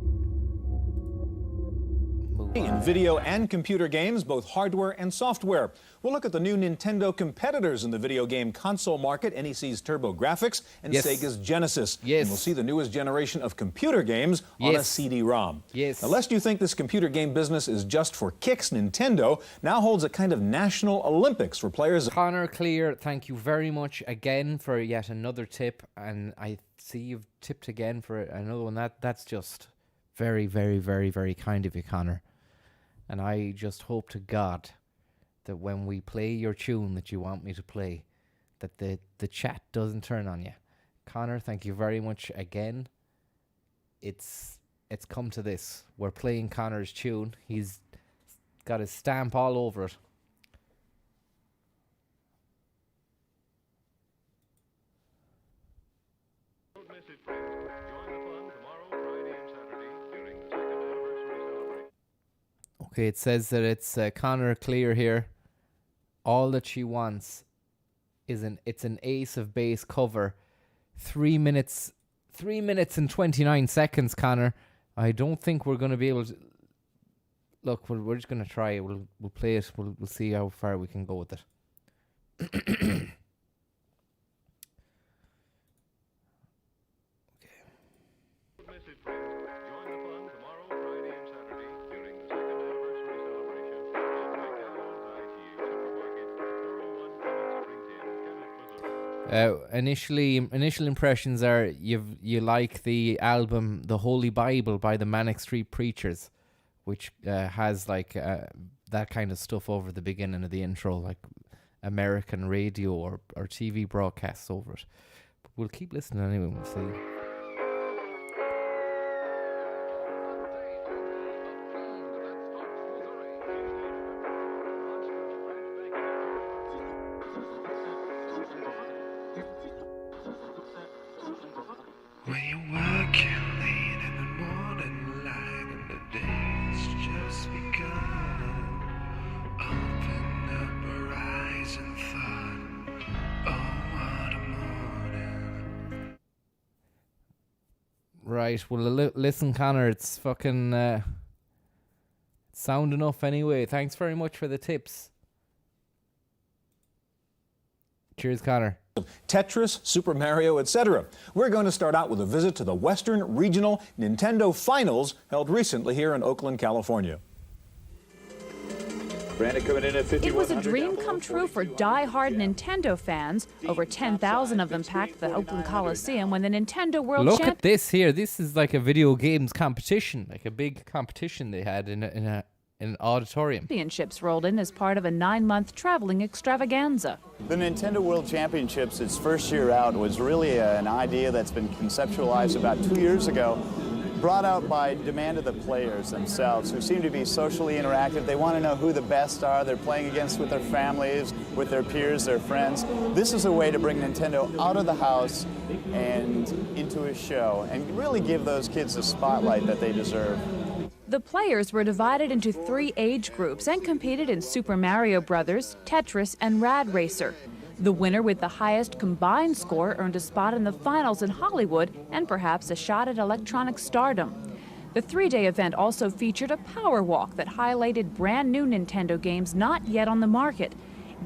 In video and computer games, both hardware and software. We'll look at the new Nintendo competitors in the video game console market, NEC's TurboGrafx and Yes. Sega's Genesis. Yes. And we'll see the newest generation of computer games on a Yes. CD-ROM. Yes. Now, lest you think this computer game business is just for kicks, Nintendo now holds a kind of national Olympics for players. Connor Clear, thank you very much again for yet another tip, and I see you've tipped again for another one. That's just very, very, very, very kind of you, Connor. And I just hope to God that when we play your tune that you want me to play, that the chat doesn't turn on you. Connor, thank you very much again. It's come to this. We're playing Connor's tune. He's got his stamp all over it. Okay, it says that it's Connor Clear here. All that she wants is an ace of base cover. 3 minutes and 29 seconds, Connor. I don't think we're going to be able to. Look, we're just going to try it. We'll play it. We'll see how far we can go with it. Initial impressions are you like the album The Holy Bible by the Manic Street Preachers, which has like that kind of stuff over the beginning of the intro, like American radio or TV broadcasts over it. But we'll keep listening anyway. We'll see. When you work your late in the morning light and the day's just begun, open up her eyes and thought, oh, what a morning. Right, well, listen, Connor, it's fucking sound enough anyway. Thanks very much for the tips. Cheers, Connor. Tetris, Super Mario, etc. We're going to start out with a visit to the Western Regional Nintendo Finals held recently here in Oakland, California. Brandon coming in at 5100. It was a dream come true for die-hard Nintendo fans. Over 10,000 of them packed the Oakland Coliseum when the Nintendo World Look at this here. This is like a video games competition, like a big competition they had in an auditorium. Championships rolled in as part of a 9-month traveling extravaganza. The Nintendo World Championships, its first year out, was really an idea that's been conceptualized about 2 years ago, brought out by demand of the players themselves, who seem to be socially interactive. They want to know who the best are. They're playing against with their families, with their peers, their friends. This is a way to bring Nintendo out of the house and into a show and really give those kids the spotlight that they deserve. The players were divided into 3 age groups and competed in Super Mario Bros., Tetris, and Rad Racer. The winner with the highest combined score earned a spot in the finals in Hollywood and perhaps a shot at electronic stardom. The 3-day event also featured a power walk that highlighted brand new Nintendo games not yet on the market.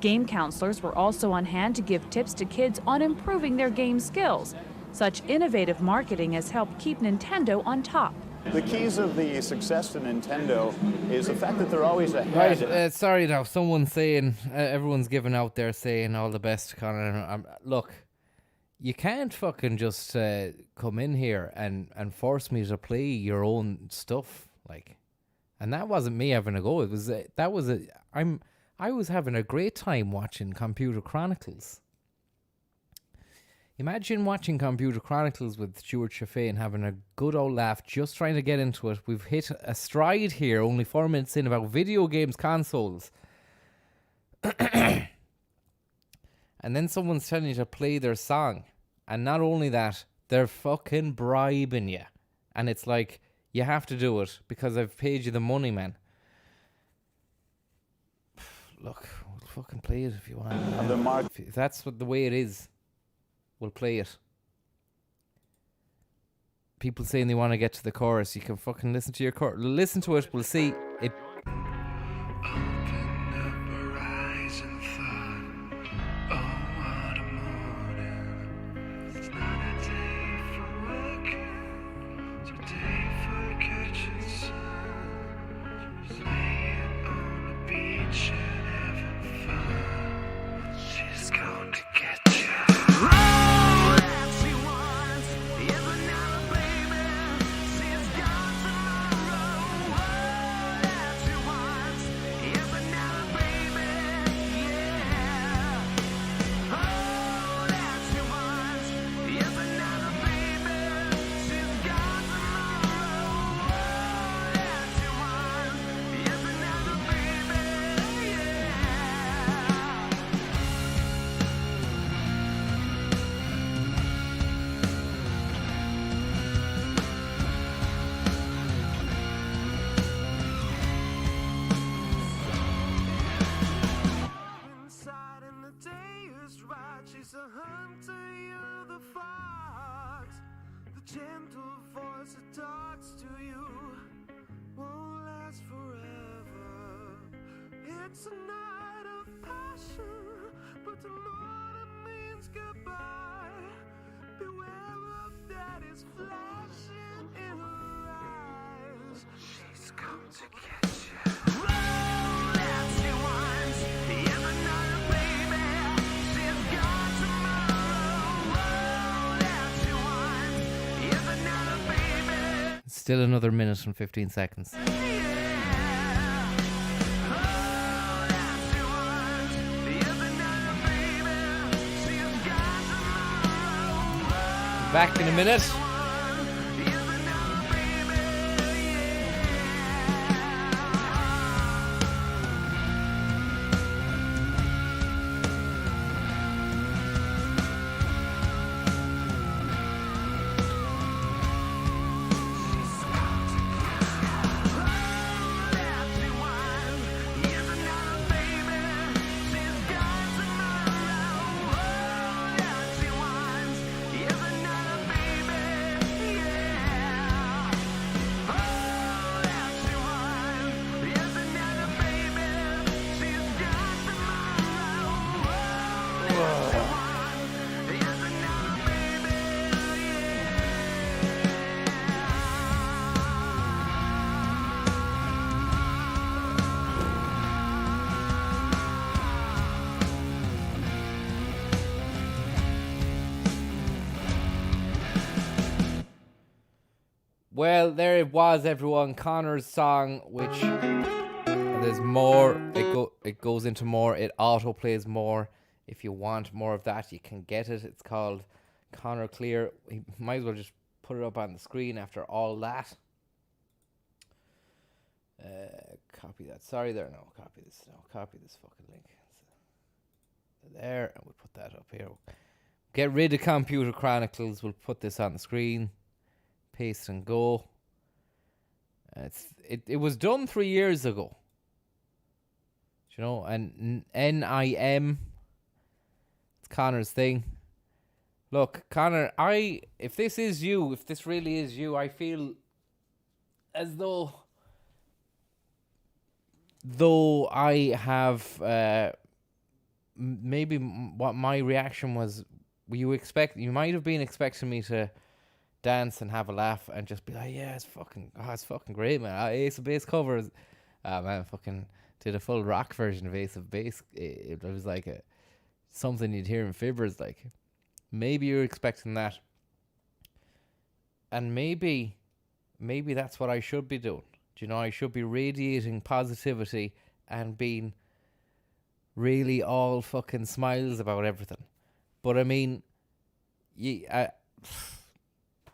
Game counselors were also on hand to give tips to kids on improving their game skills. Such innovative marketing has helped keep Nintendo on top. The keys of the success to Nintendo is the fact that they're always ahead. Right, sorry now, someone's saying, everyone's giving out there saying all the best, Connor. Look, you can't fucking just come in here and force me to play your own stuff, like. And that wasn't me having a go. It was I was having a great time watching Computer Chronicles. Imagine watching Computer Chronicles with Stuart Chaffee and having a good old laugh, just trying to get into it. We've hit a stride here, only 4 minutes in, about video games consoles. And then someone's telling you to play their song. And not only that, they're fucking bribing you. And it's like, you have to do it because I've paid you the money, man. Look, we'll fucking play it if you want. If that's what the way it is. We'll play it. People saying they want to get to the chorus. You can fucking listen to your chorus. Listen to it. We'll see. It. Still another minute and 15 seconds. Back in a minute. Well, there it was, everyone. Connor's song, which there's more. It goes into more. It auto plays more. If you want more of that, you can get it. It's called Connor Clear. He might as well just put it up on the screen after all that. Copy that. Sorry, there. No, copy this. No, copy this fucking link. There, and we'll put that up here. Get rid of Computer Chronicles. We'll put this on the screen. Paste and go. It was done 3 years ago. You know, and NIM. It's Connor's thing. Look, Connor, if this is you, if this really is you, I feel as though I have maybe what my reaction was. You might have been expecting me to dance and have a laugh and just be like, yeah, it's fucking great, man. Ace of Base covers. Man, fucking did a full rock version of Ace of Base. It was like something you'd hear in Fibbers. Like, maybe you're expecting that, and maybe that's what I should be doing. Do you know, I should be radiating positivity and being really all fucking smiles about everything. But I mean,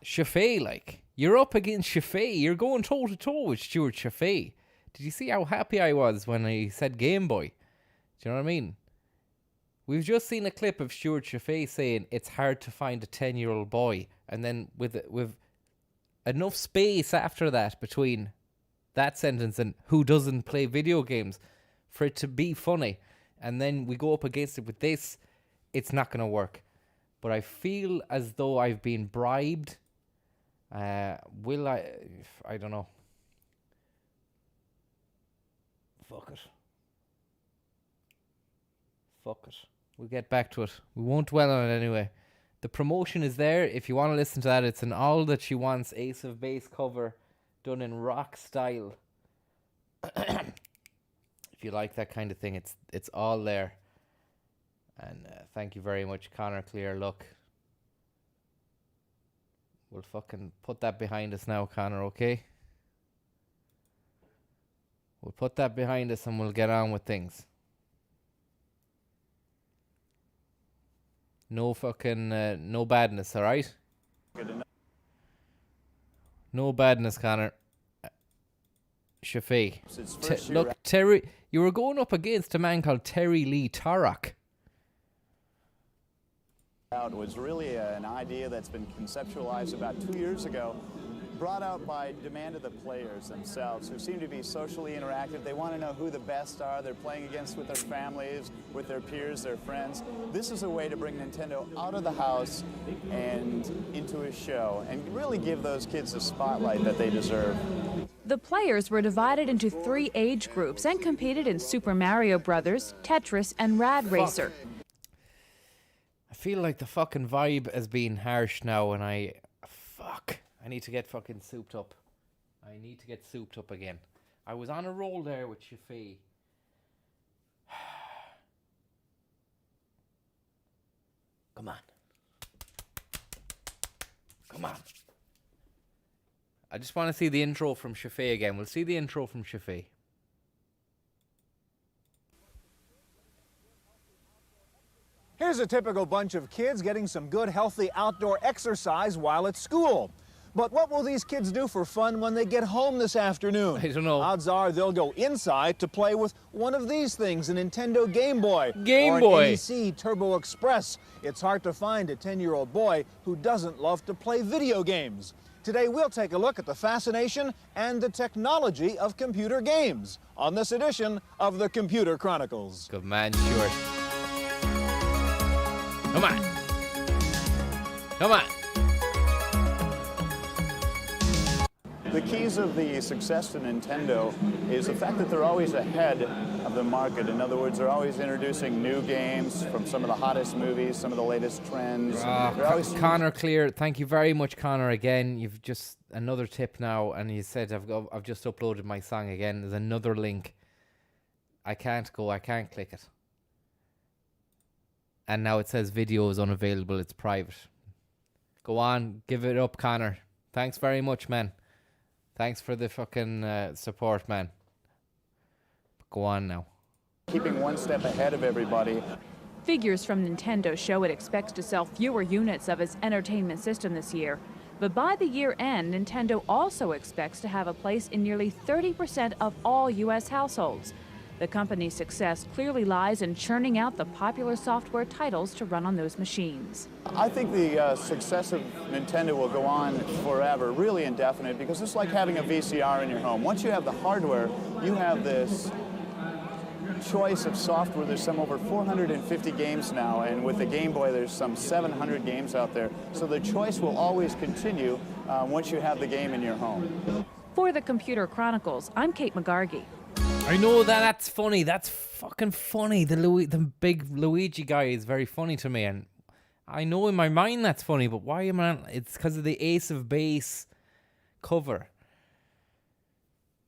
Chaffee, like, you're up against Chaffee. You're going toe to toe with Stuart Chaffee. Did you see how happy I was when I said Game Boy? Do you know what I mean? We've just seen a clip of Stuart Chaffee saying it's hard to find a 10-year-old boy, and then with enough space after that between that sentence and who doesn't play video games for it to be funny, and then we go up against it with this, it's not going to work. But I feel as though I've been bribed. Will I? I don't know. Fuck it. We'll get back to it. We won't dwell on it anyway. The promotion is there. If you want to listen to that, it's an All That She Wants Ace of Base cover done in rock style. If you like that kind of thing, it's all there. And thank you very much, Connor Clear. Look, we'll fucking put that behind us now, Connor, okay? We'll put that behind us and we'll get on with things. No fucking, no badness, alright? No badness, Connor. Shafi. Look, Terry, you were going up against a man called Terry Lee Tarrock. It was really an idea that's been conceptualized about 2 years ago, brought out by demand of the players themselves, who seem to be socially interactive. They want to know who the best are. They're playing against with their families, with their peers, their friends. This is a way to bring Nintendo out of the house and into a show and really give those kids the spotlight that they deserve. The players were divided into 3 age groups and competed in Super Mario Brothers, Tetris, and Rad Racer. I feel like the fucking vibe has been harsh now, and I need to get fucking souped up. I need to get souped up again. I was on a roll there with Shafi. Come on. Come on. I just want to see the intro from Shafi again. We'll see the intro from Shafi. Here's a typical bunch of kids getting some good, healthy outdoor exercise while at school. But what will these kids do for fun when they get home this afternoon? I don't know. Odds are they'll go inside to play with one of these things, a Nintendo Game Boy. Game or Boy. An NEC Turbo Express. It's hard to find a 10-year-old boy who doesn't love to play video games. Today we'll take a look at the fascination and the technology of computer games on this edition of the Computer Chronicles. Good man, Stuart. Come on. Come on. The keys of the success of Nintendo is the fact that they're always ahead of the market. In other words, they're always introducing new games from some of the hottest movies, some of the latest trends. Connor Clear, thank you very much, Connor. Again, you've just another tip now, and you said I've just uploaded my song again. There's another link. I can't click it. And now it says video is unavailable, it's private. Go on, give it up, Connor. Thanks very much, man. Thanks for the fucking support, man. Go on now. Keeping one step ahead of everybody. Figures from Nintendo show it expects to sell fewer units of its entertainment system this year. But by the year end, Nintendo also expects to have a place in nearly 30% of all U.S. households. The company's success clearly lies in churning out the popular software titles to run on those machines. I think the success of Nintendo will go on forever, really indefinite, because it's like having a VCR in your home. Once you have the hardware, you have this choice of software. There's some over 450 games now, and with the Game Boy there's some 700 games out there. So the choice will always continue once you have the game in your home. For the Computer Chronicles, I'm Kate McGargy. I know that's funny. That's fucking funny. The big Luigi guy is very funny to me, and I know in my mind that's funny, but why am I? It's because of the Ace of Base cover.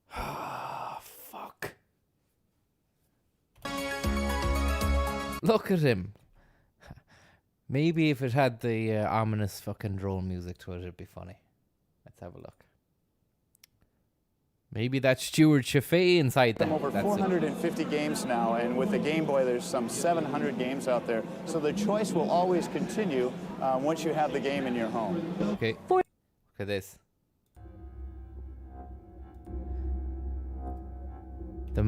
Fuck. Look at him. Maybe if it had the ominous fucking drone music to it, it'd be funny. Let's have a look. Maybe that's Stuart Chaffee inside that. Over 450 games now, and with the Game Boy there's some 700 games out there. So the choice will always continue once you have the game in your home. Okay. Look at this. The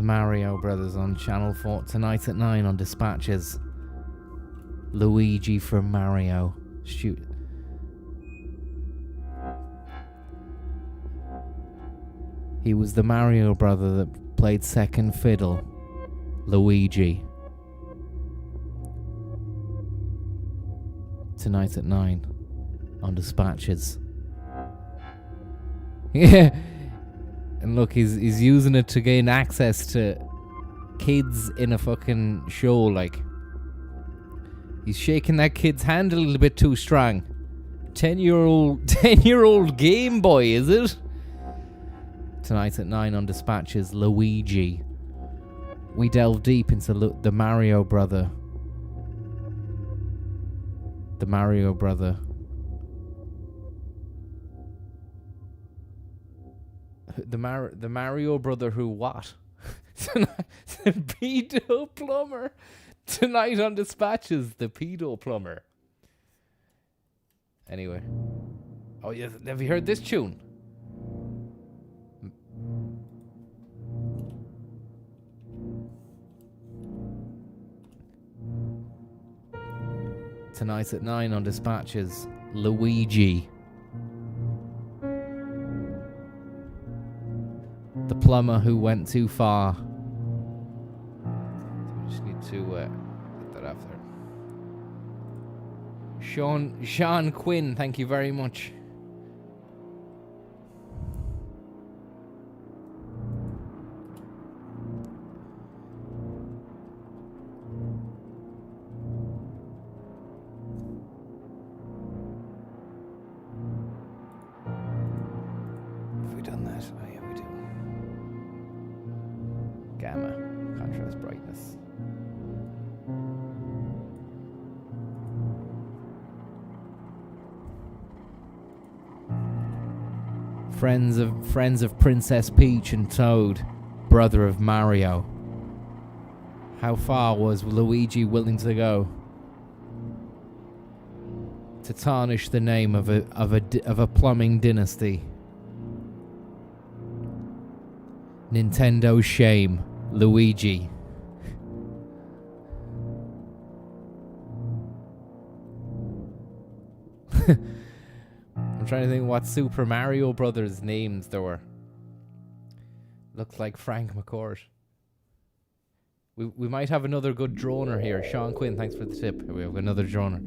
Mario Brothers on Channel 4 tonight at 9 on Dispatches. Luigi from Mario. Shoot. He was the Mario brother that played second fiddle. Luigi. Tonight at 9 on Dispatches. Yeah. And look, he's using it to gain access to kids in a fucking show, like. He's shaking that kid's hand a little bit too strong. 10-year-old Game Boy, is it? Tonight at 9 on Dispatches, Luigi. We delve deep into the Mario brother. The Mario brother. The Mario brother who what? The pedo plumber. Tonight on Dispatches, the pedo plumber. Anyway. Oh yeah, have you heard this tune? Tonight at 9 on Dispatches, Luigi. The plumber who went too far. We just need to get that after. Sean Quinn, thank you very much. Have we done that? Oh yeah, we do. Gamma, contrast brightness. Friends of Princess Peach and Toad, brother of Mario. How far was Luigi willing to go to tarnish the name of a plumbing dynasty? Nintendo's shame, Luigi. I'm trying to think what Super Mario Brothers names there were. Looks like Frank McCourt. We might have another good droner here. Sean Quinn, thanks for the tip. Here we have another droner.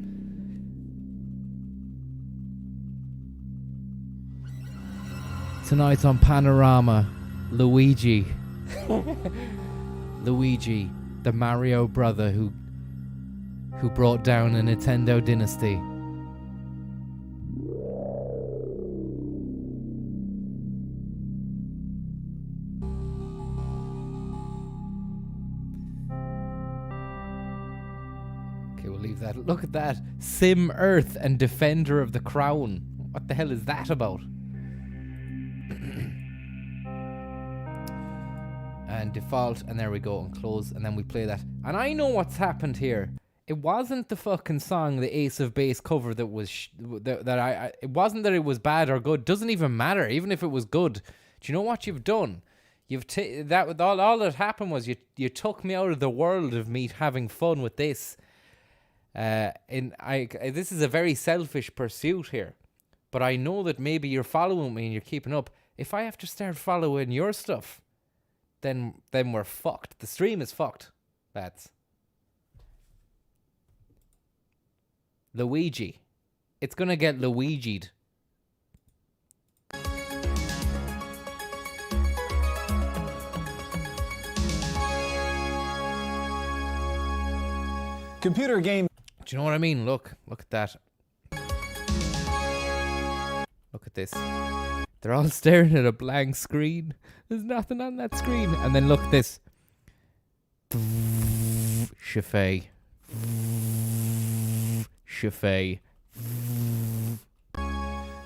Tonight on Panorama, Luigi. Luigi, the Mario brother who brought down a Nintendo dynasty. Okay, we'll leave that. Look at that. Sim Earth and Defender of the Crown. What the hell is that about? And default, and there we go, and close, and then we play that. And I know what's happened here. It wasn't the fucking song, the Ace of Base cover that was it wasn't that it was bad or good. Doesn't even matter, even if it was good. Do you know what you've done? You've all that happened was you took me out of the world of me having fun with this. This is a very selfish pursuit here, but I know that maybe you're following me and you're keeping up. If I have to start following your stuff, then we're fucked. The stream is fucked, lads. Luigi. It's gonna get Luigi'd. Computer game. Do you know what I mean? Look at that. Look at this. They're all staring at a blank screen. There's nothing on that screen. And then look at this. Chaffee. Chaffee.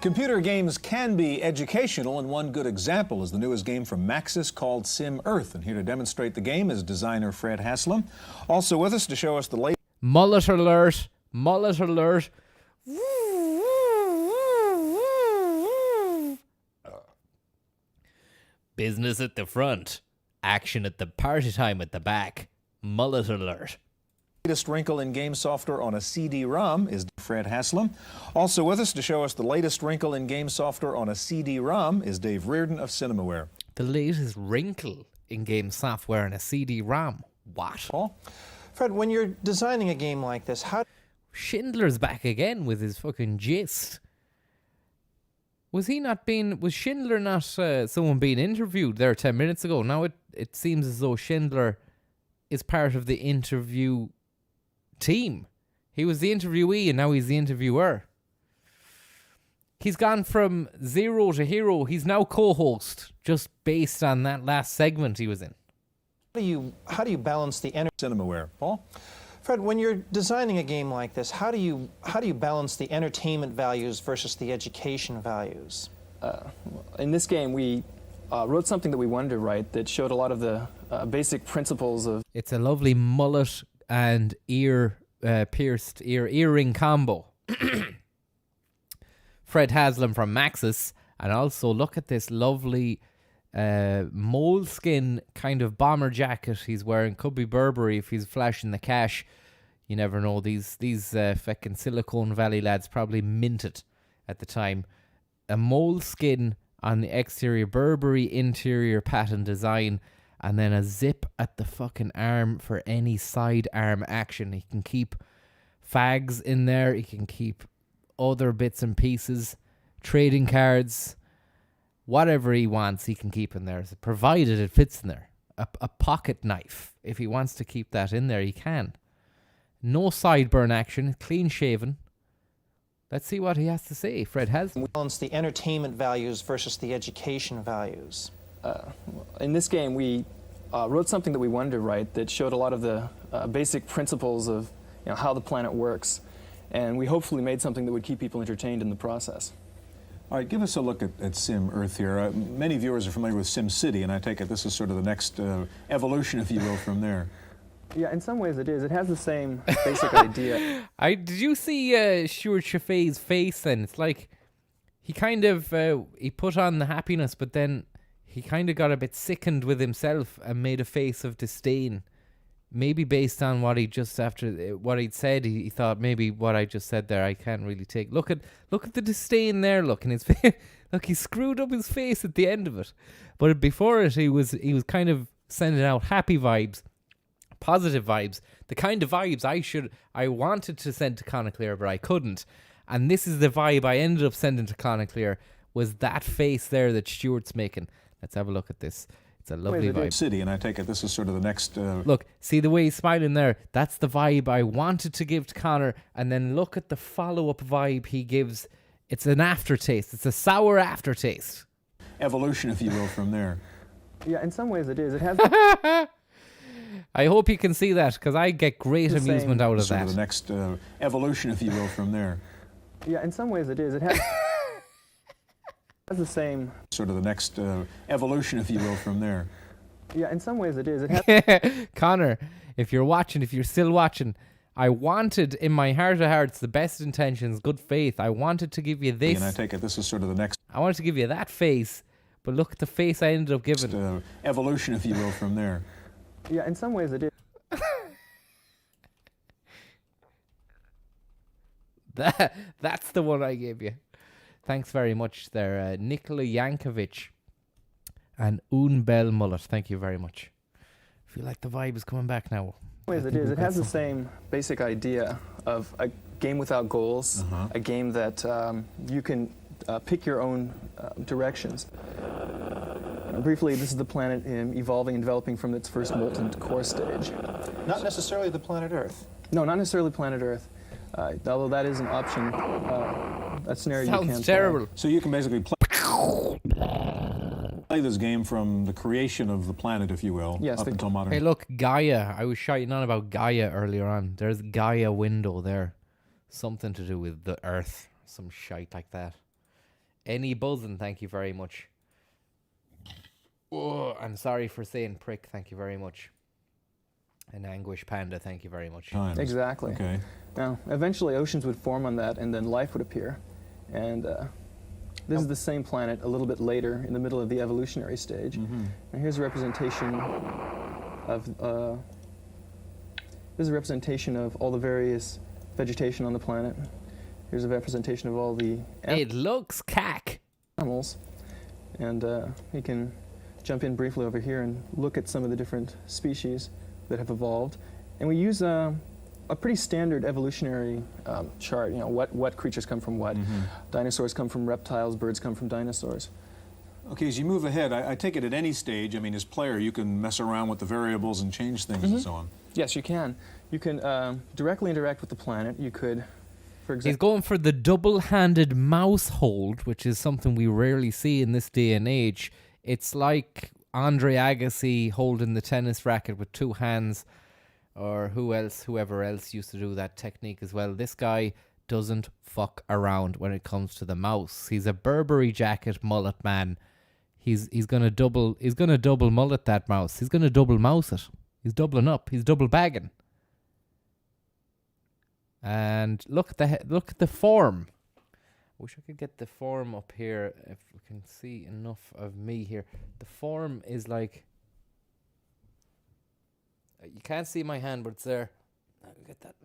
Computer games can be educational, and one good example is the newest game from Maxis called Sim Earth. And here to demonstrate the game is designer Fred Haslam. Also with us to show us the latest. Mullet alert. Mullet alert. Business at the front. Action at the party time at the back. Mullet alert. Latest wrinkle in game software on a CD-ROM is Fred Haslam. Also with us to show us the latest wrinkle in game software on a CD-ROM is Dave Reardon of Cinemaware. The latest wrinkle in game software on a CD-ROM. What? Paul? Fred, when you're designing a game like this, how... Schindler's back again with his fucking gist. Was Schindler not someone being interviewed there 10 minutes ago? Now it seems as though Schindler is part of the interview team. He was the interviewee and now he's the interviewer. He's gone from zero to hero. He's now co-host just based on that last segment he was in. How do you balance the Cinemaware? Paul? Fred, when you're designing a game like this, how do you balance the entertainment values versus the education values? In this game, we wrote something that we wanted to write that showed a lot of the basic principles of... It's a lovely mullet and pierced earring combo. Fred Haslam from Maxis. And also look at this lovely moleskin kind of bomber jacket he's wearing. Could be Burberry if he's flashing the cash. You never know. These fucking Silicon Valley lads probably minted at the time. A moleskin on the exterior, Burberry interior pattern design, and then a zip at the fucking arm for any side arm action. He can keep fags in there. He can keep other bits and pieces, trading cards, whatever he wants he can keep in there, provided it fits in there. A pocket knife, if he wants to keep that in there, he can. No sideburn action, clean shaven. Let's see what he has to say. Fred has balance the entertainment values versus the education values. In this game, we wrote something that we wanted to write that showed a lot of the basic principles of how the planet works, and we hopefully made something that would keep people entertained in the process. All right, give us a look at Sim Earth here. Many viewers are familiar with Sim City, and I take it this is sort of the next evolution, if you will, from there. Yeah, in some ways it is. It has the same basic idea. Did you see Stuart Chaffee's face then? It's like he kind of he put on the happiness, but then he kind of got a bit sickened with himself and made a face of disdain. Maybe based on what he just after what he'd said, he thought maybe what I just said there I can't really take. Look at the disdain there. Look in his face. Look, he screwed up his face at the end of it. But before it, he was kind of sending out happy vibes, positive vibes, the kind of vibes I wanted to send to Connaclear, but I couldn't. And this is the vibe I ended up sending to Connaclear, was that face there that Stuart's making. Let's have a look at this. It's a lovely vibe. City, and I take it this is sort of the next... Look, see the way he's smiling there? That's the vibe I wanted to give to Connor. And then look at the follow-up vibe he gives. It's an aftertaste. It's a sour aftertaste. Evolution, if you will, from there. Yeah, in some ways it is. It has... I hope you can see that, because I get great amusement out of sort that. Of the next evolution, if you will, from there. Yeah, in some ways it is. It has... That's the same. Sort of the next evolution, if you will, from there. Yeah, in some ways it is. It has Connor, if you're still watching, I wanted, in my heart of hearts, the best intentions, good faith, I wanted to give you this. And I take it this is sort of the next I wanted to give you that face, but look at the face I ended up giving. evolution, if you will, from there. Yeah, in some ways it is. That's the one I gave you. Thanks very much there, Nikola Yankovic and Unbel Mullet. Thank you very much. I feel like the vibe is coming back now. In some ways it is. It has the same basic idea of a game without goals, a game that you can pick your own directions. Briefly, this is the planet evolving and developing from its first molten core stage. Not necessarily the planet Earth. No, not necessarily planet Earth. Although that is an option, that scenario you can Sounds terrible. So you can basically play this game from the creation of the planet, if you will, Yes, up until modern. Hey, look, Gaia. I was shouting on about Gaia earlier on. There's Gaia window there. Something to do with the Earth. Some shite like that. Any buzzing, thank you very much. Oh, I'm sorry for saying prick, thank you very much. An anguish panda, thank you very much. Exactly. Okay. Now, eventually oceans would form on that, and then life would appear. And this is the same planet a little bit later, in the middle of the evolutionary stage. And here's a representation of all the various vegetation on the planet. Here's a representation of all the It looks cack. animals. And we can jump in briefly over here and look at some of the different species that have evolved. And we use a pretty standard evolutionary chart. You know, what creatures come from what. Dinosaurs come from reptiles, birds come from dinosaurs. Okay, as you move ahead, I take it at any stage, I mean, as player, you can mess around with the variables and change things and so on. Yes, you can. You can directly interact with the planet. You could, for He's example... going for the double-handed mouse hold, which is something we rarely see in this day and age. It's like Andre Agassi holding the tennis racket with two hands, or whoever else used to do that technique as well. This guy doesn't fuck around when it comes to the mouse. He's a Burberry jacket mullet man. He's gonna double mullet that mouse. He's gonna double mouse it. He's doubling up. He's double bagging. And look at the form. Wish I could get the form up here if we can see enough of me here. The form is like, you can't see my hand, but it's there. I'll get that.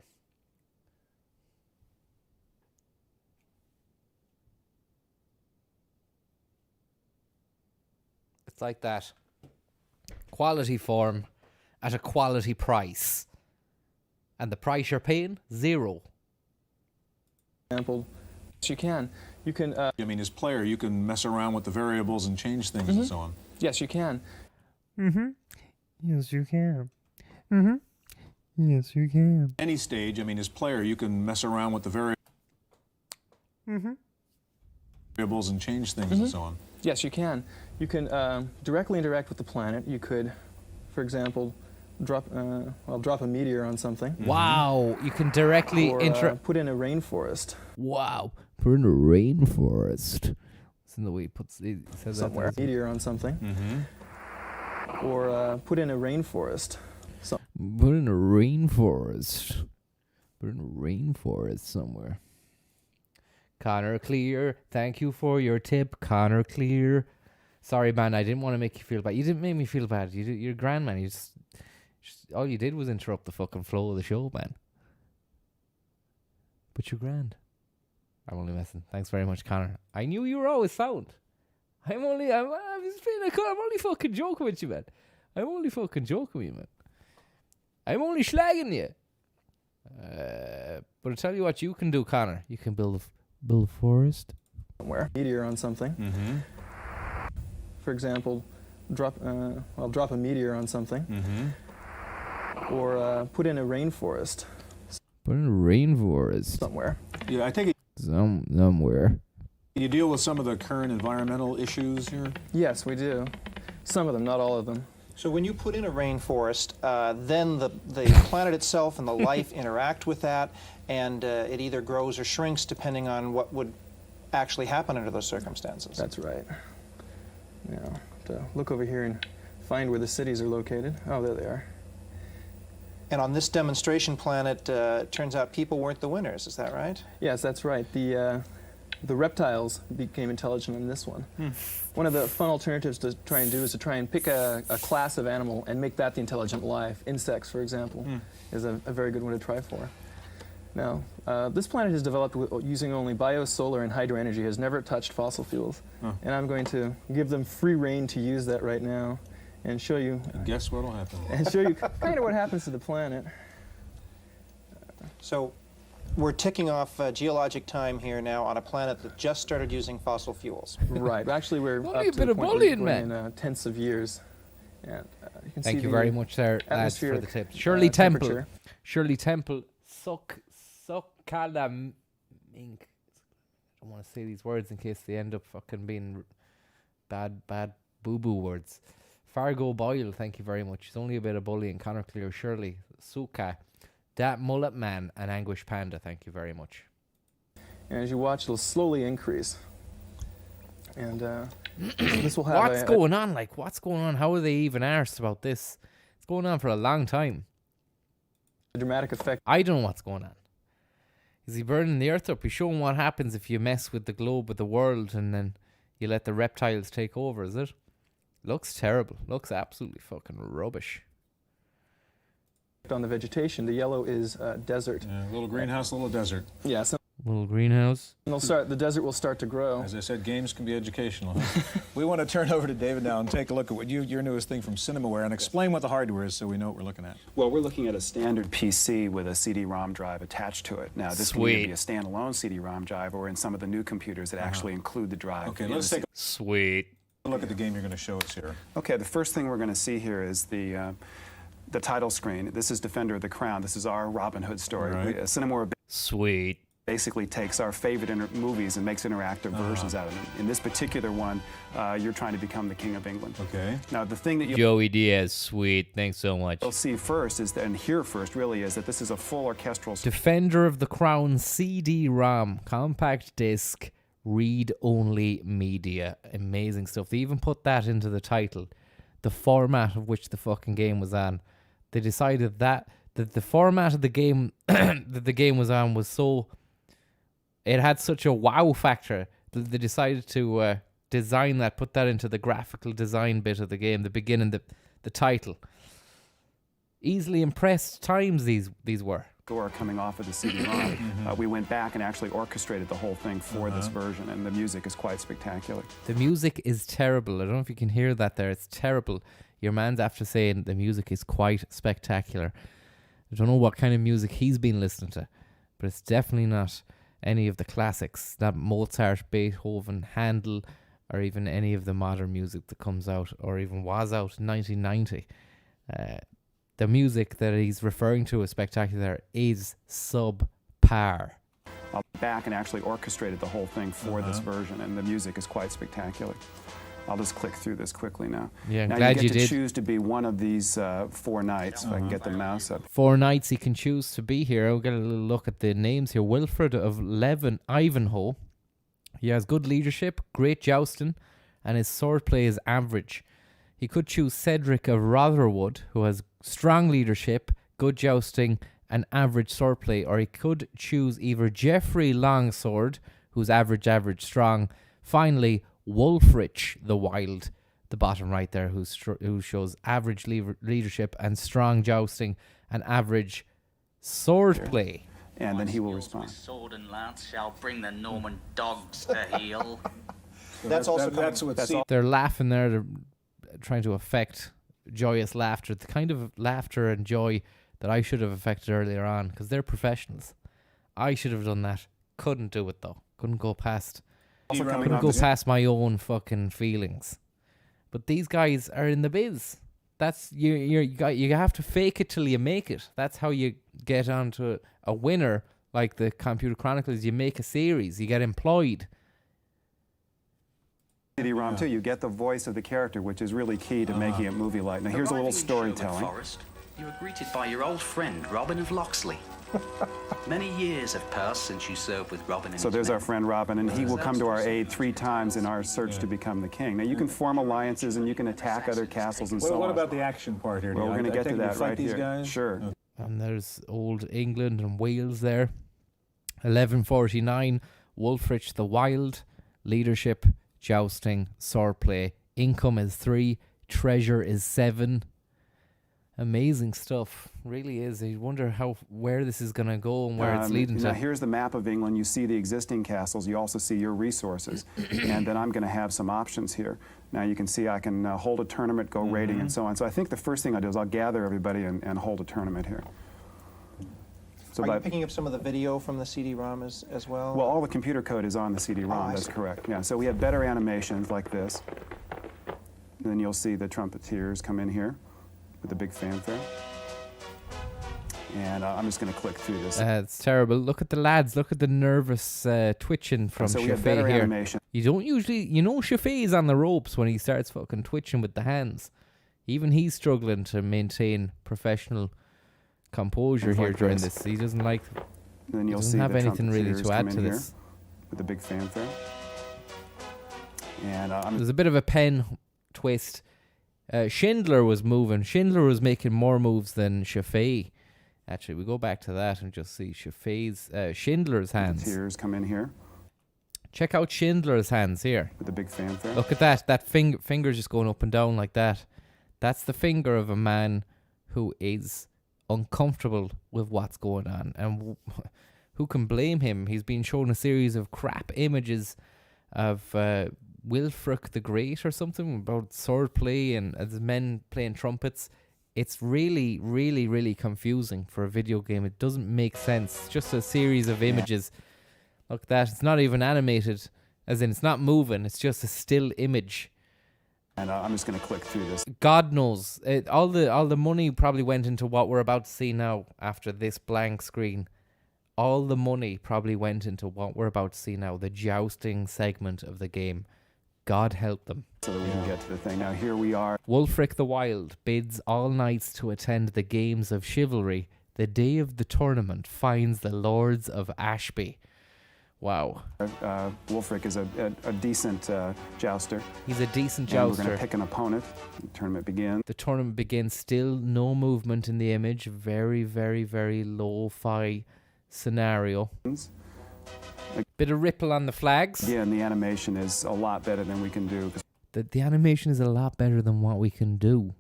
It's like that. Quality form at a quality price. And the price you're paying, $0. Example, you can. I mean, as player, you can mess around with the variables and change things and so on. Yes, you can. Yes, you can. Yes, you can. Any stage, I mean, as player, you can mess around with the variables and change things and so on. Yes, you can. You can directly interact with the planet. You could, for example, drop a meteor on something. Wow, you can directly or put in a rainforest. Wow, put in a rainforest. Listen the way he says somewhere. that. Meteor on something. Or put in a rainforest. Put in a rainforest. Put in a rainforest somewhere. Connor Clear, thank you for your tip, Connor Clear. Sorry, man, I didn't want to make you feel bad. You didn't make me feel bad. You're a grand man. You just all you did was interrupt the fucking flow of the show, man. But you're grand. I'm only messing. Thanks very much, Connor. I knew you were always sound. I'm only fucking joking with you, man. I'm only fucking joking with you, man. I'm only slagging you. But I'll tell you what you can do, Connor. You can build a forest. Somewhere. Meteor on something. For example, drop a meteor on something. Or put in a rainforest. Put in a rainforest. Somewhere. Yeah, I take it somewhere. You deal with some of the current environmental issues here? Yes, we do. Some of them, not all of them. So when you put in a rainforest, then the planet itself and the life interact with that, and it either grows or shrinks depending on what would actually happen under those circumstances. That's right. Now, to look over here and find where the cities are located. Oh, there they are. And on this demonstration planet, it turns out people weren't the winners. Is that right? Yes, that's right. The reptiles became intelligent on this one. One of the fun alternatives to try and do is to try and pick a class of animal and make that the intelligent life. Insects, for example, is a very good one to try for. Now, this planet is developed using only biosolar and hydro energy, has never touched fossil fuels. And I'm going to give them free rein to use that right now and show you. And guess what'll happen? And show you kind of what happens to the planet. So we're ticking off geologic time here now on a planet that just started using fossil fuels. Right. Actually, we're Only up a to bit the of point bullying, where we're man. in tenths of years. And, you can Thank see you the very much there, lads, for the atmospheric, tips. Shirley Temple. temperature. Shirley Temple. Succalamink. I don't want to say these words in case they end up fucking being bad boo-boo words. Fargo Boyle, thank you very much. It's only a bit of bullying. Connor Clear, Shirley, Suka, Dat Mullet Man, and Anguish Panda, thank you very much. And as you watch, it'll slowly increase. And this will have What's going on? Like, what's going on? How are they even arsed about this? It's going on for a long time. a dramatic effect. I don't know what's going on. Is he burning the earth up? He's showing what happens if you mess with the globe of the world and then you let the reptiles take over, is it? Looks terrible. Looks absolutely fucking rubbish. On the vegetation, the yellow is desert. Yeah, a little greenhouse, a little desert. Yeah, so little greenhouse. The desert will start to grow. As I said, games can be educational. Huh? We want to turn over to David now and take a look at what your newest thing from CinemaWare and explain what the hardware is so we know what we're looking at. Well, we're looking at a standard PC with a CD-ROM drive attached to it. Now, this can either be a standalone CD-ROM drive or in some of the new computers that actually include the drive. Okay, let's take a look at the game you're going to show us here. Okay, the first thing we're going to see here is the title screen. This is Defender of the Crown. This is our Robin Hood story. Right. CinemaWare basically takes our favorite movies and makes interactive versions out of them. In this particular one, you're trying to become the King of England. Okay. Now, the thing that Joey Diaz, sweet. Thanks so much. you'll see first is, and hear first really, is that this is a full orchestral. Defender of the Crown CD-ROM, compact disc, read-only media. Amazing stuff. They even put that into the title. The format of which the fucking game was on. They decided that the format of the game that the game was on was so... It had such a wow factor that they decided to design that, put that into the graphical design bit of the game, the beginning, the title. Easily impressed times these were. Score coming off of the CD-ROM. We went back and actually orchestrated the whole thing for this version, and the music is quite spectacular. The music is terrible. I don't know if you can hear that there. It's terrible. Your man's after saying the music is quite spectacular. I don't know what kind of music he's been listening to, but it's definitely not any of the classics. Not Mozart, Beethoven, Handel, or even any of the modern music that comes out or even was out in 1990. The music that he's referring to as spectacular is subpar. I'll back and actually orchestrated the whole thing for this version, and the music is quite spectacular. I'll just click through this quickly now. Yeah, I'm now glad you get you to did. choose to be one of these 4 knights. If I can get the mouse up. 4 knights he can choose to be here. I'll get a little look at the names here. Wilfred of Ivanhoe. He has good leadership, great jousting, and his swordplay is average. He could choose Cedric of Rotherwood, who has strong leadership, good jousting, and average swordplay, or he could choose either Geoffrey Longsword, who's average, strong. Finally, Wulfrich the Wild, the bottom right there, who shows average leadership and strong jousting and average swordplay. And then he will respond. Sword and lance shall bring the Norman dogs to heel. That's also They're laughing there. They're trying to affect joyous laughter, the kind of laughter and joy that I should have affected earlier on, because they're professionals. I should have done that. Couldn't do it though. Couldn't go past my own fucking feelings. But these guys are in the biz. That's you have to fake it till you make it. That's how you get onto a winner like the Computer Chronicles. You make a series, you get employed. CD-ROM too, you get the voice of the character, which is really key to making it movie-like. Now here's a little storytelling. You were greeted by your old friend, Robin of Locksley. Many years have passed since you served with Robin and So his there's our men. friend Robin, and he will come to our aid 3 times in our search to become the king. Now, you can form alliances and you can attack other castles and so on. What about the action part here? Well, we're going to get to that right these here. Guys? Sure. And there's old England and Wales there. 1149, Wulfrich the Wild. Leadership, jousting, swordplay. Income is 3, treasure is 7. Amazing stuff, really is. You wonder where this is going to go and where it's leading now to. here's the map of England. You see the existing castles. You also see your resources. And then I'm going to have some options here. Now you can see I can hold a tournament, go raiding, and so on. So I think the first thing I'll do is I'll gather everybody and hold a tournament here. So Are you picking up some of the video from the CD-ROM as well? Well, all the computer code is on the CD-ROM, that's correct. Yeah, so we have better animations like this. And then you'll see the trumpeteers come in here with a big fanfare. And I'm just going to click through this. It's terrible. Look at the lads. Look at the nervous twitching from So we have Shafee better here. animation. You don't usually, Shafee's on the ropes when he starts fucking twitching with the hands. Even he's struggling to maintain professional composure Things here like during this. this. He doesn't like. And then He you'll doesn't see have the anything really trumpeteers to add come to in this. here with a big fanfare. And I'm There's a bit of a pen twist. Schindler was moving. Schindler was making more moves than Shafee. Actually, we go back to that and just see Shafee's Schindler's hands. Tears come in here Check out Schindler's hands here. with a big fanfare. Look at that. That finger's just going up and down like that. That's the finger of a man who is uncomfortable with what's going on. And who can blame him? He's been shown a series of crap images of Wilfric the Great or something about swordplay and as men playing trumpets. It's really, really, really confusing for a video game. It doesn't make sense. It's just a series of images. Look at that. It's not even animated, as in it's not moving. It's just a still image. And I'm just going to click through this. God knows. All the money probably went into what we're about to see now after this blank screen. All the money probably went into what we're about to see now, the jousting segment of the game. God help them. So that we can get to the thing. Now here we are. Wulfric the Wild bids all knights to attend the games of chivalry. The day of the tournament finds the lords of Ashby. Wow. Wulfric is a decent jouster. He's a decent And we're jouster. going to pick an opponent. The tournament begins. The tournament begins. Still no movement in the image. Very, very, very lo-fi scenario. Bit of ripple on the flags. Yeah, and the animation is a lot better than we can do. The animation is a lot better than what we can do.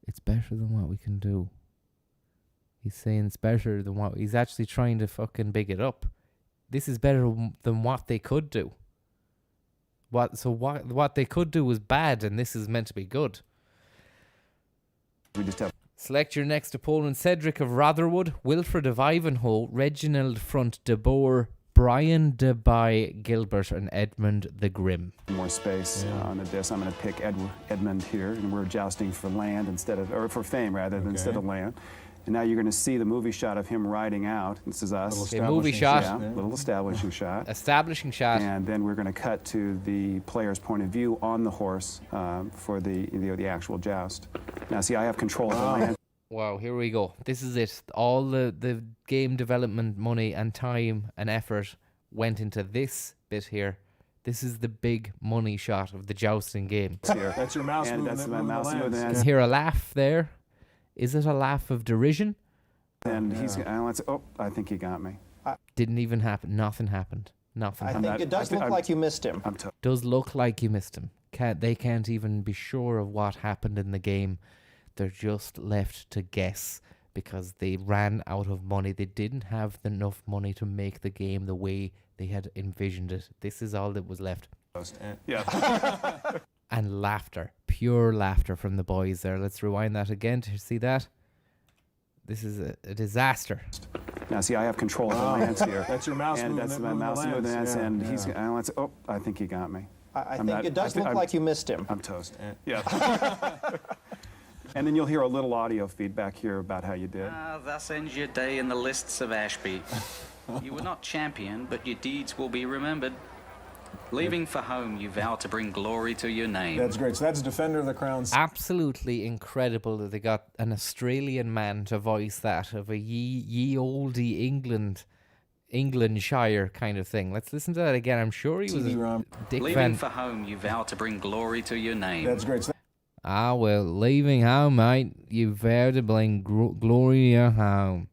It's better than what we can do. He's saying it's better than what... He's actually trying to fucking big it up. This is better than what they could do. What they could do was bad, and this is meant to be good. We just have... Select your next opponent. Cedric of Rotherwood, Wilfred of Ivanhoe, Reginald Front de Boer, Brian de By Gilbert, and Edmund the Grim. More space on the disc. I'm going to pick Edmund here, and we're jousting for land instead of, or for fame rather than instead of land. And now you're going to see the movie shot of him riding out. This is us. Okay, movie shot. Yeah, little establishing shot. Establishing shot. And then we're going to cut to the player's point of view on the horse for the actual joust. Now, see, I have control of the land. Wow, here we go. This is it. All the game development money and time and effort went into this bit here. This is the big money shot of the jousting game. That's your mouse movement. That's my mouse movement. You can hear a laugh there. Is it a laugh of derision? And he's, I think he got me. Didn't even happen. Nothing happened. Nothing. I think it does look like you missed him. Does look like you missed him. They can't even be sure of what happened in the game. They're just left to guess because they ran out of money. They didn't have enough money to make the game the way they had envisioned it. This is all that was left. Yeah. And laughter. Pure laughter from the boys there. Let's rewind that again to see that. This is a disaster. Now, see, I have control of the lands here. That's your mouse and movement. that's my mouse movement. And he's, I think he got me. I think it does look like you missed him. I'm toast. Yeah. And then you'll hear a little audio feedback here about how you did. Thus ends your day in the lists of Ashby. You were not champion, but your deeds will be remembered. Leaving for home, you vow to bring glory to your name. That's great. So that's Defender of the Crown. Absolutely incredible that they got an Australian man to voice that of a ye olde Englandshire kind of thing. Let's listen to that again. I'm sure he was a Dick Leaving Van... for home, you vow to bring glory to your name. That's great. Ah, well, leaving home, mate, you vow to bring glory to your home.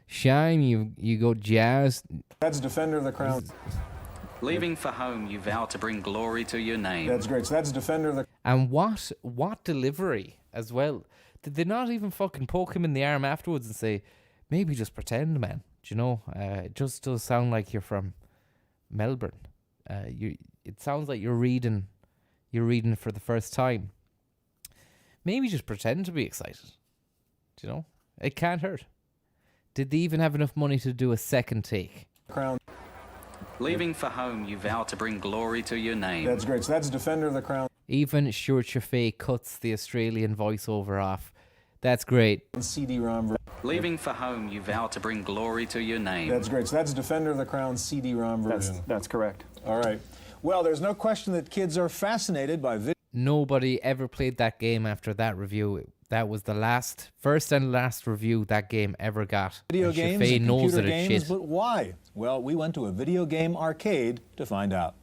Shame you got jazzed. That's Defender of the Crown. Leaving for home, you vow to bring glory to your name. That's great. So that's Defender of the... And what delivery as well. Did they not even fucking poke him in the arm afterwards and say, maybe just pretend, man? Do you know? It just does sound like you're from Melbourne. It sounds like you're reading for the first time. Maybe just pretend to be excited. Do you know? It can't hurt. Did they even have enough money to do a second take? Crown. Leaving for home, you vow to bring glory to your name. That's great. So that's Defender of the Crown. Even Stuart Chaffee cuts the Australian voiceover off. That's great. CD-ROM. Leaving for home, you vow to bring glory to your name. That's great. So that's Defender of the Crown CD-ROM version. That's correct. All right. Well, there's no question that kids are fascinated by video. Nobody ever played that game after that review. That was the first and last review that game ever got. Video and games Chaffee and knows computer that it's games, shit. but why? Well, we went to a video game arcade to find out.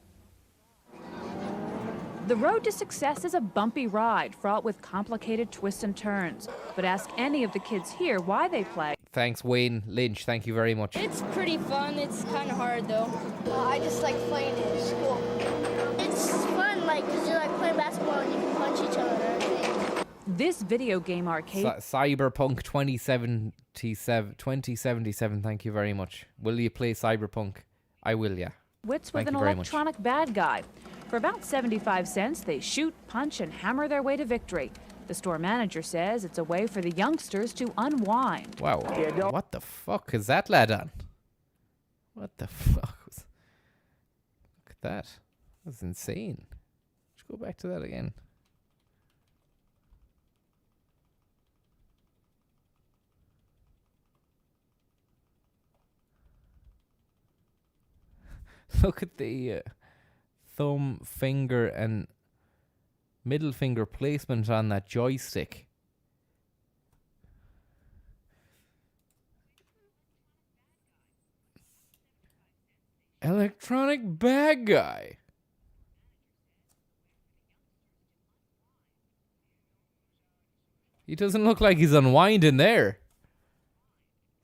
The road to success is a bumpy ride fraught with complicated twists and turns. But ask any of the kids here why they play. Thanks, Wayne Lynch. Thank you very much. It's pretty fun. It's kind of hard, though. I just like playing it in school. It's fun, because you're playing basketball and you can punch each other and everything. This video game arcade... Cyberpunk 2077. Thank you very much. Will you play Cyberpunk? I will, yeah. Wits with Thank an you very much. electronic bad guy. For about 75 cents, they shoot, punch, and hammer their way to victory. The store manager says it's a way for the youngsters to unwind. Wow. What the fuck is that lad on? What the fuck? Look at that. That's insane. Let's go back to that again. Look at the thumb, finger, and middle finger placement on that joystick. Electronic bad guy. He doesn't look like he's unwinding there.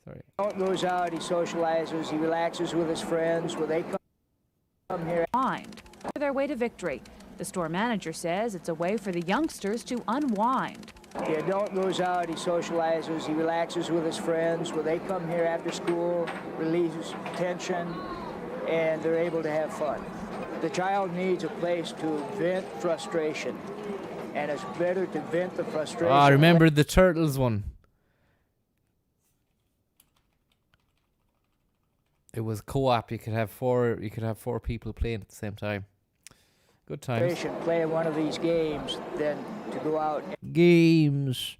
Sorry. Goes out, he socializes, he relaxes with his friends. Will they come here? Unwind. Their way to victory. The store manager says it's a way for the youngsters to unwind. The adult goes out, he socializes, he relaxes with his friends. Will they come here after school, release tension, and they're able to have fun? The child needs a place to vent frustration, and it's better to vent the frustration. I remember the Turtles one. It was co-op. You could have four people playing at the same time. Good times. Playing one of these games, then to go out. Games,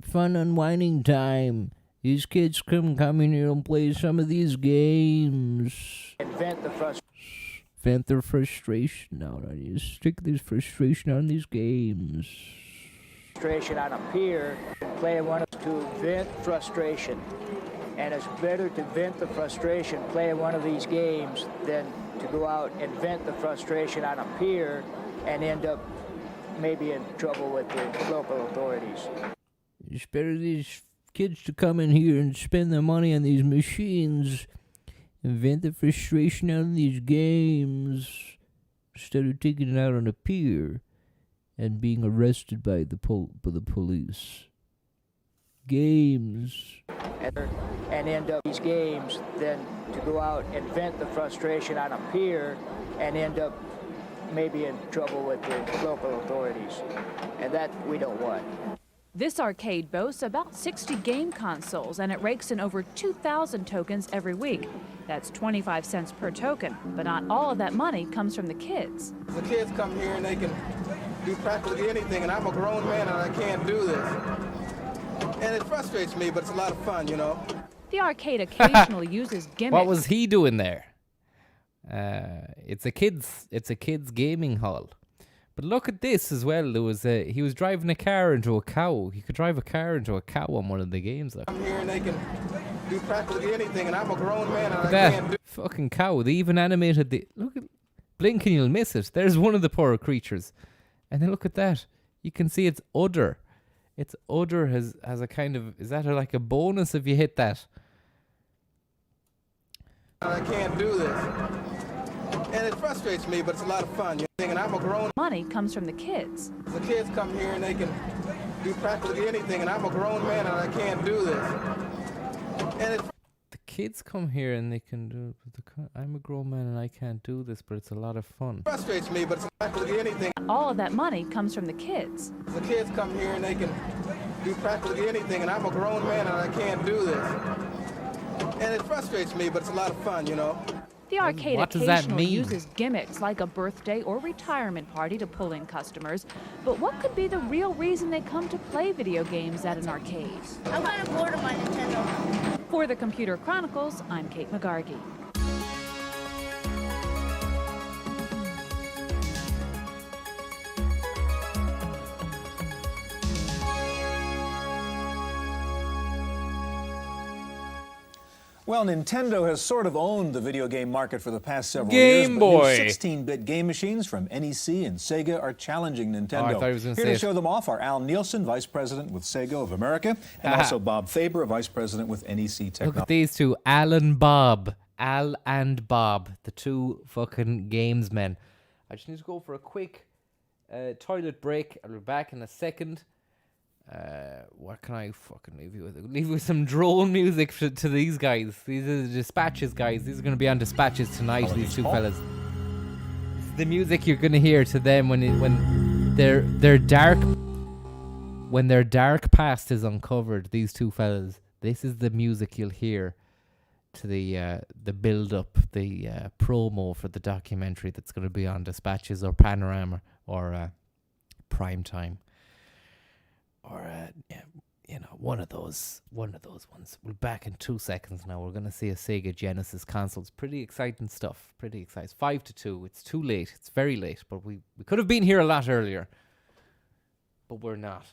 fun unwinding time. These kids come in here and play some of these games. And vent the frustration. Vent their frustration out on you. Stick this frustration on these games. Frustration on a pier, playing one to vent frustration. And it's better to vent the frustration playing one of these games than to go out and vent the frustration on a pier and end up maybe in trouble with the local authorities. It's better these kids to come in here and spend their money on these machines and vent the frustration out of these games instead of taking it out on a pier and being arrested by the police. Games. And end up these games than to go out and vent the frustration on a pier and end up maybe in trouble with the local authorities. And that we don't want. This arcade boasts about 60 game consoles, and it rakes in over 2,000 tokens every week. That's 25 cents per token, but not all of that money comes from the kids. The kids come here and they can do practically anything, and I'm a grown man and I can't do this. And it frustrates me, but it's a lot of fun, you know. The arcade occasionally uses gimmicks. What was he doing there? It's a kids gaming hall. But look at this as well. He was driving a car into a cow. He could drive a car into a cow on one of the games. Look. I'm here and they can do practically anything, and I'm a grown man and I That can't do. fucking cow. They even animated the look at blink and you'll miss it. There's one of the poor creatures. And then look at that. You can see its udder. Its udder has a kind of, is that like a bonus if you hit that? I can't do this. And it frustrates me, but it's a lot of fun. You know, and I'm a grown. Money comes from the kids. The kids come here and they can do practically anything, and I'm a grown man and I can't do this. And it The kids come here and they can do. I'm a grown man and I can't do this, but it's a lot of fun. frustrates me, but it's practically anything. All of that money comes from the kids. The kids come here and they can do practically anything, and I'm a grown man and I can't do this. And it frustrates me, but it's a lot of fun, you know. The arcade What does that occasionally mean? uses gimmicks like a birthday or retirement party to pull in customers. But what could be the real reason they come to play video games at an arcade? I'm kind of bored of my Nintendo. For the Computer Chronicles, I'm Kate McGargy. Well, Nintendo has sort of owned the video game market for the past several Game years. Boy. But new 16-bit game machines from NEC and Sega are challenging Nintendo. Oh, I thought he was gonna Here say to it. show them off are Al Nielsen, Vice President with Sega of America, and also Bob Faber, Vice President with NEC Look Technology. at these two, Al and Bob. Al and Bob, the two fucking games men. I just need to go for a quick toilet break. I'll be back in a second. What can I fucking leave you with? Leave you with some drone music to these guys. These are the Dispatches guys. These are going to be on Dispatches tonight, these two fellas. This is the music you're going to hear to them when their dark past is uncovered, these two fellas. This is the music you'll hear to the build up, the promo for the documentary that's going to be on Dispatches or Panorama or Prime Time. Or, one of those ones. We're back in 2 seconds now. We're going to see a Sega Genesis console. It's pretty exciting stuff. Pretty exciting. 5-2. It's too late. It's very late. But we could have been here a lot earlier. But we're not.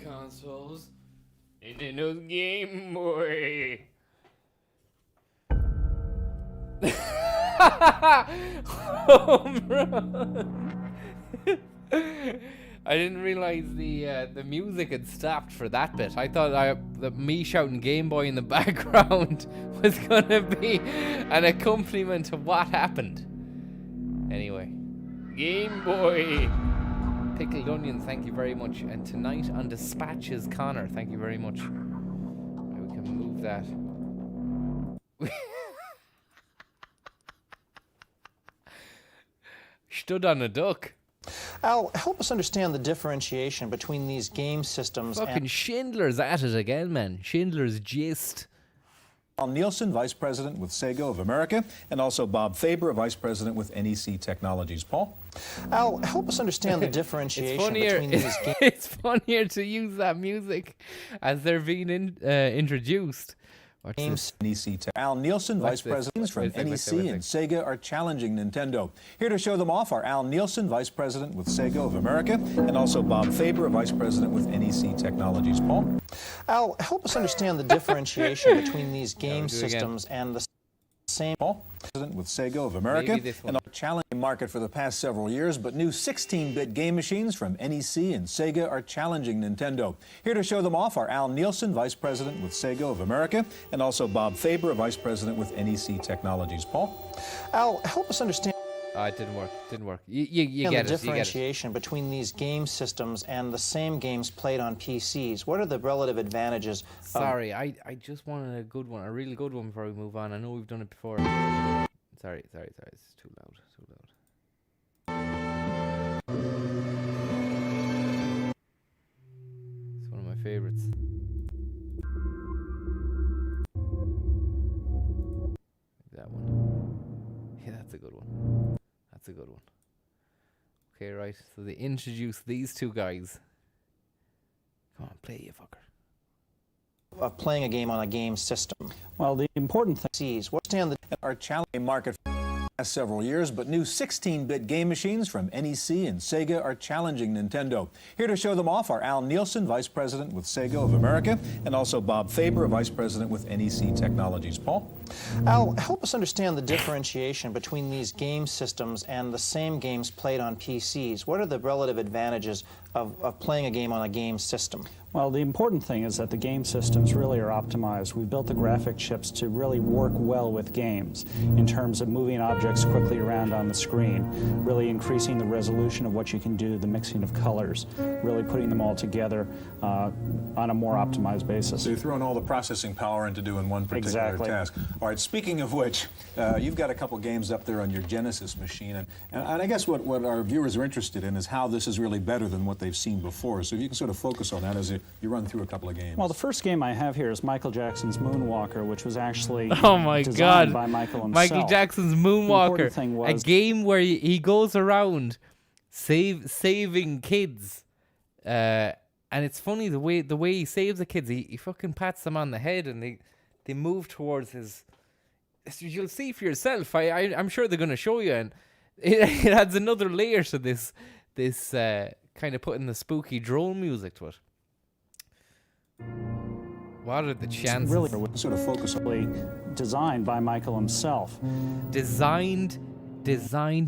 Consoles. Nintendo's Game Boy. Home run. I didn't realize the music had stopped for that bit. I thought that me shouting Game Boy in the background was gonna be an accompaniment to what happened. Anyway, Game Boy. Pickled Onions, thank you very much. And tonight on Dispatches, Connor, thank you very much. Right, we can move that. Stood on a duck. Al, help us understand the differentiation between these game systems Fucking Schindler's at it again, man. Schindler's Gist. Al Nielsen, Vice President with Sega of America, and also Bob Faber, Vice President with NEC Technologies. Paul? Al, help us understand the differentiation between these games. It's funnier to use that music as they're being introduced Games. Al Nielsen, Vice Presidents from NEC and Sega, are challenging Nintendo. Here to show them off are Al Nielsen, Vice President with Sega of America, and also Bob Faber, Vice President with NEC Technologies. Paul? Al, help us understand the differentiation between these game systems and the same. Paul? President with Sega of America, and a challenging market for the past several years, but new 16-bit game machines from NEC and Sega are challenging Nintendo. Here to show them off are Al Nielsen, Vice President with Sega of America, and also Bob Faber, Vice President with NEC Technologies. Paul? Al, help us understand. It didn't work. Didn't work. You get the differentiation between these game systems and the same games played on PCs. What are the relative advantages? Sorry, I just wanted a good one, a really good one before we move on. I know we've done it before. Sorry. It's too loud. It's one of my favorites. That one. Yeah, that's a good one. That's a good one. Okay, right. So they introduce these two guys. Come on, play, you fucker. Of playing a game on a game system. Well, the important thing is what stand our challenging market for the past several years, but new 16-bit game machines from NEC and Sega are challenging Nintendo. Here to show them off are Al Nielsen, Vice President with Sega of America, and also Bob Faber, Vice President with NEC Technologies. Paul? Al, help us understand the differentiation between these game systems and the same games played on PCs. What are the relative advantages of playing a game on a game system? Well, the important thing is that the game systems really are optimized. We've built the graphic chips to really work well with games in terms of moving objects quickly around on the screen, really increasing the resolution of what you can do, the mixing of colors, really putting them all together on a more optimized basis. So you're throwing all the processing power into doing one particular task. All right, speaking of which, you've got a couple games up there on your Genesis machine, and I guess what our viewers are interested in is how this is really better than what they've seen before. So if you can sort of focus on that as you run through a couple of games. Well, the first game I have here is Michael Jackson's Moonwalker, which was actually designed by Michael himself. Michael Jackson's Moonwalker, a game where he goes around saving kids, and it's funny the way he saves the kids. He fucking pats them on the head, and they move towards his. You'll see for yourself. I'm sure they're going to show you, and it adds another layer to this kind of putting the spooky drone music to it. What are the chances? Really sort of focus on designed by Michael himself. Designed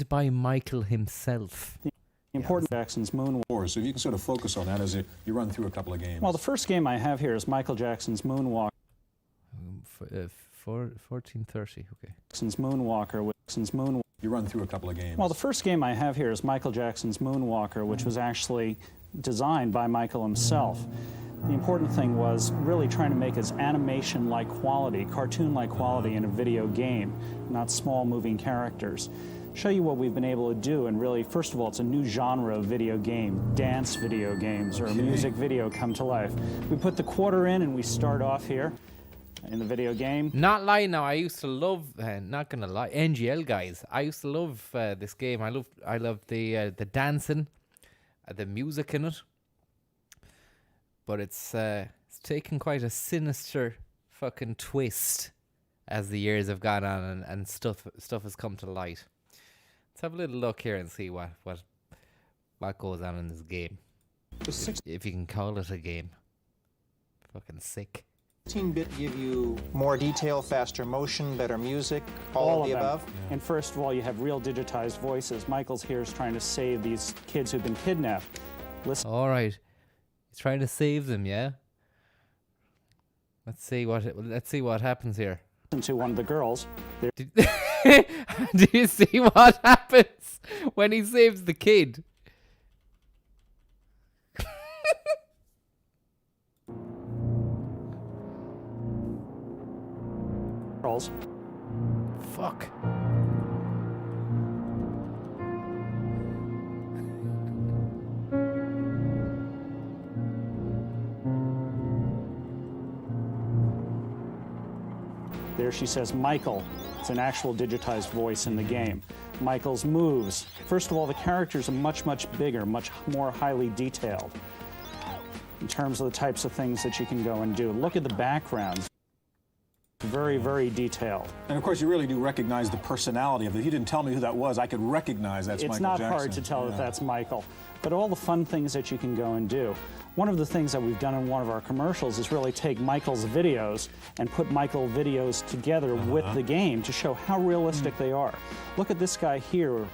by Michael himself. The important Jackson's Moonwalker. So if you can sort of focus on that as you run through a couple of games. Well, the first game I have here is Michael Jackson's Moonwalker. 1430. Okay. Jackson's Moonwalker. You run through a couple of games. Well, the first game I have here is Michael Jackson's Moonwalker, which was actually designed by Michael himself. The important thing was really trying to make his animation-like quality, cartoon-like quality in a video game, not small moving characters. Show you what we've been able to do, and really, first of all, it's a new genre of video game, dance video games, or a music video come to life. We put the quarter in and we start off here in the video game. Not lying now, I used to love, not gonna lie, NGL guys. I used to love this game. I love the dancing, the music in it. But it's taken quite a sinister fucking twist as the years have gone on and stuff has come to light. Let's have a little look here and see what goes on in this game. If you can call it a game. Fucking sick. 16-bit give you more detail, faster motion, better music, all of the above? Yeah. And first of all, you have real digitized voices. Michael's here is trying to save these kids who've been kidnapped. Listen. All right. He's trying to save them, yeah? Let's see what happens here. To one of the girls. Do you see what happens when he saves the kid? Girls. Fuck. There she says, Michael. It's an actual digitized voice in the game. Michael's moves. First of all, the characters are much, much bigger, much more highly detailed in terms of the types of things that you can go and do. Look at the backgrounds. very, very detailed. And of course, you really do recognize the personality of it. If you didn't tell me who that was, I could recognize that's It's Michael not Jackson. hard to tell Yeah. that that's Michael. But all the fun things that you can go and do. One of the things that we've done in one of our commercials is really take Michael's videos and put Michael videos together with the game to show how realistic they are. Look at this guy here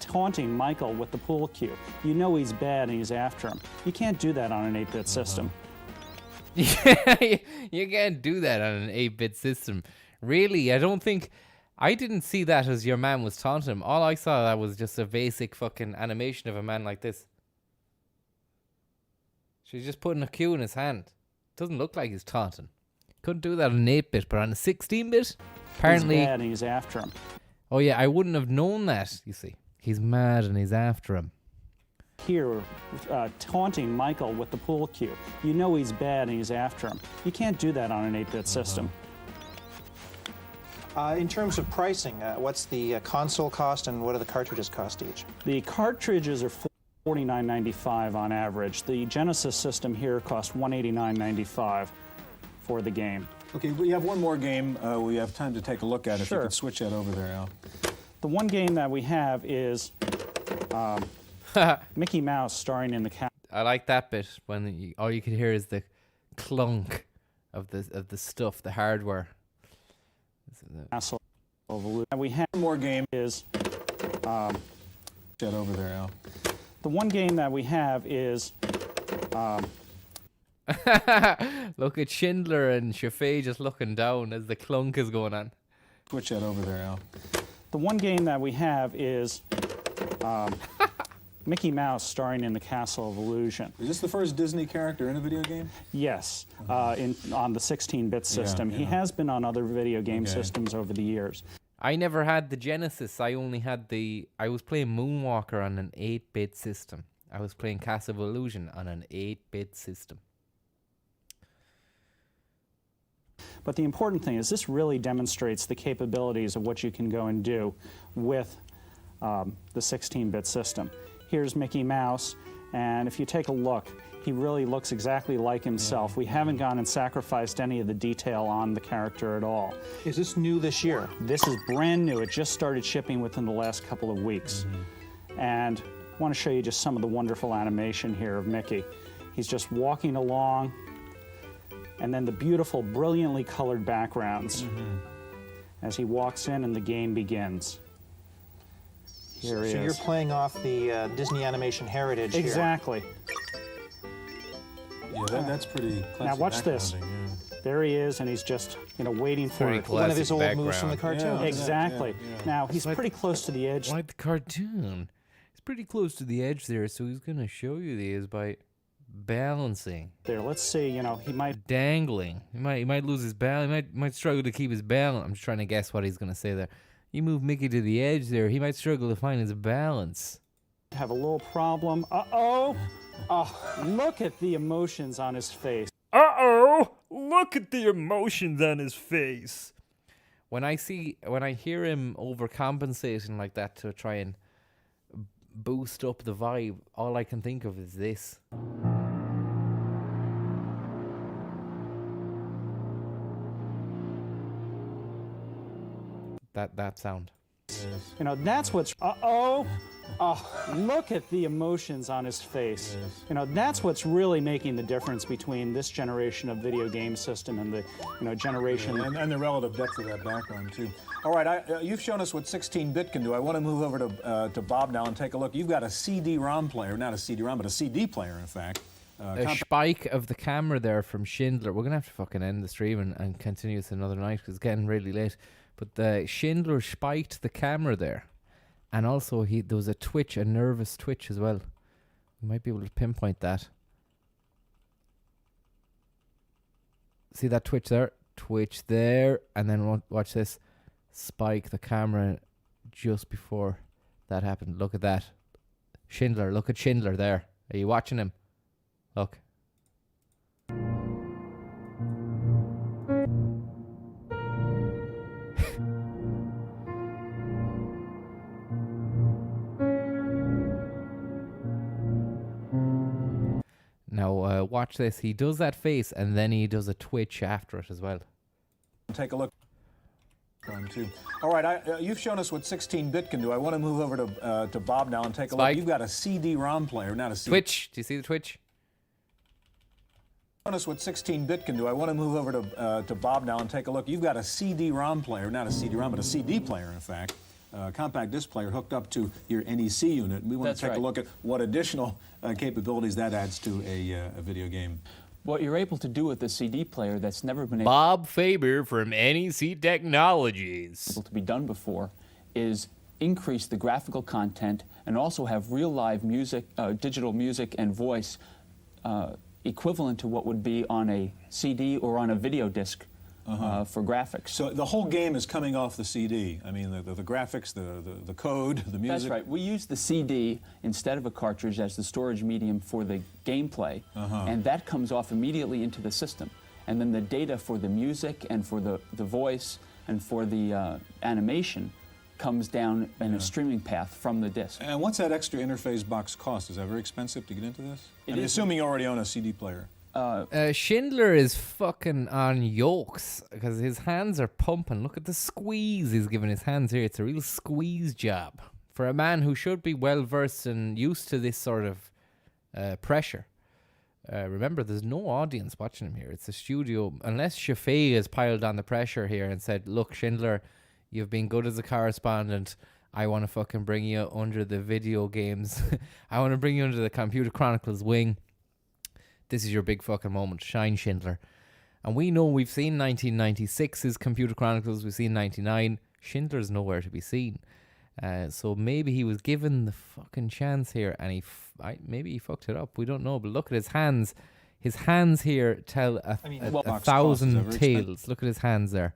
taunting Michael with the pool cue. You know he's bad and he's after him. You can't do that on an 8-bit system. You can't do that on an 8-bit system. Really, I didn't see that as your man was taunting him. All I saw that was just a basic fucking animation of a man like this. She's just putting a cue in his hand. Doesn't look like he's taunting. Couldn't do that on an 8-bit, but on a 16-bit, apparently... He's bad and he's after him. Oh yeah, I wouldn't have known that, you see. He's mad and he's after him. Here, taunting Michael with the pool cue. You know he's bad and he's after him. You can't do that on an 8-bit system. In terms of pricing, what's the console cost and what do the cartridges cost each? The cartridges are $49.95 on average. The Genesis system here costs $189.95 for the game. Okay, we have one more game we have time to take a look at. If you Sure. could switch that over there, Al. The one game that we have is Mickey Mouse starring in the cat. I like that bit when all you can hear is the clunk of the stuff, the hardware. Castle of Illusion. We have one more game is that over there, Al. The one game that we have is Look at Schindler and Chaffee just looking down as the clunk is going on. Switch that over there, Al. The one game that we have is Mickey Mouse starring in the Castle of Illusion. Is this the first Disney character in a video game? Yes, on the 16-bit system. He has been on other video game systems over the years. I never had the Genesis. I was playing Moonwalker on an 8-bit system. I was playing Castle of Illusion on an 8-bit system. But the important thing is this really demonstrates the capabilities of what you can go and do with the 16-bit system. Here's Mickey Mouse, and if you take a look, he really looks exactly like himself. We haven't gone and sacrificed any of the detail on the character at all. Is this new this year? This is brand new. It just started shipping within the last couple of weeks. And I want to show you just some of the wonderful animation here of Mickey. He's just walking along, and then the beautiful, brilliantly colored backgrounds as he walks in and the game begins. Here he So is. you're playing off the Disney animation heritage Exactly. Yeah, that's pretty classic. Now watch this. backgrounding, There he is, and he's just, waiting for Very it. classic One of his old moves from the cartoon. Yeah, Exactly. yeah, yeah. Now he's pretty close to the edge. Like the cartoon. He's pretty close to the edge there, so he's going to show you these by balancing. There, let's see, he might... Dangling. He might lose his balance. He might struggle to keep his balance. I'm just trying to guess what he's going to say there. You move Mickey to the edge there, he might struggle to find his balance. have a little problem. Uh-oh! Oh, look at the emotions on his face. Uh-oh! Look at the emotions on his face. When I hear him overcompensating like that to try and boost up the vibe, all I can think of is this. That sound. That's what's... Uh-oh! Oh, look at the emotions on his face. That's what's really making the difference between this generation of video game system and the, generation... And the relative depth of that background, too. All right, you've shown us what 16-bit can do. I want to move over to Bob now and take a look. You've got a CD-ROM player, not a CD-ROM, but a CD player, in fact. A spike of the camera there from Schindler. We're going to have to fucking end the stream and continue this another night because it's getting really late. But the Schindler spiked the camera there. And also there was a nervous twitch as well. We might be able to pinpoint that. See that twitch there? Twitch there. And then watch this. Spike the camera just before that happened. Look at that. Schindler. Look at Schindler there. Are you watching him? Look. Now watch this. He does that face and then he does a twitch after it as well. Take a look. Too. All right, you've shown us what 16-bit can do. I want to move over to Bob now and take a look. You've got a CD-ROM player, not a CD. Twitch. Do you see the Twitch? Shown us what 16-bit can do. I want to move over to Bob now and take a look. You've got a CD-ROM player, not a CD-ROM, but a CD player, in fact. Compact disc player hooked up to your NEC unit. We want to take a look at what additional capabilities that adds to a video game. What you're able to do with the CD player that's never been Bob Faber from NEC Technologies. able to be done before is increase the graphical content and also have real live music, digital music and voice equivalent to what would be on a CD or on a video disc for graphics. So the whole game is coming off the CD. I mean, the graphics, the code, the music. That's right. We use the CD instead of a cartridge as the storage medium for the gameplay, and that comes off immediately into the system. And then the data for the music and for the voice and for the animation comes down in a streaming path from the disc. And what's that extra interface box cost? Is that very expensive to get into this? I'm assuming you already own a CD player. Schindler is fucking on yokes because his hands are pumping. Look at the squeeze he's giving his hands here. It's a real squeeze job for a man who should be well versed and used to this sort of pressure. Remember, there's no audience watching him here. It's a studio. Unless Shafee has piled on the pressure here and said, look, Schindler, you've been good as a correspondent. I want to fucking bring you under the video games. I want to bring you under the Computer Chronicles wing. This is your big fucking moment. Shine, Schindler. And we know we've seen 1996's Computer Chronicles. We've seen 99. Schindler's nowhere to be seen. So maybe he was given the fucking chance here and maybe he fucked it up. We don't know. But look at his hands. His hands here tell a thousand tales. Look at his hands there.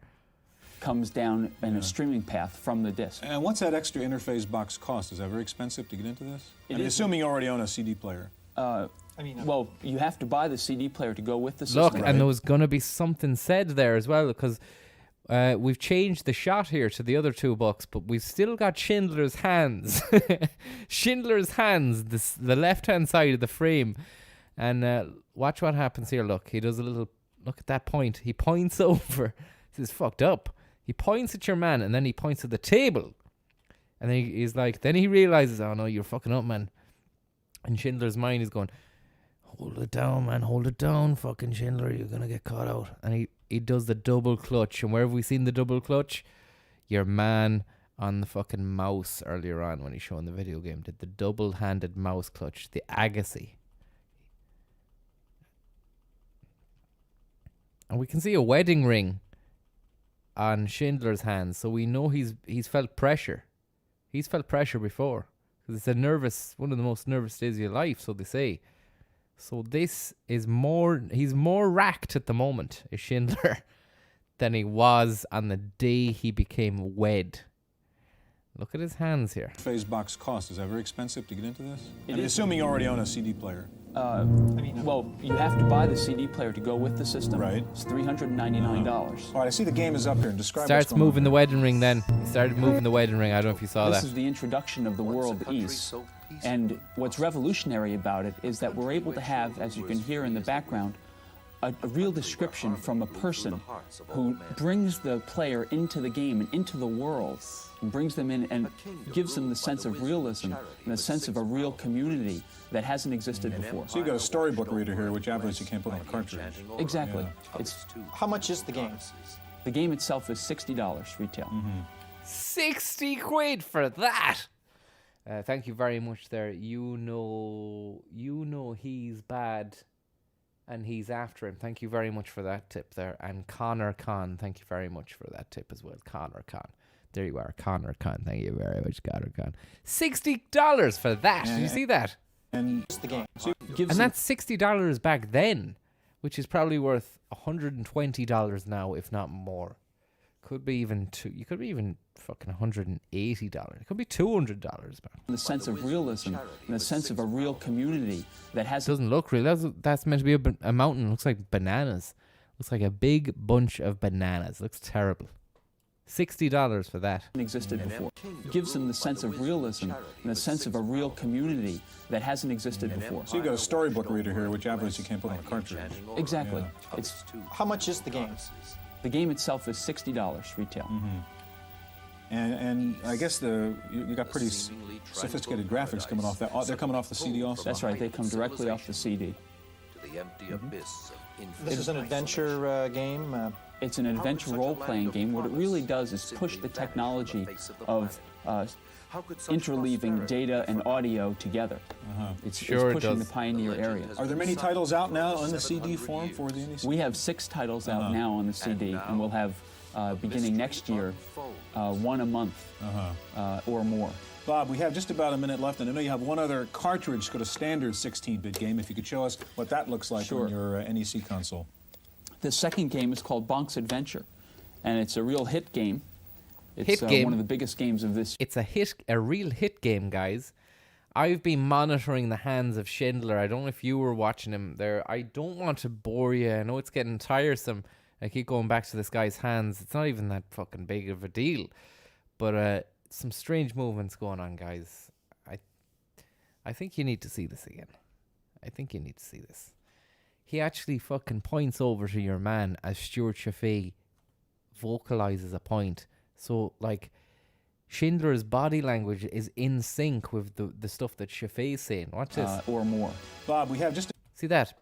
Comes down in a streaming path from the disc. And what's that extra interface box cost? Is that very expensive to get into this? I'm assuming you already own a CD player. Well, you have to buy the CD player to go with the system. Look, and there was going to be something said there as well because we've changed the shot here to the other $2, but we've still got Schindler's hands. Schindler's hands, the left-hand side of the frame. And watch what happens here. Look, he does a little, look at that point. He points over. This is fucked up. He points at your man and then he points at the table. And then he's like, then he realizes, oh no, you're fucking up, man. And Schindler's mind is going, hold it down, man, hold it down, fucking Schindler, you're going to get caught out. And he does the double clutch. And where have we seen the double clutch? Your man on the fucking mouse earlier on when he's showing the video game did the double-handed mouse clutch, the Agassi. And we can see a wedding ring on Schindler's hands, so we know he's felt pressure. He's felt pressure before. Because it's one of the most nervous days of your life, so they say. So this is he's more racked at the moment, is Schindler, than he was on the day he became wed. Look at his hands here. Phase box cost, is that very expensive to get into this? I'm assuming you already own a CD player. Well, you have to buy the CD player to go with the system. Right. It's $399. All right, I see the game is up here. And describe Starts moving the wedding ring then. He started moving the wedding ring. I don't know if you saw This that. is the introduction of the world East. And what's revolutionary about it is that we're able to have, as you can hear in the background, a real description from a person who brings the player into the game and into the world, and brings them in and gives them the sense of realism and a sense of a real community that hasn't existed before. So you've got a storybook reader here, which obviously you can't put on a cartridge. Exactly. Yeah. How much is the game? The game itself is $60 retail. 60 quid for that. Thank you very much there. You know he's bad and he's after him. Thank you very much for that tip there. And Connor Khan, thank you very much for that tip as well. Connor Khan. There you are, Connor Khan. Thank you very much, Connor Khan. $60 for that. Did you see that? And it's the game. And that's $60 back then, which is probably worth $120 now, if not more. Could be even you could be even fucking $180. It could be $200 back. The sense of realism and the sense of a real community that has. Doesn't look real. That's meant to be a mountain. It looks like bananas. Looks like a big bunch of bananas. Looks terrible. $60 for that. Existed before. It gives them the sense of realism and a sense of a real community that hasn't existed before. So you've got a storybook reader here, which obviously you can't put on a cartridge. Exactly. How much is the game? The The game itself is $60 retail. And I guess you got pretty sophisticated graphics coming off that. They're coming off the CD also? That's right, they come directly off the CD. To the empty abyss of infinite. This is an adventure game? It's an adventure role-playing game. What it really does is push the technology of interleaving data and audio together. It's pushing the pioneer area. Are there many titles out now on the CD form for the NEC? We have 6 titles out now on the CD, and we'll have, beginning next year, 1 a month or more. Bob, we have just about a minute left, and I know you have one other cartridge, got a standard 16-bit game. If you could show us what that looks like on your NEC console. The second game is called Bonk's Adventure, and it's a real hit game. It's one of the biggest games of this. It's a real hit game, guys. I've been monitoring the hands of Schindler. I don't know if you were watching him there. I don't want to bore you. I know it's getting tiresome. I keep going back to this guy's hands. It's not even that fucking big of a deal. But some strange movements going on, guys. I think you need to see this again. I think you need to see this. He actually fucking points over to your man as Stuart Chaffee vocalizes a point. So, like, Schindler's body language is in sync with the stuff that Chaffee's saying. Watch this. Or more. Bob, we have just... See that?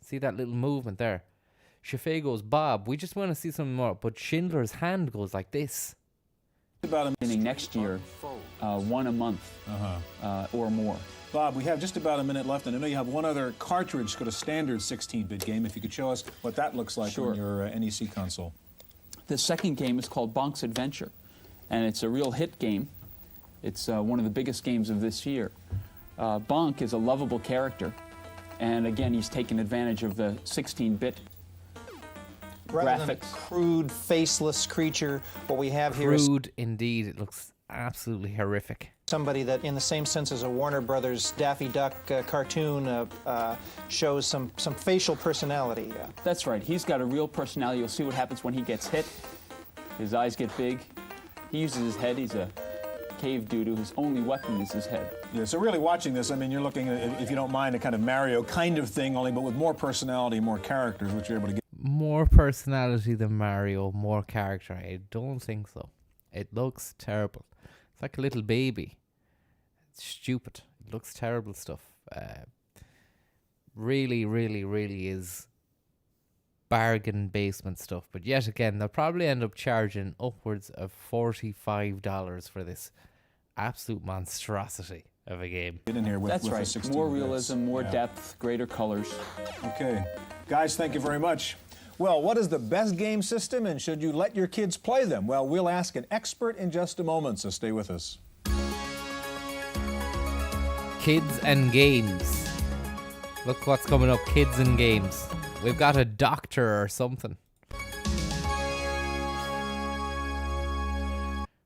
See that little movement there? Chaffee goes, Bob, we just want to see something more. But Schindler's hand goes like this. About beginning next year, 1 a month or more. Bob, we have just about a minute left, and I know you have one other cartridge, got a standard 16-bit game. If you could show us what that looks like on your NEC console. The second game is called Bonk's Adventure, and it's a real hit game. It's one of the biggest games of this year. Bonk is a lovable character, and again, he's taken advantage of the 16-bit Rather than a graphics. crude, faceless creature, what we have here is Crude indeed. It looks absolutely horrific. somebody that, in the same sense as a Warner Brothers Daffy Duck cartoon, shows some facial personality. That's right. He's got a real personality. You'll see what happens when he gets hit. His eyes get big. He uses his head. He's a cave doo-doo. His only weapon is his head. Yeah, so really watching this, I mean, you're looking at, if you don't mind, a kind of Mario kind of thing, only but with more personality, more characters, which you're able to get. More personality than Mario, more character. I don't think so. It looks terrible. It's like a little baby. It's stupid. It looks terrible stuff. Really, really, really is bargain basement stuff. But yet again, they'll probably end up charging upwards of $45 for this absolute monstrosity of a game. Get in here with, That's with right. 16 More bits. realism, more depth, greater colors. Okay. Guys, thank you very much. Well, what is the best game system, and should you let your kids play them? Well, we'll ask an expert in just a moment, so stay with us. Kids and games. Look what's coming up, kids and games. We've got a doctor or something.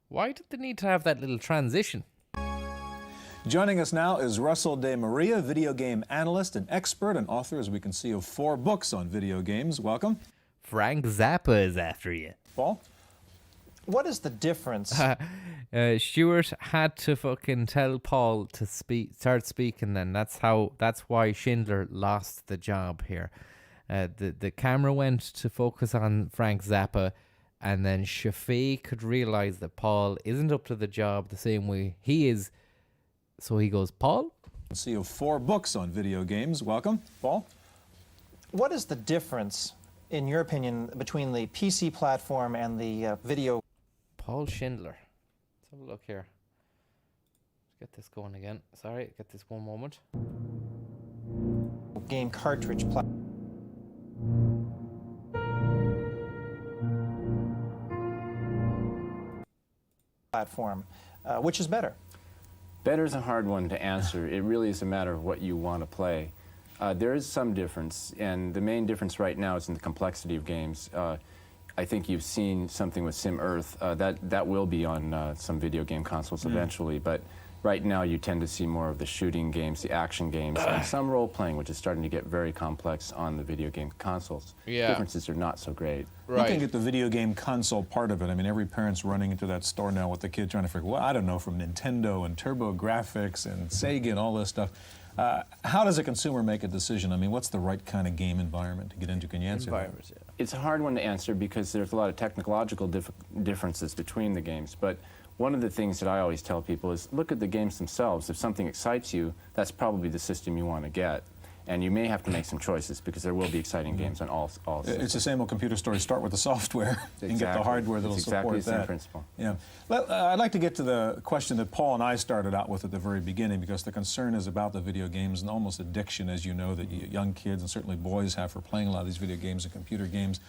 Why did they need to have that little transition? Joining us now is Russell De Maria, video game analyst and expert and author, as we can see, of 4 books on video games. Welcome. Frank Zappa is after you. Paul? What is the difference? Stuart had to fucking tell Paul to start speaking then. That's why Schindler lost the job here. The camera went to focus on Frank Zappa, and then Chaffee could realize that Paul isn't up to the job the same way he is. So he goes, Paul? See of 4 books on video games. Welcome. Paul? What is the difference, in your opinion, between the PC platform and the video? Paul Schindler. Let's have a look here. Let's get this going again. Sorry, get this one moment. Game cartridge platform. Which is better? Better is a hard one to answer. It really is a matter of what you want to play. There is some difference, and the main difference right now is in the complexity of games. I think you've seen something with Sim Earth. That will be on some video game consoles eventually, but right now you tend to see more of the shooting games, the action games, and some role-playing, which is starting to get very complex on the video game consoles. Yeah. Differences are not so great. Looking at the video game console part of it, I mean, every parent's running into that store now with the kid trying to figure, well, I don't know, from Nintendo and TurboGrafx and Sega and all this stuff. How does a consumer make a decision? I mean, what's the right kind of game environment to get into? Can you answer that? It's a hard one to answer because there's a lot of technological differences between the games. But one of the things that I always tell people is look at the games themselves. If something excites you, that's probably the system you want to get. And you may have to make some choices because there will be exciting games on all systems. It's the same old computer story. Start with the software and get the hardware that'll support exactly the same that. principle. Yeah. Well, I'd like to get to the question that Paul and I started out with at the very beginning, because the concern is about the video games and almost addiction, as you know, that young kids and certainly boys have for playing a lot of these video games and computer games.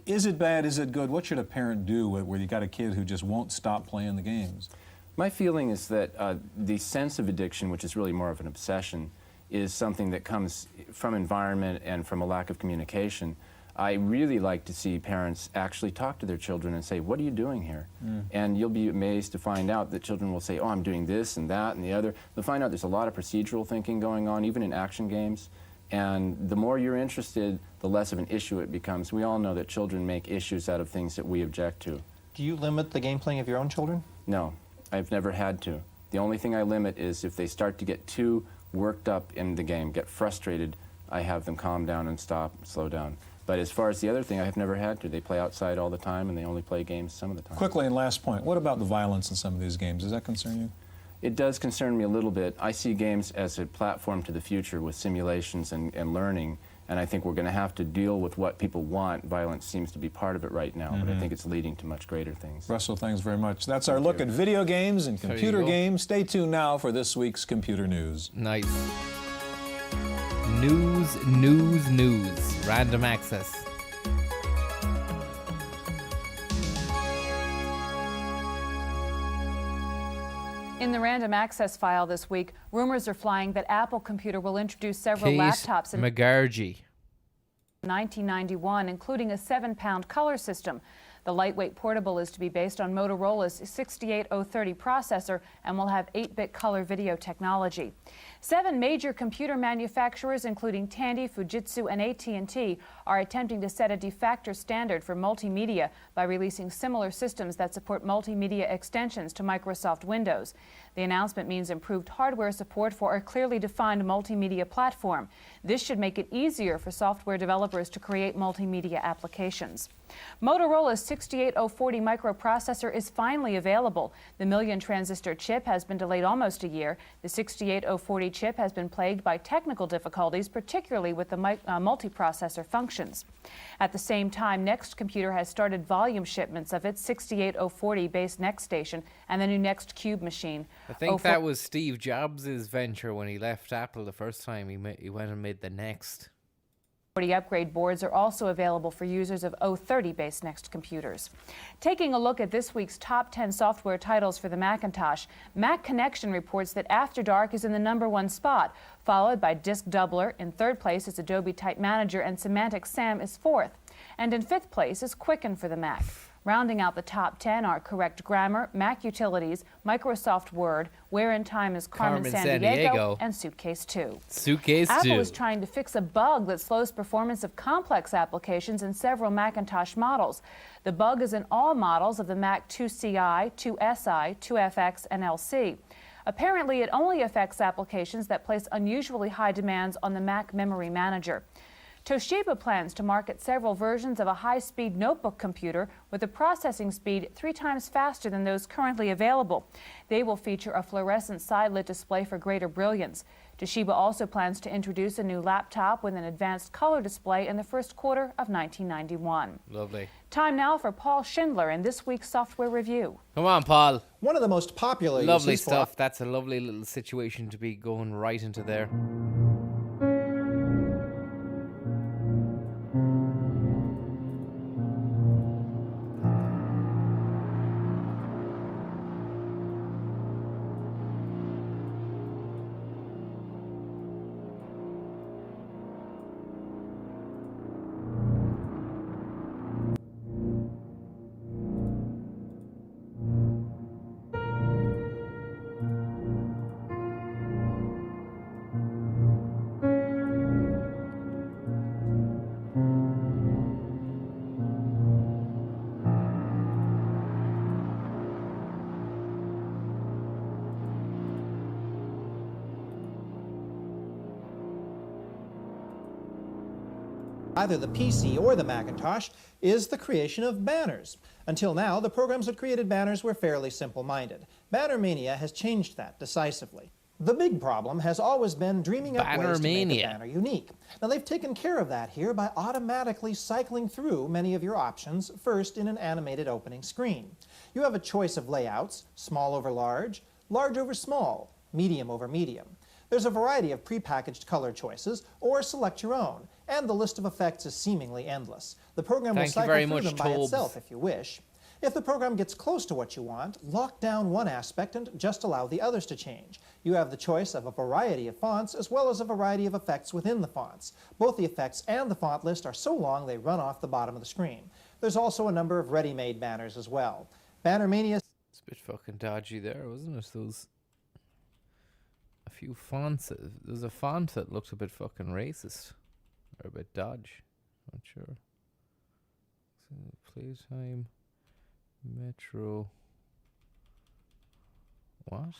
Is it bad? Is it good? What should a parent do where you got a kid who just won't stop playing the games? My feeling is that the sense of addiction, which is really more of an obsession, is something that comes from environment and from a lack of communication. I really like to see parents actually talk to their children and say, what are you doing here? And you'll be amazed to find out that children will say, oh, I'm doing this and that and the other. They'll find out there's a lot of procedural thinking going on, even in action games. And the more you're interested, the less of an issue it becomes. We all know that children make issues out of things that we object to. Do you limit the game playing of your own children? No, I've never had to. The only thing I limit is if they start to get too worked up in the game, get frustrated, I have them calm down and stop, slow down. But as far as the other thing, I have never had to. They play outside all the time, and they only play games some of the time. Quickly, and last point, what about the violence in some of these games? Does that concern you? It does concern me a little bit. I see games as a platform to the future with simulations and learning, and I think we're going to have to deal with what people want. Violence seems to be part of it right now, but I think it's leading to much greater things. Russell, thanks very much. That's our look at video games and computer games. Stay tuned now for this week's Computer News. Nice. News, news, news. Random access. In the random access file this week, rumors are flying that Apple Computer will introduce several Kate laptops in McGargy. 1991, including a 7-pound color system. The lightweight portable is to be based on Motorola's 68030 processor and will have 8-bit color video technology. 7 major computer manufacturers, including Tandy, Fujitsu, and AT&T, are attempting to set a de facto standard for multimedia by releasing similar systems that support multimedia extensions to Microsoft Windows. The announcement means improved hardware support for a clearly defined multimedia platform. This should make it easier for software developers to create multimedia applications. Motorola's 68040 microprocessor is finally available. The million-transistor chip has been delayed almost a year. The 68040 chip has been plagued by technical difficulties, particularly with the multiprocessor functions. At the same time, Next Computer has started volume shipments of its 68040-based Next Station and the new Next Cube machine. I think that was Steve Jobs' venture when he left Apple the first time. He went and made the Next. 40 upgrade boards are also available for users of 030-based Next computers. Taking a look at this week's top 10 software titles for the Macintosh, Mac Connection reports that After Dark is in the #1 spot, followed by Disk Doubler. In 3rd place is Adobe Type Manager, and Semantic Sam is 4th. And in 5th place is Quicken for the Mac. Rounding out the top 10 are Correct Grammar, Mac Utilities, Microsoft Word, Where in Time is Carmen Sandiego, and Suitcase 2. Suitcase 2. Apple is trying to fix a bug that slows performance of complex applications in several Macintosh models. The bug is in all models of the Mac 2CI, 2SI, 2FX, and LC. Apparently, it only affects applications that place unusually high demands on the Mac Memory Manager. Toshiba plans to market several versions of a high-speed notebook computer with a processing speed 3 times faster than those currently available. They will feature a fluorescent side-lit display for greater brilliance. Toshiba also plans to introduce a new laptop with an advanced color display in the first quarter of 1991. Lovely. Time now for Paul Schindler in this week's software review. Come on, Paul. One of the most popular Lovely uses stuff. That's a lovely little situation to be going right into there. either the PC or the Macintosh, is the creation of banners. Until now, the programs that created banners were fairly simple-minded. Banner Mania has changed that decisively. The big problem has always been dreaming up ways to make a banner unique. Now, they've taken care of that here by automatically cycling through many of your options, first in an animated opening screen. You have a choice of layouts, small over large, large over small, medium over medium. There's a variety of prepackaged color choices, or select your own, and the list of effects is seemingly endless. The program will cycle through them by itself if you wish. If the program gets close to what you want, lock down one aspect and just allow the others to change. You have the choice of a variety of fonts as well as a variety of effects within the fonts. Both the effects and the font list are so long they run off the bottom of the screen. There's also a number of ready-made banners as well. Banner Mania... It's a bit fucking dodgy there, wasn't it? Those... a few fonts. There's a font that looked a bit fucking racist. Or a bit dodge. Not sure. Playtime... Metro. What?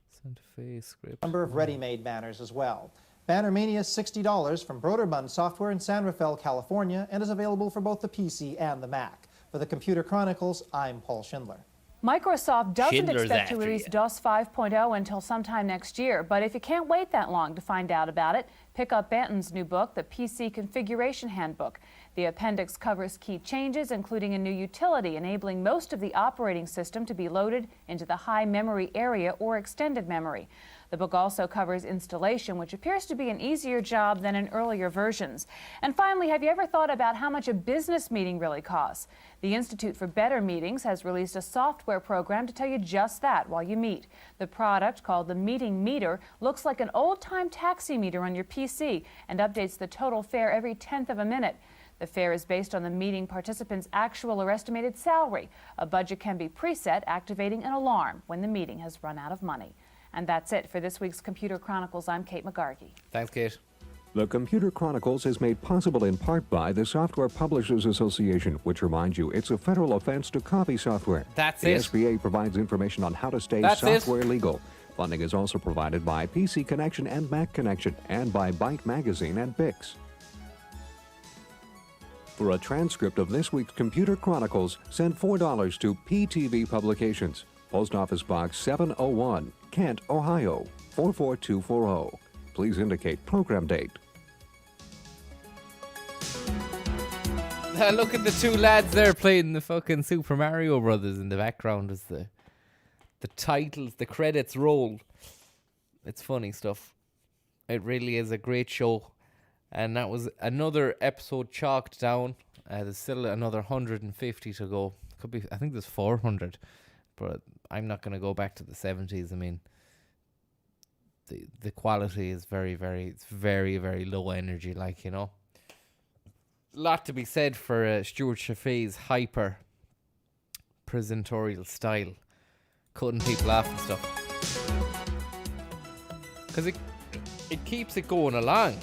Santa Fe script. Number of ready-made banners as well. Banner Mania is $60 from Broderbund Software in San Rafael, California, and is available for both the PC and the Mac. For the Computer Chronicles, I'm Paul Schindler. Microsoft doesn't Schindler's expect to after release you. DOS 5.0 until sometime next year, but if you can't wait that long to find out about it, pick up Benton's new book, the PC Configuration Handbook. The appendix covers key changes, including a new utility enabling most of the operating system to be loaded into the high memory area or extended memory. The book also covers installation, which appears to be an easier job than in earlier versions. And finally, have you ever thought about how much a business meeting really costs? The Institute for Better Meetings has released a software program to tell you just that while you meet. The product, called the Meeting Meter, looks like an old-time taxi meter on your PC and updates the total fare every 10th of a minute. The fare is based on the meeting participant's actual or estimated salary. A budget can be preset, activating an alarm when the meeting has run out of money. And that's it for this week's Computer Chronicles. I'm Kate McGargy. Thanks, Kate. The Computer Chronicles is made possible in part by the Software Publishers Association, which reminds you it's a federal offense to copy software. That's the it. SBA provides information on how to stay That's software legal. Funding is also provided by PC Connection and Mac Connection and by Byte Magazine and Bix. For a transcript of this week's Computer Chronicles, send $4 to PTV Publications, Post Office Box 701, Kent, Ohio, 44240. Please indicate program date. Look at the two lads there playing the fucking Super Mario Brothers in the background as the titles, the credits roll. It's funny stuff. It really is a great show. And that was another episode chalked down. There's still another 150 to go. Could be, I think there's 400. But I'm not going to go back to the 70s. I mean, the quality is very, very low energy, like, you know. A lot to be said for Stuart Chaffee's hyper presentorial style, cutting people off and stuff. Because it keeps it going along.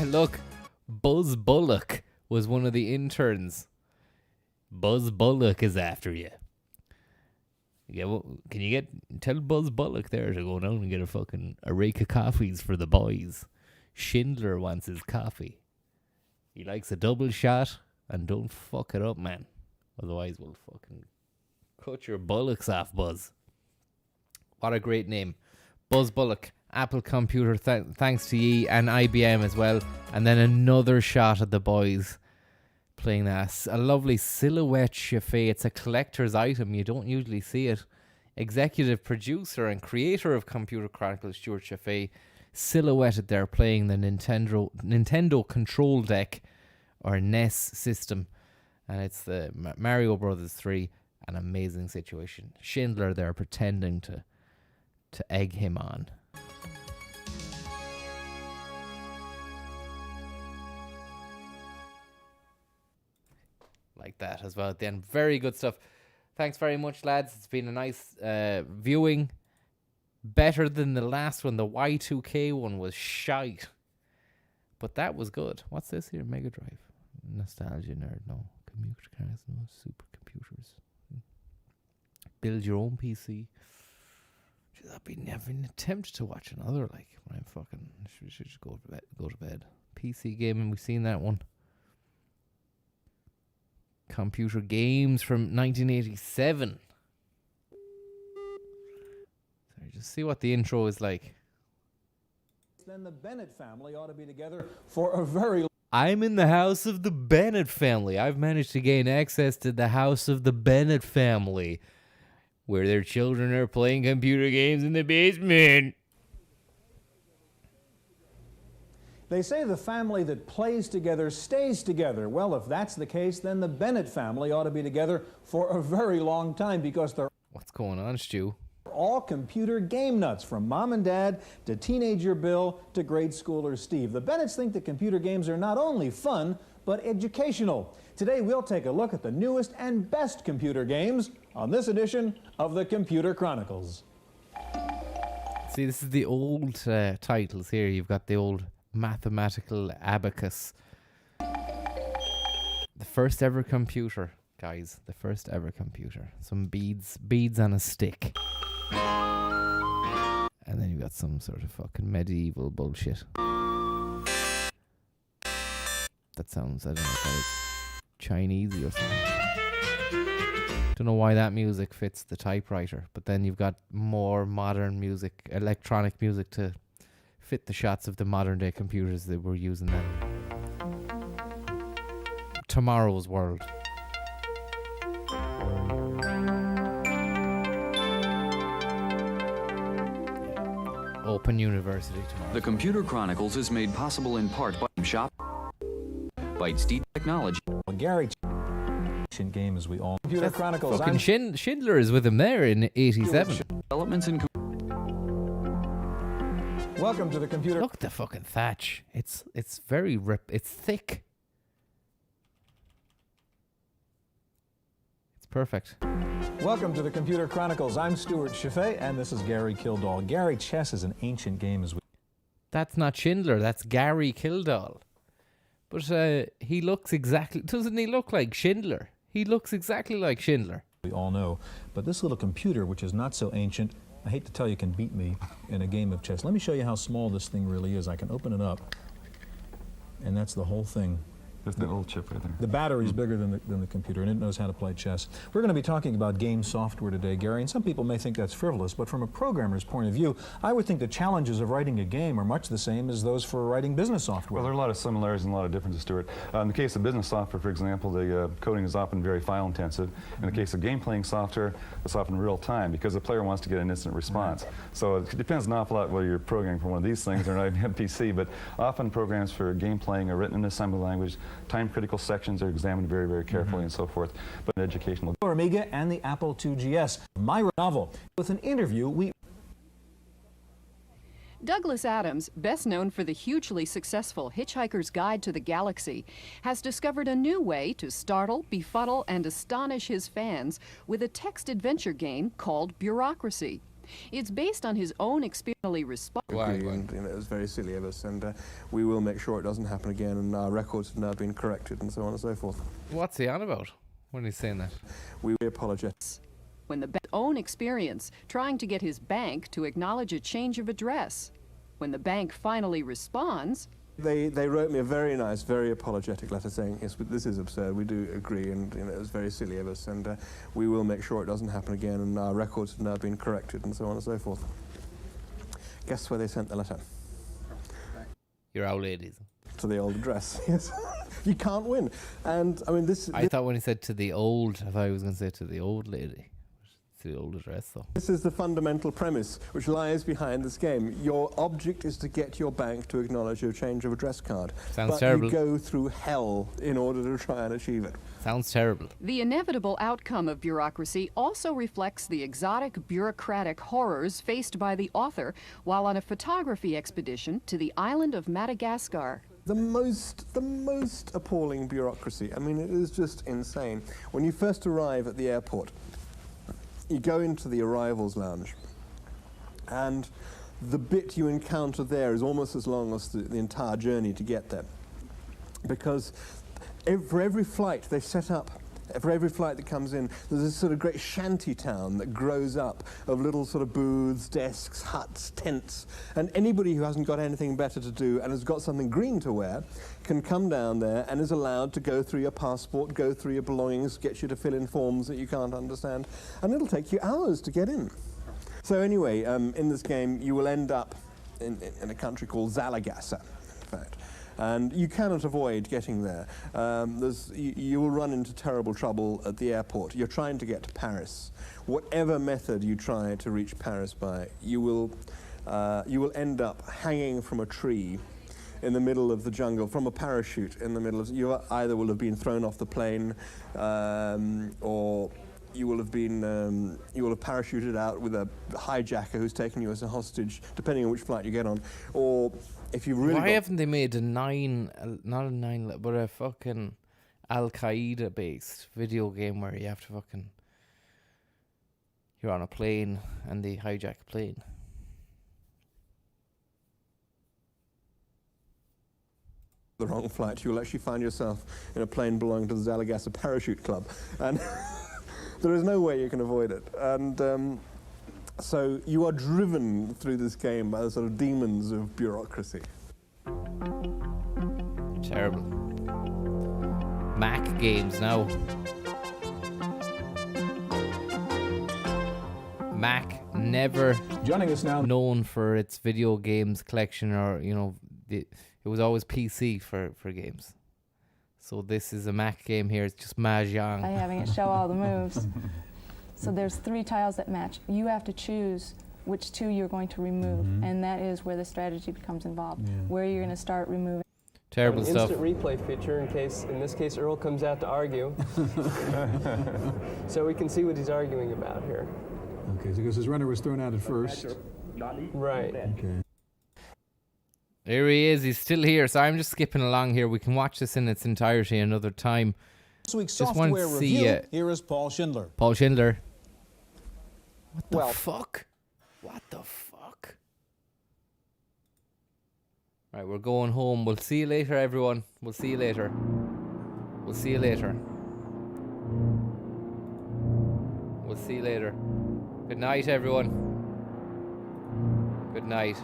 Look, Buzz Bullock was one of the interns. Buzz Bullock is after you. Yeah, well, can you tell Buzz Bullock there to go down and get a rake of coffees for the boys? Schindler wants his coffee. He likes a double shot, and don't fuck it up, man. Otherwise we'll fucking cut your bullocks off, Buzz. What a great name. Buzz Bullock. Apple Computer, thanks to ye, and IBM as well. And then another shot at the boys playing that. A lovely silhouette Chaffee. It's a collector's item. You don't usually see it. Executive producer and creator of Computer Chronicles, Stuart Chaffee, silhouetted there playing the Nintendo Control Deck, or NES system. And it's the Mario Brothers 3. An amazing situation. Schindler there pretending to egg him on. Like that as well at the end. Very good stuff. Thanks very much, lads. It's been a nice viewing. Better than the last one. The Y2K one was shite. But that was good. What's this here? Mega Drive. Nostalgia nerd. No. Computer cars. No. Supercomputers. Build your own PC. I've been never attempt to watch another. Like, when I'm fucking... Should just go to bed. PC gaming. We've seen that one. Computer games from 1987. Sorry, just see what the intro is like. Then the Bennett family ought to be together for a very... I'm in the house of the Bennett family. I've managed to gain access to the house of the Bennett family, where their children are playing computer games in the basement. They say the family that plays together stays together. Well, if that's the case, then the Bennett family ought to be together for a very long time because they're... What's going on, Stu? All computer game nuts, from mom and dad to teenager Bill to grade schooler Steve. The Bennetts think that computer games are not only fun, but educational. Today, we'll take a look at the newest and best computer games on this edition of the Computer Chronicles. See, this is the old titles here. You've got the old mathematical abacus. The first ever computer, guys. The first ever computer. Some beads on a stick. And then you've got some sort of fucking medieval bullshit. That sounds, I don't know if that is Chinese or something. Don't know why that music fits the typewriter, but then you've got more modern music, electronic music to fit the shots of the modern day computers that we're using then. Tomorrow's world. Open University tomorrow. The Computer Chronicles is made possible in part by Shop, Bytes D Technology. Gary, game as we all. Computer Chronicles. Fucking Schindler is with him there in 87. Developments in. Welcome to the Computer. Look at the fucking thatch. It's very it's thick. It's perfect. Welcome to the Computer Chronicles. I'm Stuart Chaffee, and this is Gary Kildall. Gary, chess is an ancient game as we... That's not Schindler, that's Gary Kildall. But he looks exactly... Doesn't he look like Schindler? He looks exactly like Schindler. We all know. But this little computer, which is not so ancient, I hate to tell you, can beat me in a game of chess. Let me show you how small this thing really is. I can open it up, and that's the whole thing. There's the old chip right there. The battery's bigger than the computer, and it knows how to play chess. We're going to be talking about game software today, Gary, and some people may think that's frivolous, but from a programmer's point of view, I would think the challenges of writing a game are much the same as those for writing business software. Well, there are a lot of similarities and a lot of differences, Stuart. In the case of business software, for example, the coding is often very file-intensive. In the case of game-playing software, it's often real-time because the player wants to get an instant response. So it depends an awful lot whether you're programming for one of these things or not even a PC, but often programs for game-playing are written in assembly language, time-critical sections are examined very, very carefully and so forth, but educational. Amiga and the Apple II GS. My novel. With an interview, Douglas Adams, best known for the hugely successful Hitchhiker's Guide to the Galaxy, has discovered a new way to startle, befuddle, and astonish his fans with a text adventure game called Bureaucracy. It's based on his own experientially response. And, it was very silly of us, and we will make sure it doesn't happen again, and our records have now been corrected, and so on and so forth. What's he on about when he's saying that? We apologize. When the bank's own experience trying to get his bank to acknowledge a change of address. When the bank finally responds, They wrote me a very nice, very apologetic letter saying, yes, but this is absurd, we do agree, and it was very silly of us, and we will make sure it doesn't happen again, and our records have now been corrected, and so on and so forth. Guess where they sent the letter? Your old ladies. To the old address, yes. You can't win. And, I mean, I thought when he said to the old, I thought he was going to say to the old lady. The old address, though. This is the fundamental premise which lies behind this game. Your object is to get your bank to acknowledge your change of address card. Sounds but terrible. You go through hell in order to try and achieve it. Sounds terrible. the inevitable outcome of Bureaucracy also reflects the exotic bureaucratic horrors faced by the author while on a photography expedition to the island of Madagascar. The most appalling bureaucracy. I mean, it is just insane. When you first arrive at the airport, you go into the arrivals lounge, and the bit you encounter there is almost as long as the entire journey to get there. Because for every flight they set up, for every flight that comes in, there's this sort of great shanty town that grows up of little sort of booths, desks, huts, tents, and anybody who hasn't got anything better to do and has got something green to wear can come down there and is allowed to go through your passport, go through your belongings, get you to fill in forms that you can't understand, and it'll take you hours to get in. So anyway, in this game you will end up in a country called Zalagasa, in fact. And you cannot avoid getting there. You will run into terrible trouble at the airport. You're trying to get to Paris. Whatever method you try to reach Paris by, you will end up hanging from a tree in the middle of the jungle, from a parachute in the middle of... You either will have been thrown off the plane, or you will have been you will have parachuted out with a hijacker who's taken you as a hostage, depending on which flight you get on, or if you really... Why haven't they made not a 9, but a fucking Al-Qaeda based video game where you have to fucking... You're on a plane and they hijack a plane. The wrong flight, you will actually find yourself in a plane belonging to the Zalagasa Parachute Club. And there is no way you can avoid it. And so you are driven through this game by the sort of demons of bureaucracy. Terrible. Mac games now. Mac never joining us now, known for its video games collection, or it was always PC for games. So this is a Mac game here. It's just Mahjong. By having it show all the moves. So there's 3 tiles that match. You have to choose which 2 you're going to remove, and that is where the strategy becomes involved. Where you're going to start removing. Terrible stuff. Instant replay feature in this case, Earl comes out to argue. So we can see what he's arguing about here. Okay, so because his runner was thrown out at first. Right. Okay. Here he is. He's still here. So I'm just skipping along here. We can watch this in its entirety another time. This week's just software want to review. See, here is Paul Schindler. Paul Schindler. What the fuck? What the fuck? Right, we're going home. We'll see you later, everyone. We'll see you later. We'll see you later. We'll see you later. Good night, everyone. Good night.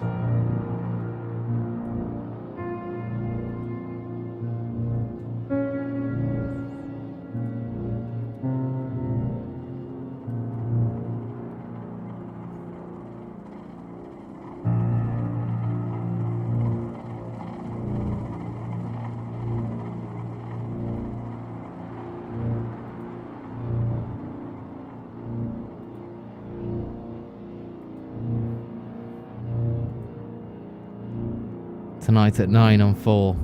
Tonight at 9 on 4.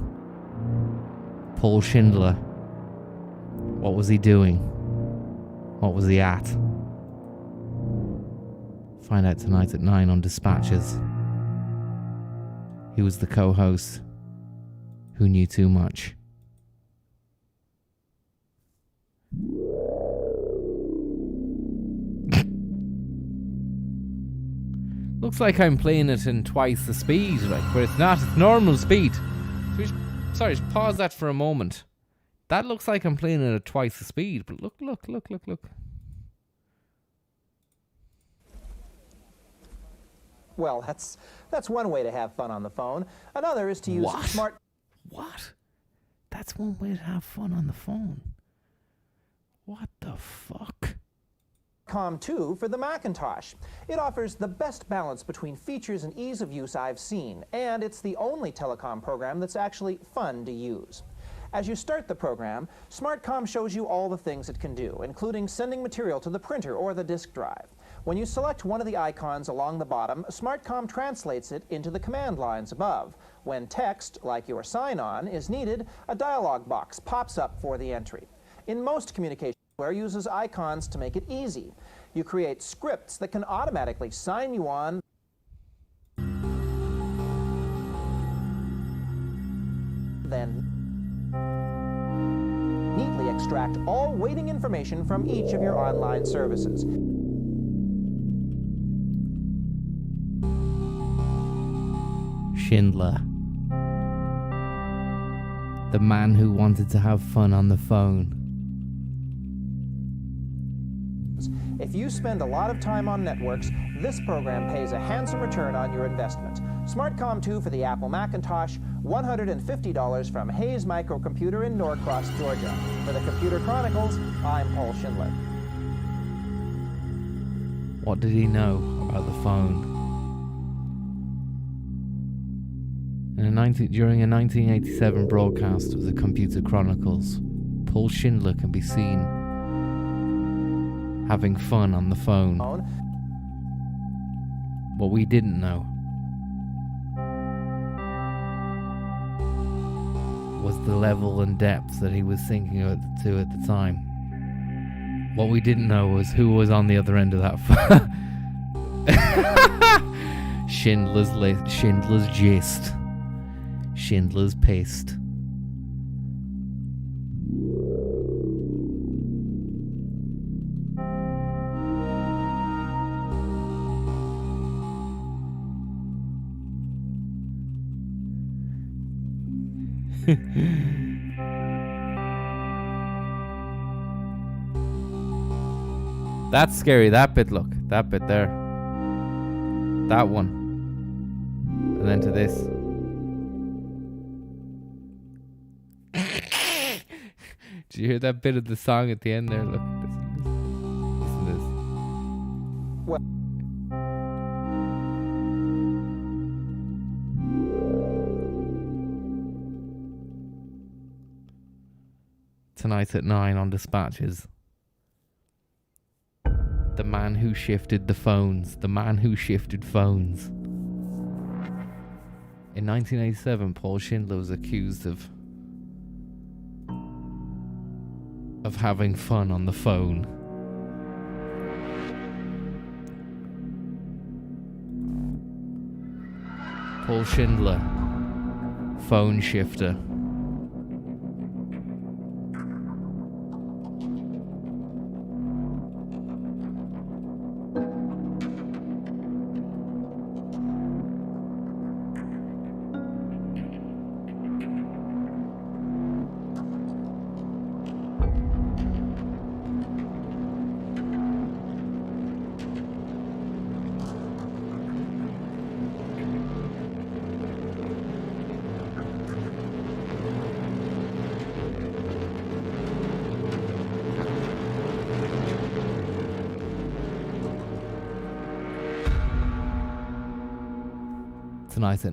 Paul Schindler. What was he doing? What was he at? Find out tonight at 9 on Dispatches. He was the co-host who knew too much. Looks like I'm playing it in twice the speed, but it's not. It's normal speed. Sorry, just pause that for a moment. That looks like I'm playing it at twice the speed, but look. Well, that's one way to have fun on the phone. Another is to use smart... What? That's one way to have fun on the phone. What the fuck? Com 2 for the Macintosh. It offers the best balance between features and ease of use I've seen, and it's the only telecom program that's actually fun to use. As you start the program, SmartCom shows you all the things it can do, including sending material to the printer or the disk drive. When you select one of the icons along the bottom, SmartCom translates it into the command lines above. When text, like your sign-on, is needed, a dialog box pops up for the entry. In most communication software uses icons to make it easy. You create scripts that can automatically sign you on, then neatly extract all waiting information from each of your online services. Schindler. The man who wanted to have fun on the phone. If you spend a lot of time on networks, this program pays a handsome return on your investment. SmartCom 2 for the Apple Macintosh, $150 from Hayes Microcomputer in Norcross, Georgia. For the Computer Chronicles, I'm Paul Schindler. What did he know about the phone? During a 1987 broadcast of the Computer Chronicles, Paul Schindler can be seen having fun on the phone. What we didn't know was the level and depth that he was thinking to at the time. What we didn't know was who was on the other end of that phone. Schindler's Gist. Schindler's Paste. That's scary, that bit, look. That bit there. That one. And then to this. Did you hear that bit of the song at the end there? Look, listen to this. Well, tonight at 9 on Dispatches. The man who shifted the phones. The man who shifted phones. In 1987, Paul Schindler was accused of having fun on the phone. Paul Schindler, phone shifter. Tonight at 9.